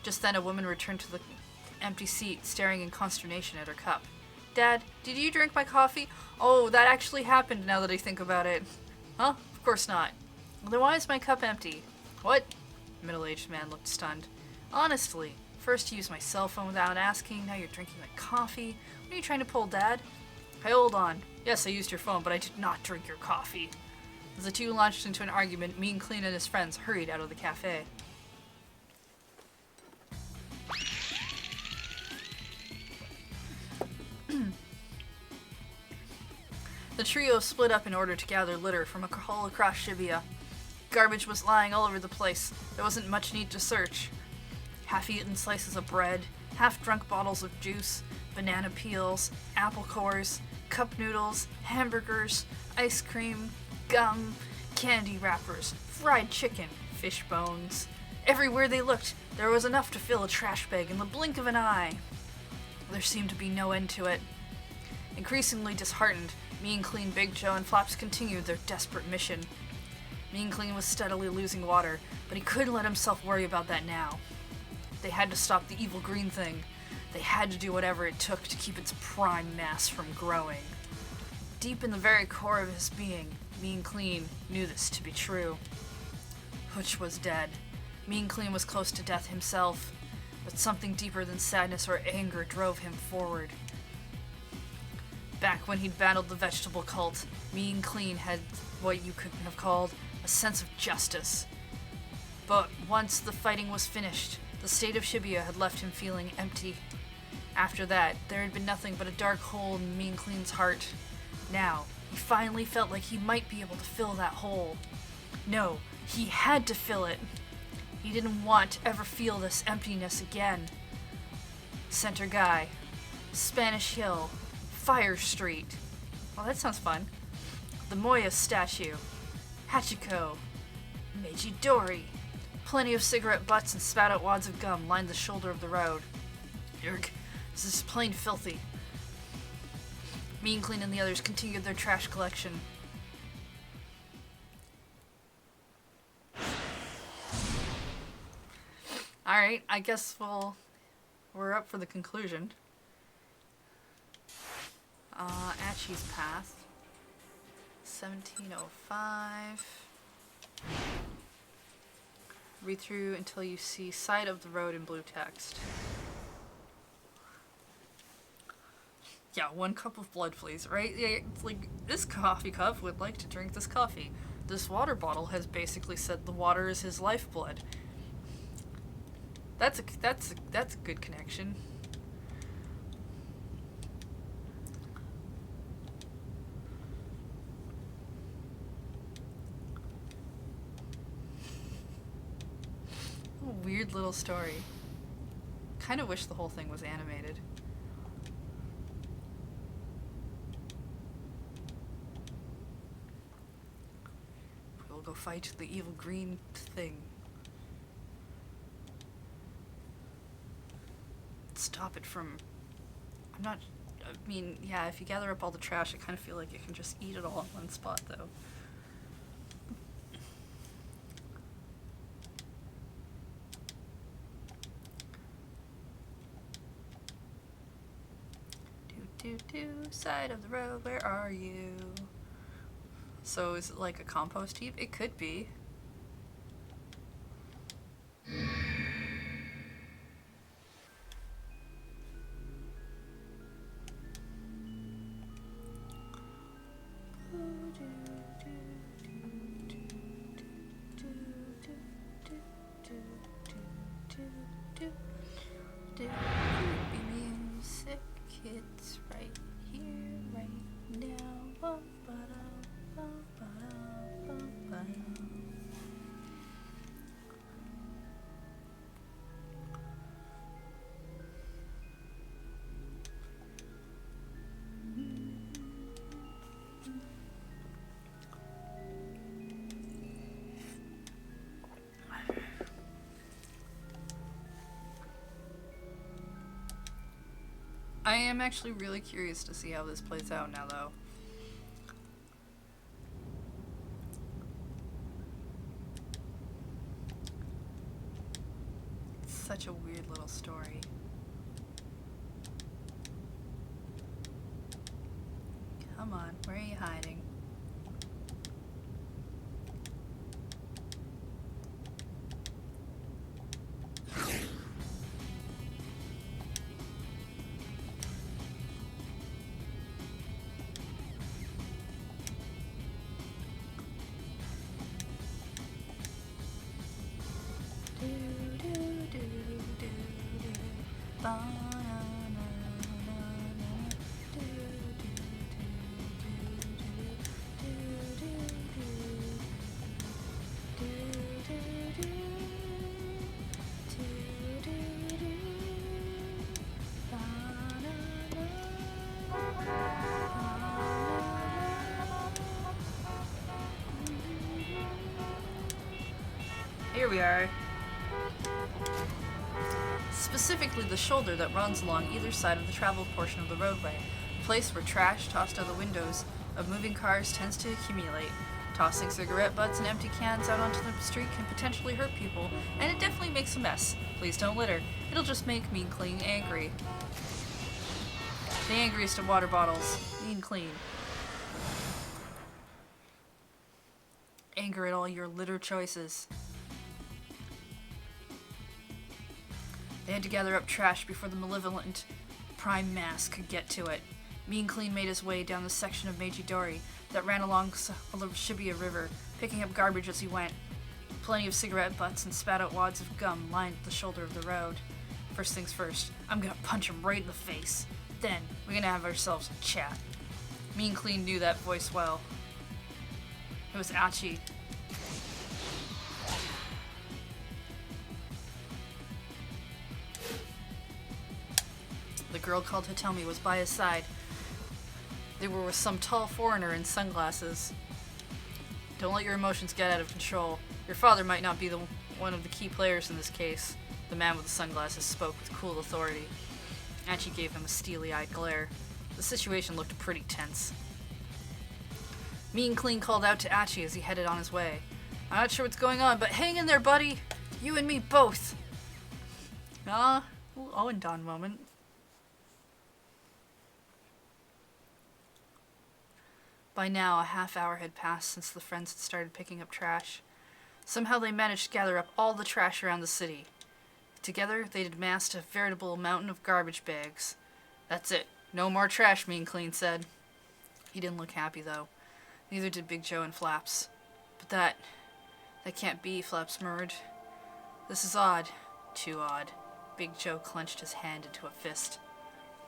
Just then a woman returned to the empty seat, staring in consternation at her cup. Dad, did you drink my coffee? Oh, that actually happened now that I think about it. Huh? Of course not. Well, then why is my cup empty? What? The middle-aged man looked stunned. Honestly, first you used my cell phone without asking, now you're drinking my coffee. What are you trying to pull, Dad? Hey, hold on. Yes, I used your phone, but I did not drink your coffee. As the two launched into an argument, Mean Clean and his friends hurried out of the cafe. The trio split up in order to gather litter from all across Shibuya. Garbage was lying all over the place. There wasn't much need to search. Half-eaten slices of bread, half-drunk bottles of juice, banana peels, apple cores, cup noodles, hamburgers, ice cream, gum, candy wrappers, fried chicken, fish bones. Everywhere they looked, there was enough to fill a trash bag in the blink of an eye. There seemed to be no end to it. Increasingly disheartened, Mean Clean, Big Joe, and Flops continued their desperate mission. Mean Clean was steadily losing water, but he couldn't let himself worry about that now. They had to stop the evil green thing. They had to do whatever it took to keep its prime mass from growing. Deep in the very core of his being, Mean Clean knew this to be true. Hutch was dead. Mean Clean was close to death himself, but something deeper than sadness or anger drove him forward. Back when he'd battled the vegetable cult, Mean Clean had what you could have called a sense of justice. But once the fighting was finished, the state of Shibuya had left him feeling empty. After that, there had been nothing but a dark hole in Mean Clean's heart. Now, he finally felt like he might be able to fill that hole. No, he had to fill it. He didn't want to ever feel this emptiness again. Center Guy, Spanish Hill, Fire Street. Well, that sounds fun. The Moya statue, Hachiko, Meiji Dori. Plenty of cigarette butts and spat-out wads of gum lined the shoulder of the road. Yerk, this is plain filthy. Mean Clean and the others continued their trash collection. Alright, I guess we're up for the conclusion. Achi's Path. 1705. Read through until you see side of the road in blue text. Yeah, 1 cup of blood, please, right? Yeah, it's like, this coffee cup would like to drink this coffee. This water bottle has basically said the water is his lifeblood. That's a good connection. Weird little story. Kind of wish the whole thing was animated. We'll go fight the evil green thing. Stop it from... I mean, yeah, if you gather up all the trash, I kind of feel like you can just eat it all in one spot, though. Side of the road, where are you? So is it like a compost heap? It could be. Music, it's right here, right now. I am actually really curious to see how this plays out now, though. It's such a weird little story. Come on, where are you hiding? Here we are. Specifically the shoulder that runs along either side of the traveled portion of the roadway, a place where trash tossed out the windows of moving cars tends to accumulate. Tossing cigarette butts and empty cans out onto the street can potentially hurt people, and it definitely makes a mess. Please don't litter. It'll just make Mean Clean angry. The angriest of water bottles. Mean Clean. Anger at all your litter choices. They had to gather up trash before the malevolent Prime Mask could get to it. Mean Clean made his way down the section of Meiji-dori that ran along the Shibuya River, picking up garbage as he went. Plenty of cigarette butts and spat out wads of gum lined the shoulder of the road. First things first, I'm gonna punch him right in the face. Then, we're gonna have ourselves a chat. Mean Clean knew that voice well. It was Achi. The girl called Hitomi was by his side. They were with some tall foreigner in sunglasses. Don't let your emotions get out of control. Your father might not be one of the key players in this case. The man with the sunglasses spoke with cool authority. Achi gave him a steely-eyed glare. The situation looked pretty tense. Mean Clean called out to Achi as he headed on his way. I'm not sure what's going on, but hang in there, buddy! You and me both! Owen Don moment. By now, a half hour had passed since the friends had started picking up trash. Somehow they managed to gather up all the trash around the city. Together, they'd amassed a veritable mountain of garbage bags. That's it. No more trash, Mean Clean said. He didn't look happy, though. Neither did Big Joe and Flaps. But that can't be, Flaps murmured. This is odd. Too odd. Big Joe clenched his hand into a fist.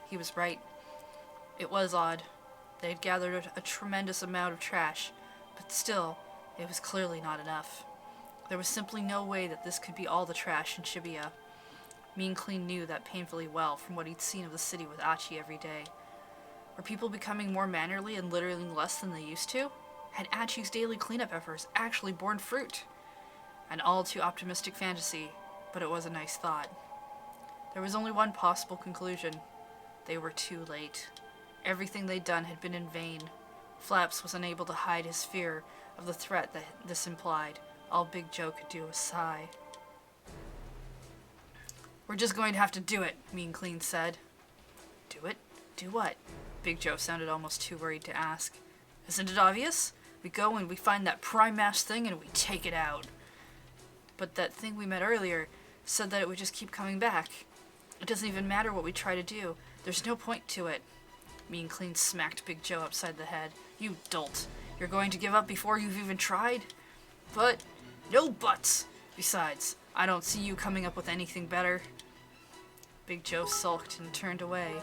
He was right. It was odd. They had gathered a tremendous amount of trash, but still, it was clearly not enough. There was simply no way that this could be all the trash in Shibuya. Mean Clean knew that painfully well from what he'd seen of the city with Achi every day. Were people becoming more mannerly and littering less than they used to? Had Achi's daily cleanup efforts actually borne fruit? An all too optimistic fantasy, but it was a nice thought. There was only one possible conclusion. They were too late. Everything they'd done had been in vain. Flaps was unable to hide his fear of the threat that this implied. All Big Joe could do was sigh. We're just going to have to do it, Mean Clean said. Do it? Do what? Big Joe sounded almost too worried to ask. Isn't it obvious? We go and we find that Prime Mass thing and we take it out. But that thing we met earlier said that it would just keep coming back. It doesn't even matter what we try to do. There's no point to it. Mean Clean smacked Big Joe upside the head. You dolt. You're going to give up before you've even tried? But, no buts! Besides, I don't see you coming up with anything better. Big Joe sulked and turned away.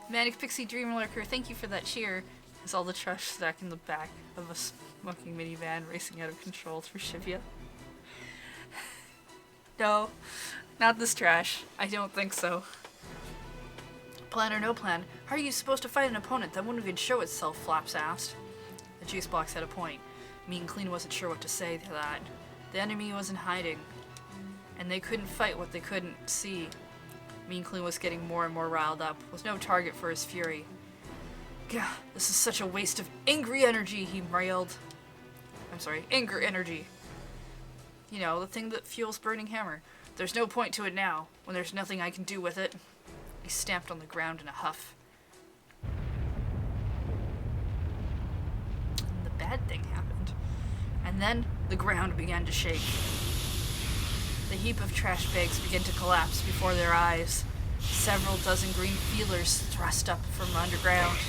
Manic Pixie Dreamlurker, thank you for that cheer. As all the trash stacked in the back of a smoking minivan racing out of control through Shibuya. No, not this trash. I don't think so. Plan or no plan, how are you supposed to fight an opponent that won't even show itself, Flaps asked. The juice box had a point. Mean Clean wasn't sure what to say to that. The enemy was in hiding, and they couldn't fight what they couldn't see. Mean Clean was getting more and more riled up, with no target for his fury. Gah, this is such a waste of angry energy, he railed. Anger energy. You know, the thing that fuels Burning Hammer. There's no point to it now, when there's nothing I can do with it. He stamped on the ground in a huff. bad thing happened. And then the ground began to shake. The heap of trash bags began to collapse before their eyes. Several dozen green feelers thrust up from underground.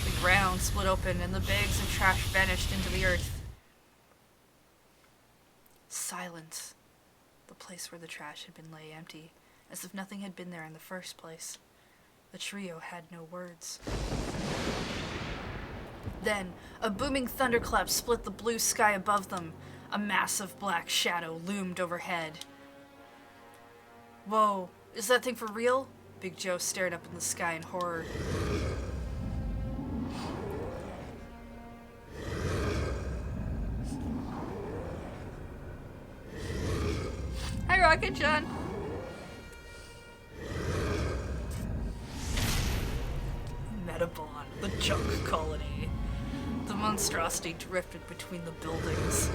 The ground split open and the bags of trash vanished into the earth. Silence. The place where the trash had been lay empty, as if nothing had been there in the first place. The trio had no words. Then, a booming thunderclap split the blue sky above them. A massive black shadow loomed overhead. Whoa, is that thing for real? Big Joe stared up in the sky in horror. Hi, Rocket John. Metabon, the junk colony. The monstrosity drifted between the buildings.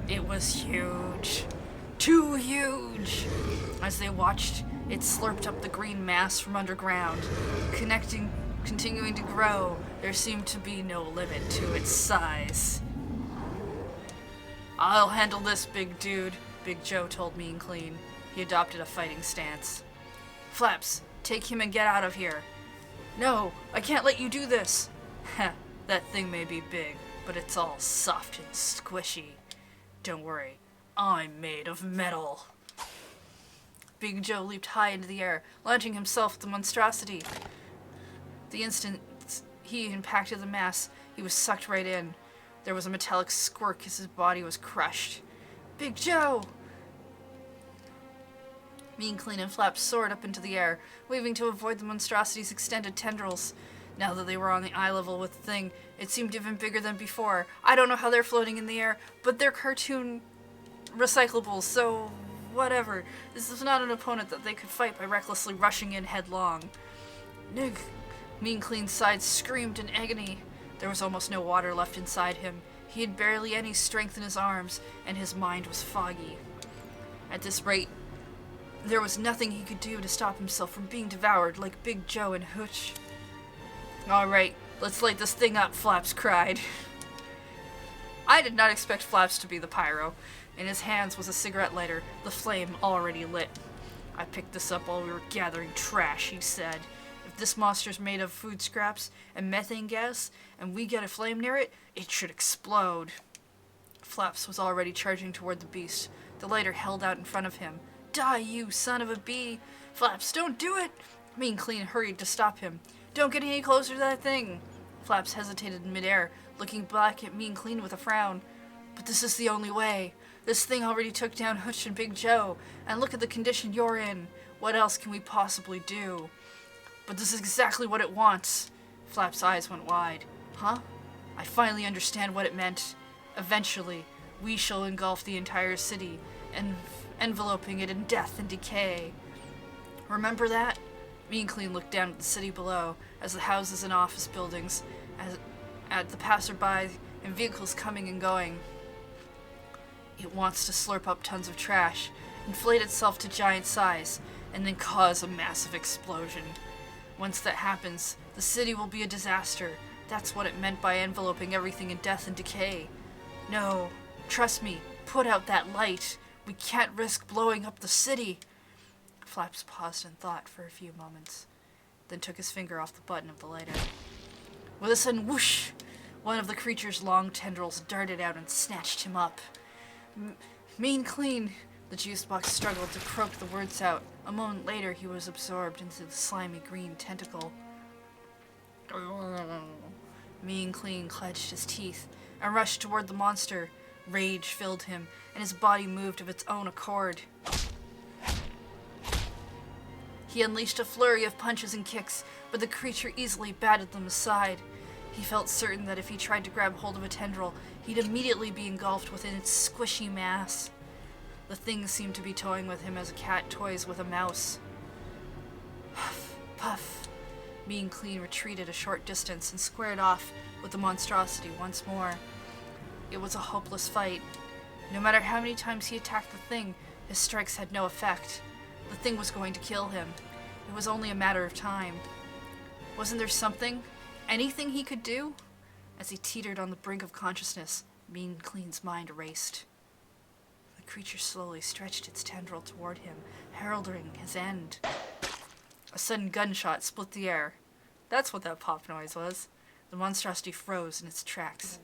It was huge. Too huge! As they watched, it slurped up the green mass from underground. Continuing to grow, there seemed to be no limit to its size. I'll handle this, big dude, Big Joe told Mean Clean. He adopted a fighting stance. Flaps, take him and get out of here. No, I can't let you do this. Heh, that thing may be big, but it's all soft and squishy. Don't worry, I'm made of metal. Big Joe leaped high into the air, launching himself at the monstrosity. The instant he impacted the mass, he was sucked right in. There was a metallic squirk as his body was crushed. Big Joe! Mean Clean and Flaps soared up into the air, waving to avoid the monstrosity's extended tendrils. Now that they were on the eye level with the thing, it seemed even bigger than before. I don't know how they're floating in the air, but they're cartoon recyclables, so whatever. This is not an opponent that they could fight by recklessly rushing in headlong. Nig! Mean Clean's sides screamed in agony. There was almost no water left inside him. He had barely any strength in his arms, and his mind was foggy. At this rate, there was nothing he could do to stop himself from being devoured like Big Joe and Hooch. Alright, let's light this thing up, Flaps cried. I did not expect Flaps to be the pyro. In his hands was a cigarette lighter, the flame already lit. I picked this up while we were gathering trash, he said. If this monster's made of food scraps and methane gas, and we get a flame near it, it should explode. Flaps was already charging toward the beast, the lighter held out in front of him. Die, you son of a bee! Flaps, don't do it! Mean Clean hurried to stop him. Don't get any closer to that thing! Flaps hesitated in midair, looking back at Mean Clean with a frown. But this is the only way. This thing already took down Hooch and Big Joe, and look at the condition you're in. What else can we possibly do? But this is exactly what it wants. Flaps' eyes went wide. Huh? I finally understand what it meant. Eventually, we shall engulf the entire city, and enveloping it in death and decay. Remember that? Mean Clean looked down at the city below, as the houses and office buildings, at the passerby and vehicles coming and going. It wants to slurp up tons of trash, inflate itself to giant size, and then cause a massive explosion. Once that happens, the city will be a disaster. That's what it meant by enveloping everything in death and decay. No, trust me, put out that light. We can't risk blowing up the city. Flaps paused in thought for a few moments, then took his finger off the button of the lighter. With a sudden whoosh, one of the creature's long tendrils darted out and snatched him up. Mean Clean! The juice box struggled to croak the words out. A moment later, he was absorbed into the slimy green tentacle. Mean Clean clenched his teeth and rushed toward the monster. Rage filled him, and his body moved of its own accord. He unleashed a flurry of punches and kicks, but the creature easily batted them aside. He felt certain that if he tried to grab hold of a tendril, he'd immediately be engulfed within its squishy mass. The thing seemed to be toying with him as a cat toys with a mouse. Huff, puff. Mean Clean retreated a short distance and squared off with the monstrosity once more. It was a hopeless fight. No matter how many times he attacked the thing, his strikes had no effect. The thing was going to kill him. It was only a matter of time. Wasn't there something? anything he could do? As he teetered on the brink of consciousness, Mean Clean's mind raced. The creature slowly stretched its tendril toward him, heralding his end. A sudden gunshot split the air. That's what that pop noise was. The monstrosity froze in its tracks.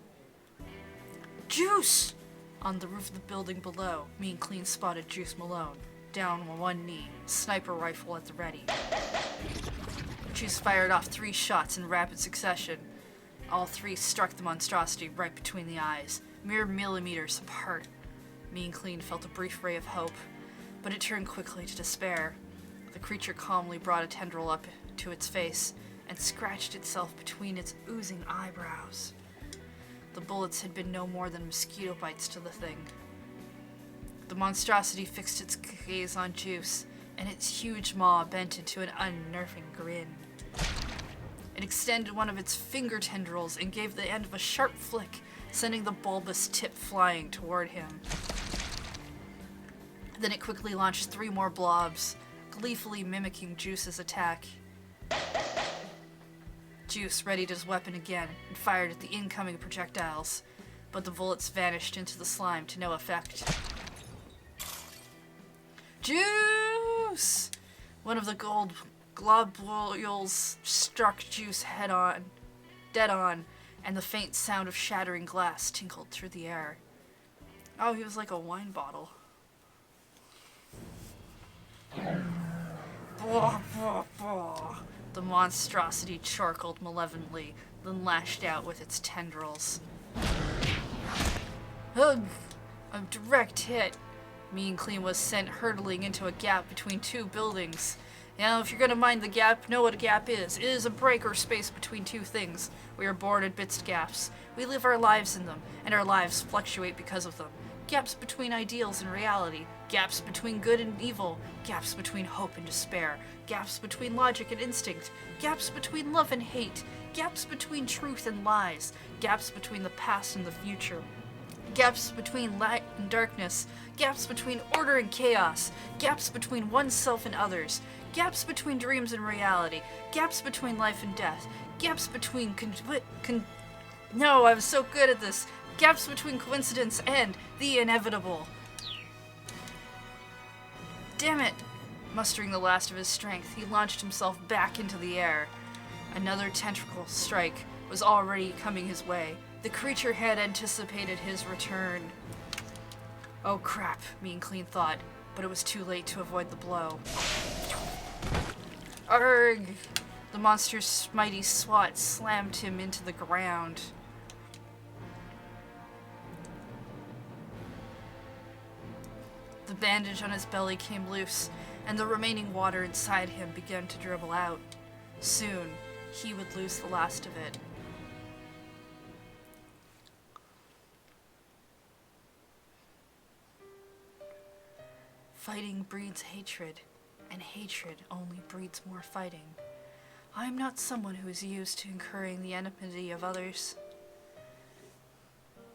Juice! On the roof of the building below, Mean Clean spotted Juice Malone, down on one knee, sniper rifle at the ready. Juice fired off 3 shots in rapid succession. All 3 struck the monstrosity right between the eyes, mere millimeters apart. Mean Clean felt a brief ray of hope, but it turned quickly to despair. The creature calmly brought a tendril up to its face and scratched itself between its oozing eyebrows. The bullets had been no more than mosquito bites to the thing. The monstrosity fixed its gaze on Juice, and its huge maw bent into an unnerving grin. It extended one of its finger tendrils and gave the end of a sharp flick, sending the bulbous tip flying toward him. Then it quickly launched 3 more blobs, gleefully mimicking Juice's attack. Juice readied his weapon again and fired at the incoming projectiles, but the bullets vanished into the slime to no effect. Juice! One of the gold globules struck Juice dead on, and the faint sound of shattering glass tinkled through the air. Oh, he was like a wine bottle. Blah, blah, blah. The monstrosity charkled malevolently, then lashed out with its tendrils. Ugh! A direct hit. Mean Clean was sent hurtling into a gap between 2 buildings. Now, if you're gonna mind the gap, know what a gap is. It is a break or space between 2 things. We are born amidst gaps. We live our lives in them, and our lives fluctuate because of them. Gaps between ideals and reality. Gaps between good and evil. Gaps between hope and despair. Gaps between logic and instinct. Gaps between love and hate. Gaps between truth and lies. Gaps between the past and the future. Gaps between light and darkness. Gaps between order and chaos. Gaps between oneself and others. Gaps between dreams and reality. Gaps between life and death. Gaps between No, I was so good at this. Gaps between coincidence and the inevitable. Damn it! Mustering the last of his strength, he launched himself back into the air. Another tentacle strike was already coming his way. The creature had anticipated his return. Oh crap, Mean Clean thought, but it was too late to avoid the blow. Arrgh! The monster's mighty swat slammed him into the ground. The bandage on his belly came loose, and the remaining water inside him began to dribble out. Soon, he would lose the last of it. Fighting breeds hatred, and hatred only breeds more fighting. I am not someone who is used to incurring the enmity of others.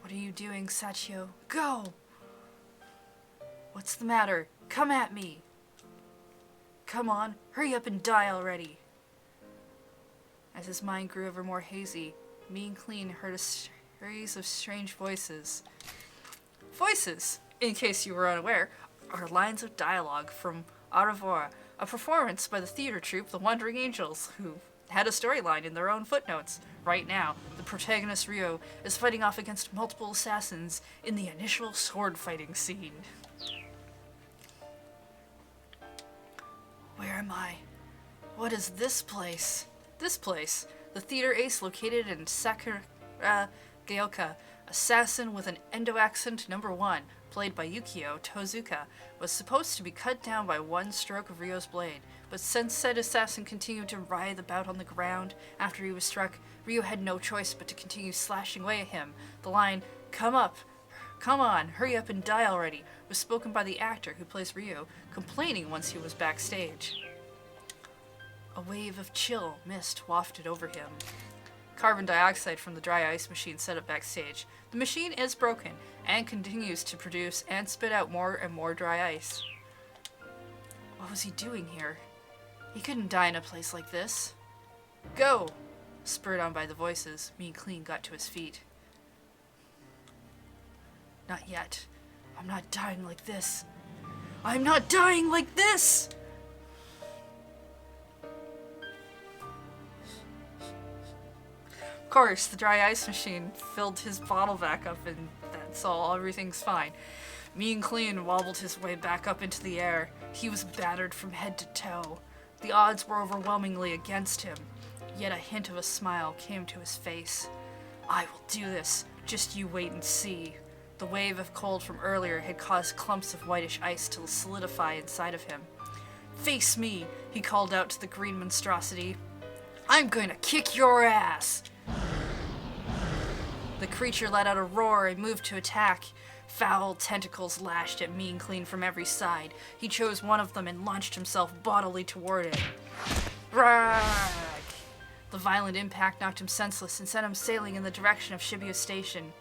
What are you doing, Sachio? Go! What's the matter? Come at me! Come on, hurry up and die already! As his mind grew ever more hazy, Mean Clean heard a series of strange voices. Voices, in case you were unaware, are lines of dialogue from Au revoir, a performance by the theater troupe The Wandering Angels, who had a storyline in their own footnotes. Right now, the protagonist Ryo is fighting off against multiple assassins in the initial sword fighting scene. Where am I? What is this place? This place, the theater ace located in Sakura Gaoka, assassin with an endo accent #1, played by Yukio Tozuka, was supposed to be cut down by one stroke of Ryo's blade, but since said assassin continued to writhe about on the ground after he was struck, Ryo had no choice but to continue slashing away at him. The line, "Come up, come on, hurry up and die already," was spoken by the actor who plays Ryo, complaining once he was backstage. A wave of chill mist wafted over him. Carbon dioxide from the dry ice machine set up backstage. The machine is broken and continues to produce and spit out more and more dry ice. What was he doing here? He couldn't die in a place like this. Go! Spurred on by the voices, Mean Clean got to his feet. Not yet. I'm not dying like this. I'm not dying like this! Of course, the dry ice machine filled his bottle back up and that's all. Everything's fine. Mean Clean wobbled his way back up into the air. He was battered from head to toe. The odds were overwhelmingly against him. Yet a hint of a smile came to his face. I will do this. Just you wait and see. The wave of cold from earlier had caused clumps of whitish ice to solidify inside of him. Face me, he called out to the green monstrosity. I'm gonna kick your ass! The creature let out a roar and moved to attack. Foul tentacles lashed at Mean Clean from every side. He chose one of them and launched himself bodily toward it. Rag! The violent impact knocked him senseless and sent him sailing in the direction of Shibuya Station.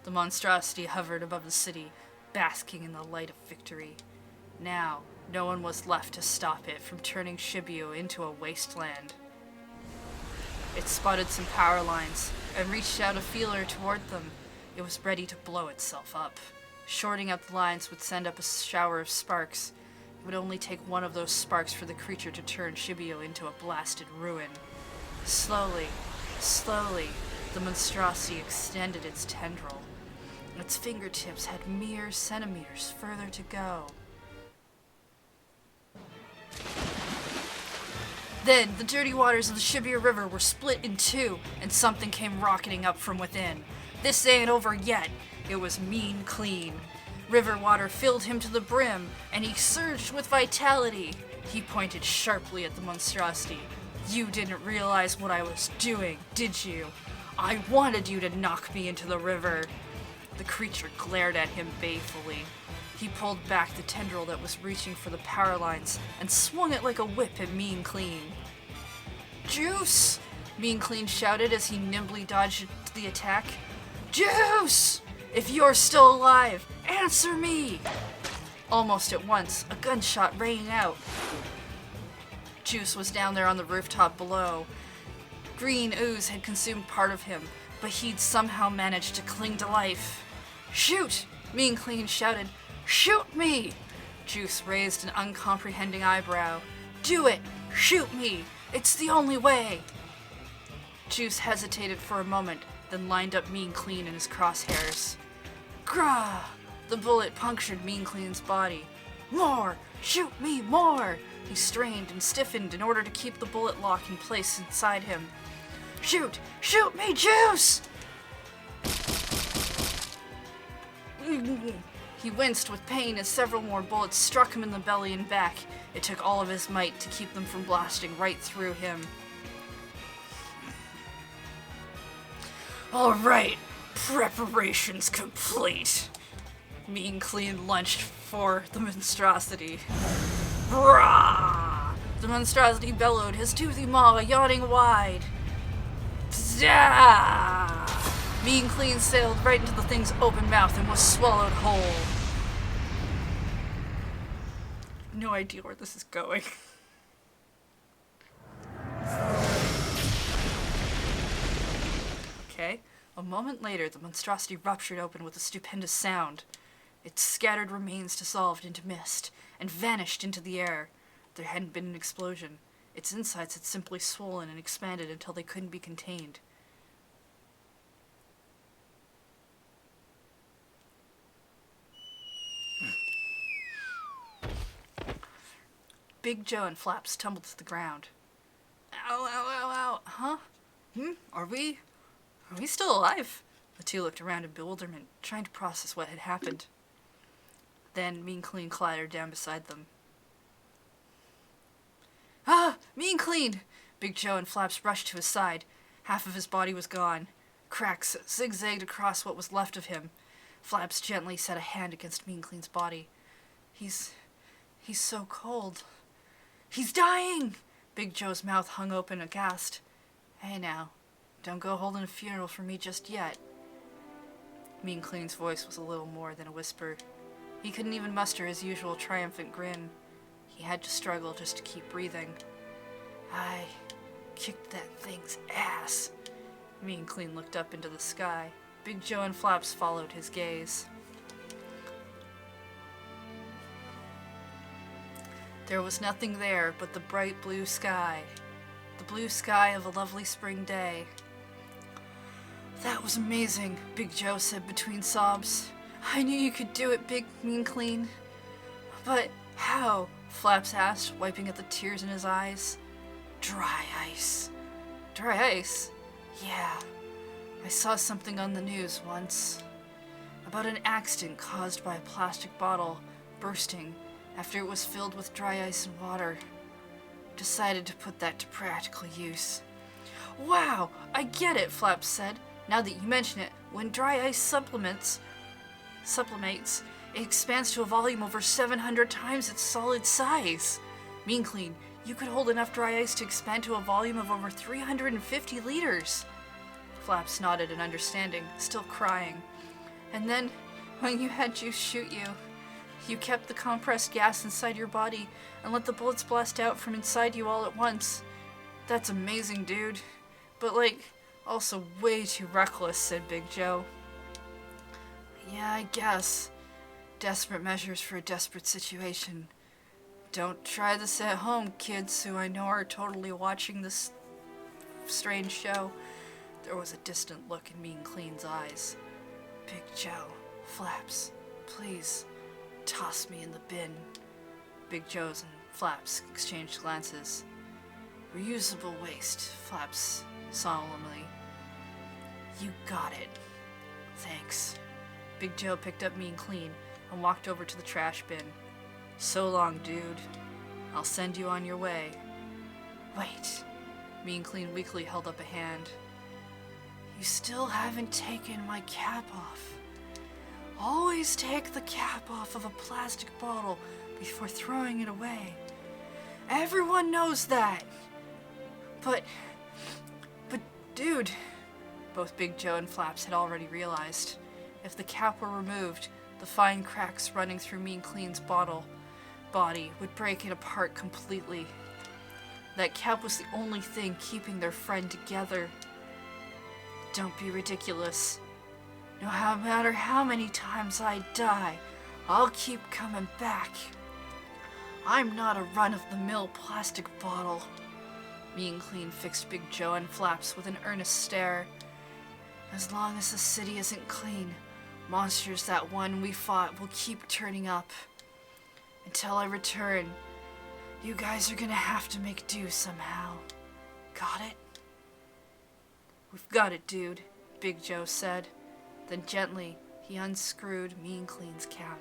The monstrosity hovered above the city, basking in the light of victory. Now, no one was left to stop it from turning Shibuya into a wasteland. It spotted some power lines and reached out a feeler toward them. It was ready to blow itself up. Shorting out the lines would send up a shower of sparks. It would only take one of those sparks for the creature to turn Shibuya into a blasted ruin. Slowly, the monstrosity extended its tendril. Its fingertips had mere centimeters further to go. Then, the dirty waters of the Shibuya River were split in two, and something came rocketing up from within. This ain't over yet. It was Mean Clean. River water filled him to the brim, and he surged with vitality. He pointed sharply at the monstrosity. You didn't realize what I was doing, did you? I wanted you to knock me into the river. The creature glared at him balefully. He pulled back the tendril that was reaching for the power lines and swung it like a whip at Mean Clean. Juice! Mean Clean shouted as he nimbly dodged the attack. Juice! If you're still alive, answer me! Almost at once, a gunshot rang out. Juice was down there on the rooftop below. Green ooze had consumed part of him, but he'd somehow managed to cling to life. Shoot! Mean Clean shouted. Shoot me! Juice raised an uncomprehending eyebrow. Do it! Shoot me! It's the only way! Juice hesitated for a moment, then lined up Mean Clean in his crosshairs. Grah! The bullet punctured Mean Clean's body. More! Shoot me more! He strained and stiffened in order to keep the bullet lock in place inside him. Shoot! Shoot me, Juice! He winced with pain as several more bullets struck him in the belly and back. It took all of his might to keep them from blasting right through him. All right, preparations complete. Mean Clean lunged for the monstrosity. Brah! The monstrosity bellowed, his toothy maw yawning wide. Zah! Mean Clean sailed right into the thing's open mouth and was swallowed whole. No idea where this is going. Okay. A moment later, the monstrosity ruptured open with a stupendous sound. Its scattered remains dissolved into mist and vanished into the air. There hadn't been an explosion. Its insides had simply swollen and expanded until they couldn't be contained. Big Joe and Flaps tumbled to the ground. Ow, ow, ow, ow. Huh? Are we still alive? The two looked around in bewilderment, trying to process what had happened. Then Mean Clean clattered down beside them. Ah! Mean Clean! Big Joe and Flaps rushed to his side. Half of his body was gone. Cracks zigzagged across what was left of him. Flaps gently set a hand against Mean Clean's body. He's so cold. He's dying! Big Joe's mouth hung open aghast. Hey now, don't go holding a funeral for me just yet. Mean Clean's voice was a little more than a whisper. He couldn't even muster his usual triumphant grin. He had to struggle just to keep breathing. I kicked that thing's ass. Mean Clean looked up into the sky. Big Joe and Flaps followed his gaze. There was nothing there but the bright blue sky. The blue sky of a lovely spring day. That was amazing, Big Joe said between sobs. I knew you could do it, Big Mean Clean. But how? Flaps asked, wiping at the tears in his eyes. Dry ice. Dry ice? Yeah. I saw something on the news once. About an accident caused by a plastic bottle bursting after it was filled with dry ice and water. Decided to put that to practical use. Wow, I get it, Flaps said. Now that you mention it, when dry ice sublimates, it expands to a volume over 700 times its solid size. Mean Clean, you could hold enough dry ice to expand to a volume of over 350 liters. Flaps nodded in understanding, still crying. And then, when you had juice shoot you, you kept the compressed gas inside your body and let the bullets blast out from inside you all at once. That's amazing, dude. But, also way too reckless, said Big Joe. Yeah, I guess. Desperate measures for a desperate situation. Don't try this at home, kids who I know are totally watching this strange show. There was a distant look in Mean Clean's eyes. Big Joe, Flaps, please, toss me in the bin. Big Joe's and Flaps exchanged glances. Reusable waste, Flaps solemnly. You got it. Thanks. Big Joe picked up Mean Clean and walked over to the trash bin. So long, dude. I'll send you on your way. Wait. Mean Clean weakly held up a hand. You still haven't taken my cap off. Always take the cap off of a plastic bottle before throwing it away. Everyone knows that. But dude, both Big Joe and Flaps had already realized. If the cap were removed, the fine cracks running through Mean Clean's body would break it apart completely. That cap was the only thing keeping their friend together. Don't be ridiculous. No matter how many times I die, I'll keep coming back. I'm not a run-of-the-mill plastic bottle. Mean Clean fixed Big Joe and Flaps with an earnest stare. As long as the city isn't clean, monsters that one we fought will keep turning up. Until I return, you guys are gonna have to make do somehow. Got it? We've got it, dude, Big Joe said. Then gently, he unscrewed Mean Clean's cap.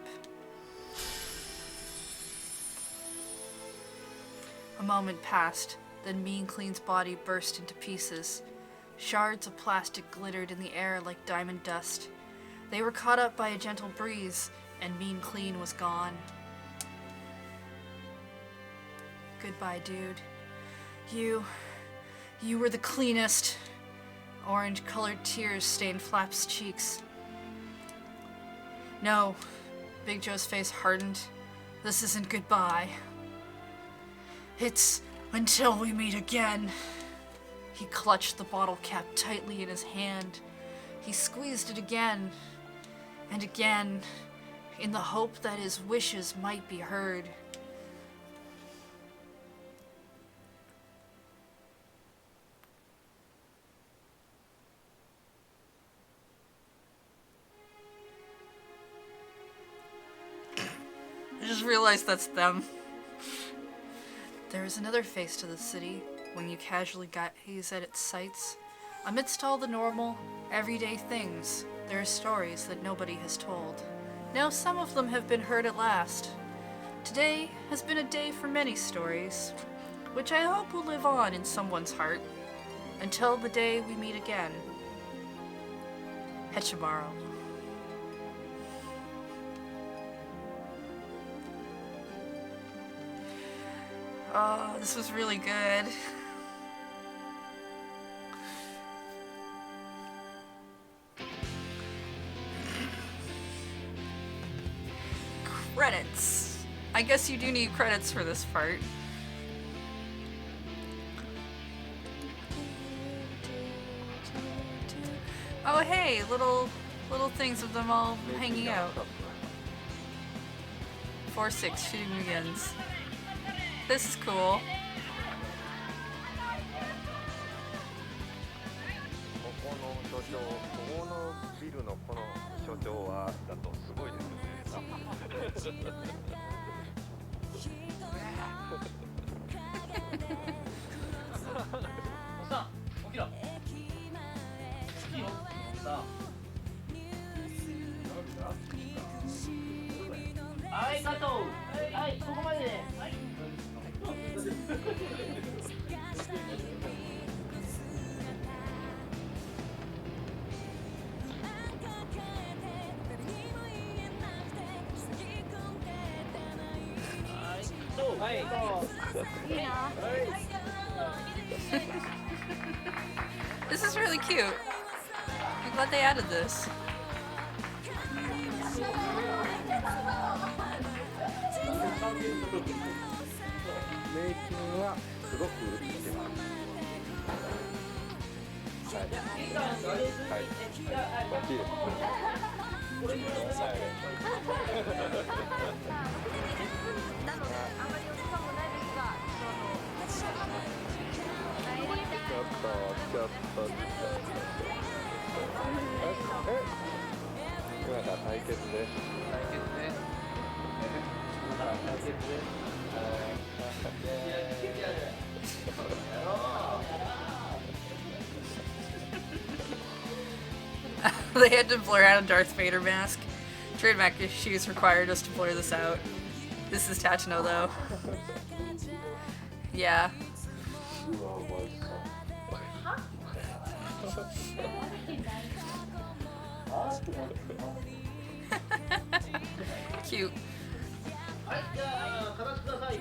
A moment passed, then Mean Clean's body burst into pieces. Shards of plastic glittered in the air like diamond dust. They were caught up by a gentle breeze, and Mean Clean was gone. Goodbye, dude. You were the cleanest. Orange-colored tears stained Flap's cheeks. No. Big Joe's face hardened. This isn't goodbye. It's until we meet again. He clutched the bottle cap tightly in his hand. He squeezed it again and again, in the hope that his wishes might be heard. I just realized that's them. There is another face to the city when you casually gaze at its sights. Amidst all the normal, everyday things, there are stories that nobody has told. Now some of them have been heard at last. Today has been a day for many stories, which I hope will live on in someone's heart, until the day we meet again. Hechimaru. Oh, this was really good. guess you do need credits for this part. Oh hey, little things of them all hanging out. 4-6 shooting begins. This is cool. このビルのこの所長はだとすごいですよね。おっさん、起きろ。いいよ。さあ。はい、カット。はい、ここまで。はい。This is really cute. I'm glad they added this. メイキンはすごく売ってます。はい。はい。バッチリです。なのであまりお時間もないですが、ちょっと。今から対決です。They had to blur out a Darth Vader mask. Trademark issues required us to blur this out. This is Tatino though. Yeah. Cute. はい、じゃあ、片付ください。はい。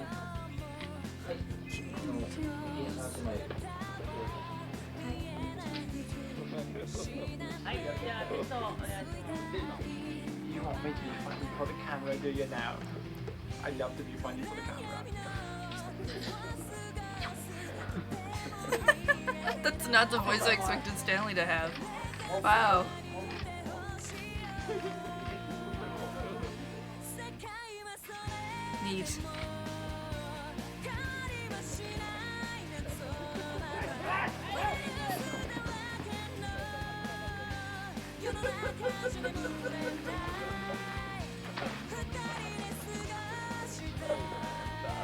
はい、じゃあ、テストお願いします。You won't make me funny for the camera, do you now? I love to be funny for the camera. That's not the voice I expected Stanley to have. Wow. Neat.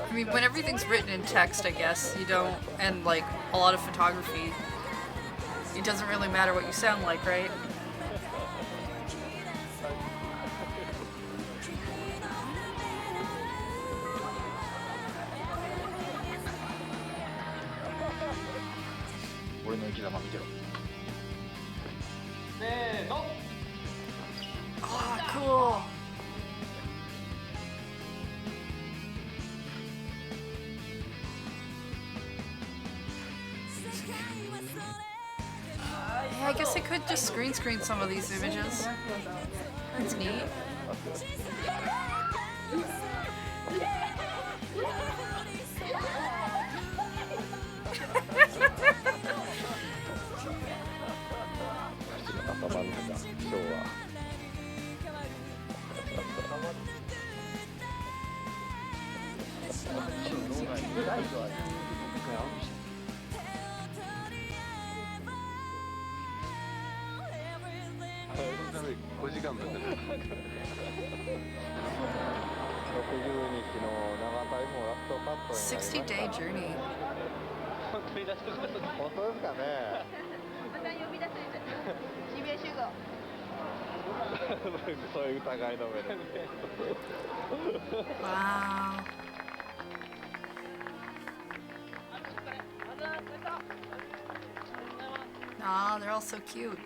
I mean, when everything's written in text, I guess, you don't, and like a lot of photography, it doesn't really matter what you sound like, right? Oh, cool. Yeah, I guess I could just green screen some of these images. That's neat. $60-day journey. 本当ですかね。そういう疑いの目で。Wow. Aw, they're all so cute.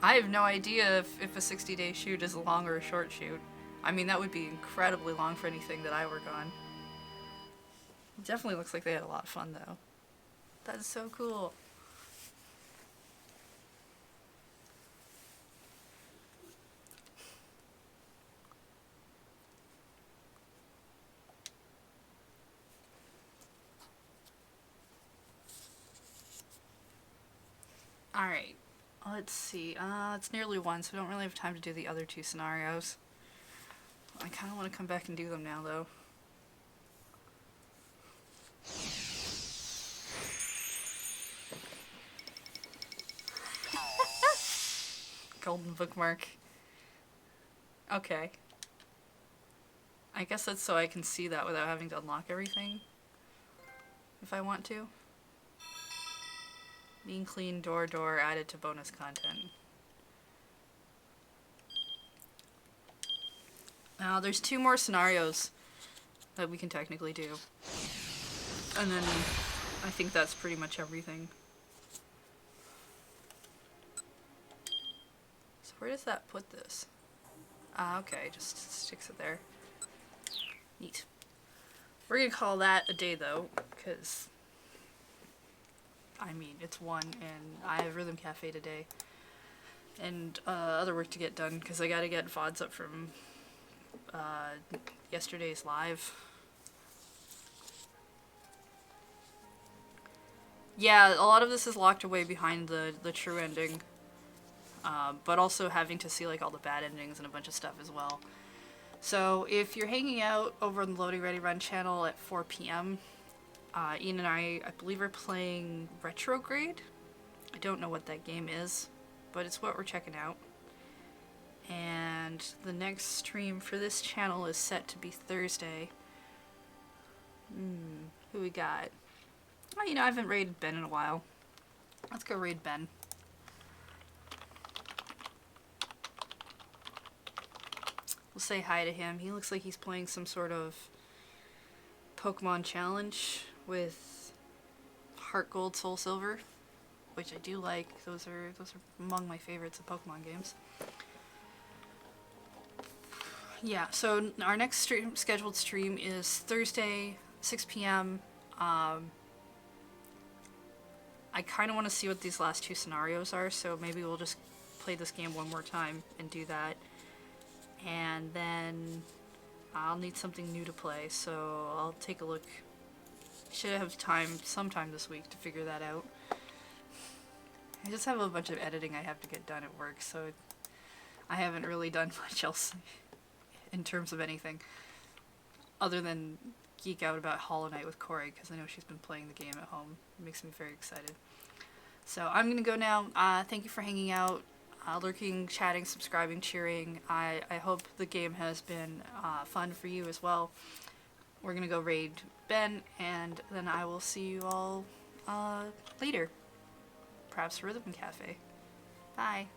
I have no idea if a 60-day shoot is a long or a short shoot. I mean, that would be incredibly long for anything that I work on. It definitely looks like they had a lot of fun, though. That is so cool. Alright, let's see. It's nearly 1, so we don't really have time to do the other 2 scenarios. I kind of want to come back and do them now, though. Golden bookmark. Okay. I guess that's so I can see that without having to unlock everything. If I want to. Being clean, door added to bonus content. Now there's 2 more scenarios that we can technically do. And then I think that's pretty much everything. So where does that put this? Ah, okay, just sticks it there. Neat. We're gonna call that a day though, because I mean, it's 1 and I have Rhythm Cafe today. And other work to get done, because I gotta get VODs up from yesterday's live. Yeah, a lot of this is locked away behind the true ending. But also having to see like all the bad endings and a bunch of stuff as well. So if you're hanging out over on the Loading Ready Run channel at 4 p.m., Ian and I believe are playing Retrograde. I don't know what that game is, but it's what we're checking out. And the next stream for this channel is set to be Thursday. Who we got? Oh, you know, I haven't raided Ben in a while. Let's go raid Ben. We'll say hi to him. He looks like he's playing some sort of Pokemon challenge with Heart Gold, Soul Silver, which I do like. Those are among my favorites of Pokemon games. Yeah, so our next scheduled stream is Thursday, 6 p.m. I kind of want to see what these last 2 scenarios are, so maybe we'll just play this game one more time and do that. And then I'll need something new to play, so I'll take a look. Should have time sometime this week to figure that out. I just have a bunch of editing I have to get done at work, so I haven't really done much else in terms of anything other than geek out about Hollow Knight with Corey, because I know she's been playing the game at home. It makes me very excited. So I'm gonna go now. Thank you for hanging out, lurking, chatting, subscribing, cheering. I hope the game has been fun for you as well. We're gonna go raid Ben, and then I will see you all later. Perhaps Rhythm Cafe. Bye.